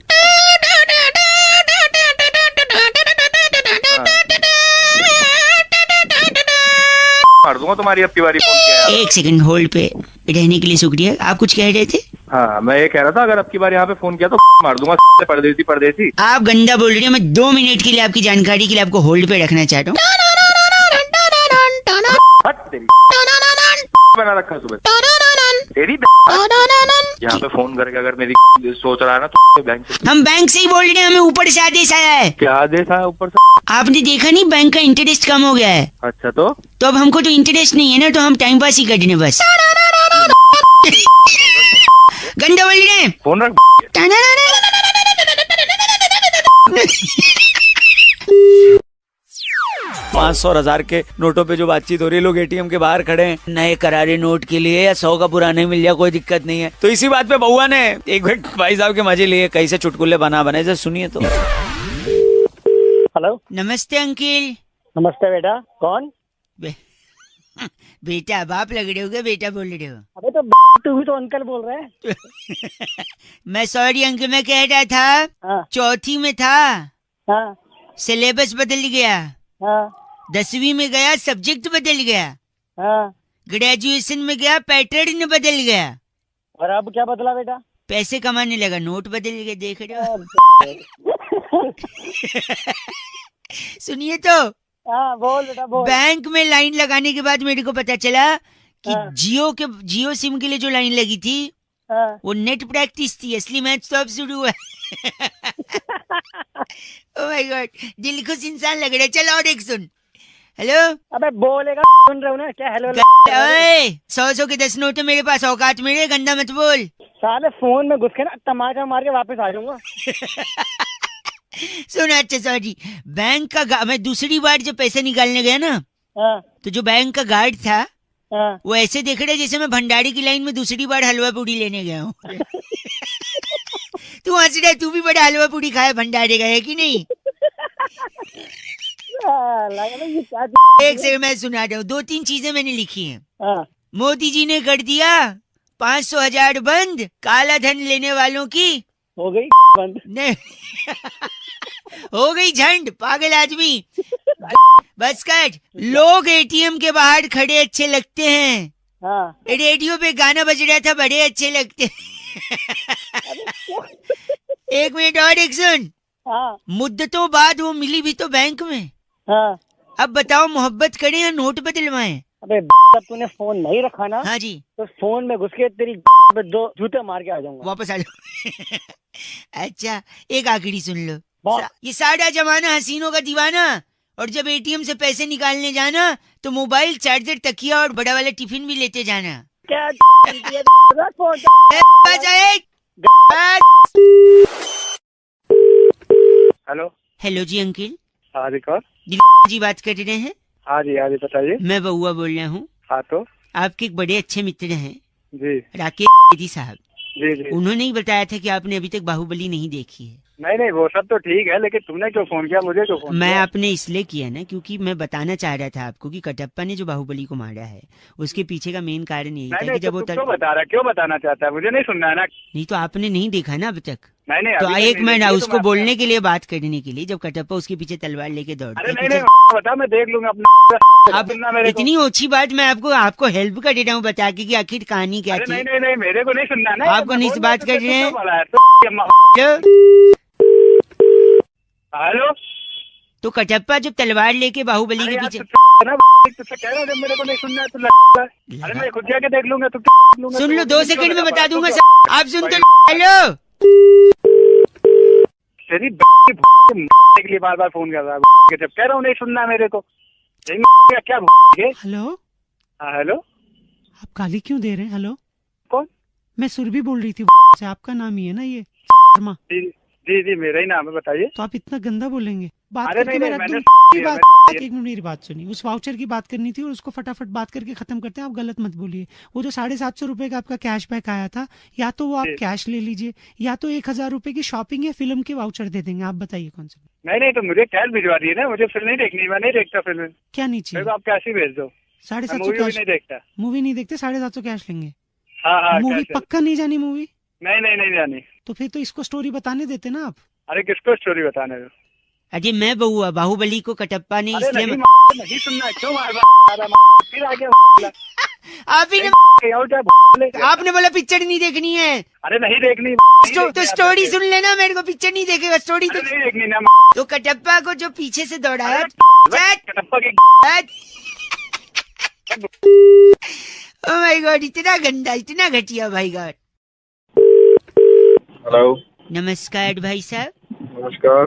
मार दूंगा तुम्हारी अब की बारी फोन किया। 1 सेकंड होल्ड पे रहने के लिए शुक्रिया। आप कुछ कह रहे थे? हाँ, मैं ये कह रहा था अगर अब की बार यहाँ पे फोन किया तो मार दूंगा। परदेसी परदेसी आप गंदा बोल रहे हैं। मैं 2 मिनट के लिए आपकी जानकारी के लिए आपको होल्ड पे रखना चाहता हूँ। बना रखा सुबह तेरी यहाँ पे फोन करके अगर मेरी सोच रहा है ना तो बैंक से। हम बैंक से ही बोल रहे हैं, हमें ऊपर से आदेश आया है। क्या आदेश आया ऊपर से? आपने देखा नहीं, बैंक का इंटरेस्ट कम हो गया है। अच्छा, तो अब हमको तो इंटरेस्ट नहीं है ना, तो हम टाइम पास ही कर दें बस। गंदा बोल रहे हैं। फोन रख। 500 और 1000 के नोटों पे जो बातचीत हो रही है, लोग एटीएम के बाहर खड़े हैं नए करारे नोट के लिए, या 100 का पुराने मिल जाए कोई दिक्कत नहीं है। तो इसी बात पे बउआ ने एक बार भाई साहब के मजे लिए, कैसे चुटकुले बनाए जरा सुनिए तो। हेलो, नमस्ते अंकिल। नमस्ते बेटा, कौन? बेटा बाप लग रहे हो क्या? बेटा बोल रहे हो? अबे तो तू भी तो अंकल बोल रहा है। मैं सॉरी अंकल, मैं कह रहा था चौथी में था, सिलेबस बदल गया। 10वीं में गया सब्जेक्ट बदल गया। ग्रेजुएशन में गया पैटर्न बदल गया। और अब क्या बदला बेटा? पैसे कमाने लगा, नोट बदल गए, देख रहे हो? सुनिए तो। बोल बेटा बोल। बैंक में लाइन लगाने के बाद मेरे को पता चला कि जियो सिम के लिए जो लाइन लगी थी वो नेट प्रैक्टिस थी, असली मैच तो अब शुरू हुआ। ओह माय गॉड, दिल खुश इंसान लग रहा है। चल और एक सुन। हेलो। अबे बोलेगा, सुन रहे हो ना क्या? हेलो। 100 के 10 नोट है मेरे पास, औकात मेरे, गंदा मत बोल। साले फोन में घुस के ना टमाटर मार के वापस आ जाऊंगा। सुना, अच्छा सॉरी, बैंक का मैं दूसरी बार जब पैसे निकालने गया ना, तो जो बैंक का गार्ड था वो ऐसे देख रहा है जैसे मैं भंडारी की लाइन में दूसरी बार हलवा पूड़ी लेने गया हूँ। तू हंस रहा है, तू भी बड़ा हलवा पूड़ी खाया भंडारे का, है कि नहीं? एक से मैं सुना रहा हूँ, 2-3 चीजें मैंने लिखी हैं। मोदी जी ने कर दिया 500,000 बंद, काला धन लेने वालों की हो गई बंद। नहीं हो गई झंड, पागल आदमी। बस कट। लोग एटीएम के बाहर खड़े अच्छे लगते हैं। रेडियो पे गाना बज रहा था, बड़े अच्छे लगते हैं। 1 मिनट और एक सुन। मुद्दतों बाद वो मिली भी तो बैंक में। अब बताओ, मोहब्बत करें या नोट बदलवाएं? अबे जब तूने फोन नहीं रखा ना, हाँ जी, तो फोन में घुस के तेरी पे 2 जूते मार के आ जाऊंगा। वापस आ जाओ। अच्छा, एक आखिरी सुन लो। ये सारा जमाना हसीनों का दीवाना, और जब एटीएम से पैसे निकालने जाना तो मोबाइल, चार्जर, तकिया और बड़ा वाला टिफिन भी लेते जाना। क्या? हेलो। हेलो जी अंकिल। हाँ जी, कौन? जी बात कर रहे हैं? हाँ जी बताइए। मैं बउआ बोल रहा हूँ। हाँ, तो आपके एक बड़े अच्छे मित्र हैं जी, राकेश साहब। जी। उन्होंने ही बताया था कि आपने अभी तक बाहुबली नहीं देखी है। नहीं, वो सब तो ठीक है, लेकिन तुमने क्यों फोन किया? मुझे क्यों फोन मैं किया? आपने इसलिए किया ना, क्योंकि मैं बताना चाह रहा था आपको कि कटप्पा ने जो बाहुबली को मारा है उसके पीछे का मेन कारण यही था कि जब वो क्यों बताना चाहता है? मुझे नहीं सुनना है ना। नहीं तो आपने नहीं देखा ना अब तक। नहीं, तो एक मिनट, उसको बोलने के लिए, बात करने के लिए, जब कटप्पा उसके पीछे तलवार लेके दौड़ता है। नहीं, बता, मैं देख लूंगा अपना। आप इतनी अच्छी बात मैं आपको हेल्प कर दे रहा हूँ बता के कि आखिर कहानी क्या थी। नहीं, मेरे को नहीं सुनना ना। आपको नहीं बात कर रहे हैं। हेलो। तो कटप्पा जब तलवार लेके बाहुबली के पीछे मेरे को नहीं सुनना है। अरे मैं खुद जाके देख लूंगा। सुन लो, 2 सेकंड में बता दूंगा। आप सुनते? हेलो, तेरी के लिए बार बार फोन कर रहा है, जब कह रहा हूँ नहीं सुनना मेरे को। क्या हेलो, हाँ हेलो, आप गाली क्यों दे रहे हैं? हेलो, कौन? मैं सुरभि बोल रही थी से। आपका नाम ही है ना ये शर्मा? जी मेरा ही नाम है, बताइए। तो आप इतना गंदा बोलेंगे? बात अरे करके नहीं, मैं रख मैंने दूं की बात। एक मिनट मेरी बात सुनिए। उस वाउचर की बात करनी थी और उसको फटाफट बात करके खत्म करते हैं। आप गलत मत बोलिए। वो जो 750 रुपए का आपका कैशबैक आया था, या तो वो आप कैश ले लीजिए, या तो 1000 रुपए की शॉपिंग या फिल्म के वाउचर दे देंगे। आप बताइए कौन सा? नहीं तो मुझे कैश भिजवा दिए ना, मुझे फिल्म नहीं देखनी, मैं नहीं देखता फिल्म। क्या नहीं चाहिए? आप कैश ही भेज दो। 750 कैश नहीं देखता। मूवी नहीं देखते, 750 कैश लेंगे? हाँ मूवी पक्का नहीं जानी मूवी? नहीं जानी। तो फिर तो इसको स्टोरी बताने देते ना आप। अरे किसको स्टोरी बताने दो? अरे मैं बउआ, बाहुबली को कटप्पा ने इसलिए नहीं सुनना, क्यों फिर आ गया आप ही ने आपने बोला पिक्चर नहीं देखनी है। अरे नहीं देखनी तो स्टोरी सुन लेना, मेरे को पिक्चर नहीं देखेगा, स्टोरी तो नहीं देखनी ना। तो कटप्पा को जो पीछे से दौड़ाया, कटप्पा की ओह माय गॉड, इतना गंदा, इतना घटिया भाई गॉड। हेलो, नमस्कार भाई साहब। नमस्कार।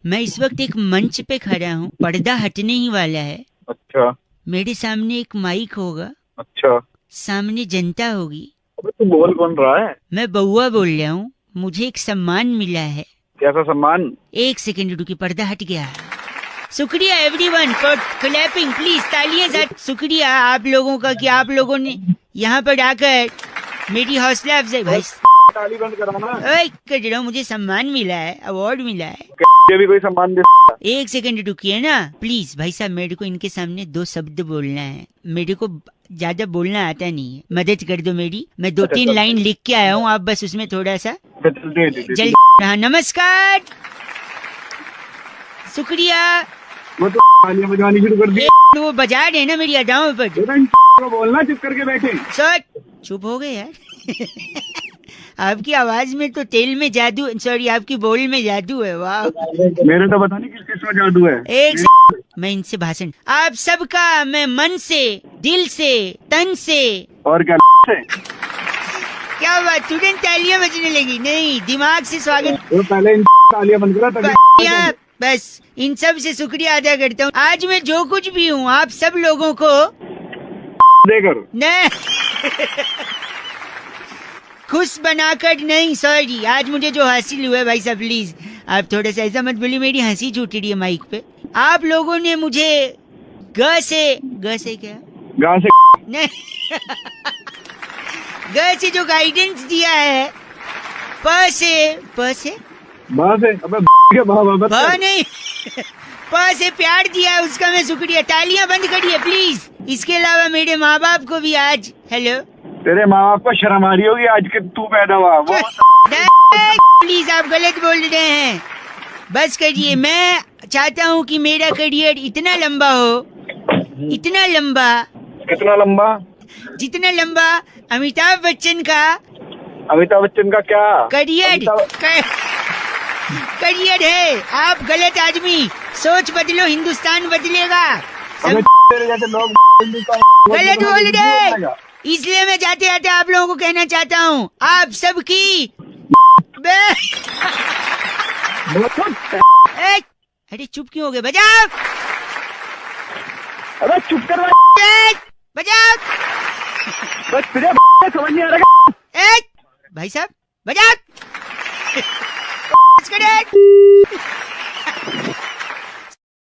मैं इस वक्त एक मंच पे खड़ा हूँ, पर्दा हटने ही वाला है। अच्छा। मेरे सामने एक माइक होगा। अच्छा। सामने जनता होगी। अबे तू बोल कौन रहा है? मैं बउआ बोल रहा हूँ। मुझे एक सम्मान मिला है। कैसा सम्मान? एक सेकंड रुकी, पर्दा हट गया। शुक्रिया एवरीवन फॉर क्लैपिंग, प्लीज तालियां साथ। शुक्रिया आप लोगों का कि आप लोगों ने यहाँ पर आकर मेरी हौसला अफजाई। भाई ताली बंद कराना। कर रहा हूँ, मुझे सम्मान मिला है, अवार्ड मिला है। ये भी कोई सम्मान दे? एक सेकंड रुकिए ना प्लीज भाई साहब, मेरे को इनके सामने 2 शब्द बोलना है। मेरे को ज्यादा बोलना आता नहीं है, मदद कर दो मेरी। मैं 2-3 लाइन लिख के आया हूँ, आप बस उसमें थोड़ा सा जल्दी। हाँ, नमस्कार, शुक्रिया। वो तो तालियां बजानी शुरू कर दी। वो बजा रहे ना मेरी अदाओं पर। बोलना, चुप करके बैठे। सर चुप हो गए यार। आपकी आवाज में तो तेल में जादू, सॉरी आपकी बोल में जादू है। वाह, मेरे तो पता नहीं किस किस में जादू है। एक मैं इनसे भाषण, आप सबका मैं मन से, दिल से, तन से और क्या से? क्या बात, तुरंत तालियां बजने लगी? नहीं, दिमाग से स्वागत। तो पहले तालियां बंद करा। बस इन सब से शुक्रिया अदा करता हूँ। आज मैं जो कुछ भी हूँ आप सब लोगों को देकर नहीं खुश बनाकर नहीं, सॉरी आज मुझे जो हासिल हुआ है भाई साहब, प्लीज आप थोड़ा सा ऐसा मत बोलिए, मेरी हंसी छूट रही है माइक पे। आप लोगों ने मुझे ग से क्या गा से नहीं ग से जो गाइडेंस दिया है, प से नहीं प से प्यार दिया है, उसका मैं शुक्रिया। तालियां बंद करिए प्लीज। इसके अलावा मेरे माँ बाप को भी आज, हेलो, तेरे माँ बाप को शर्म आ रही होगी आज के तू पैदा हुआ। वो प्लीज आप गलत बोल रहे हैं, बस करिए। मैं चाहता हूँ कि मेरा करियर इतना लंबा हो, इतना लंबा। कितना लंबा? जितना लंबा अमिताभ बच्चन का। अमिताभ बच्चन का क्या करियर है? आप गलत आदमी, सोच बदलो, हिंदुस्तान बदलेगा। गलत बोल रहे, इसलिए मैं जाते जाते आप लोगों को कहना चाहता हूँ, आप सबकी अरे चुप क्यों हो गए? बजाओ, अरे चुप कर बजाओ। बस समझ नहीं आ रहा भाई साहब बजाओ।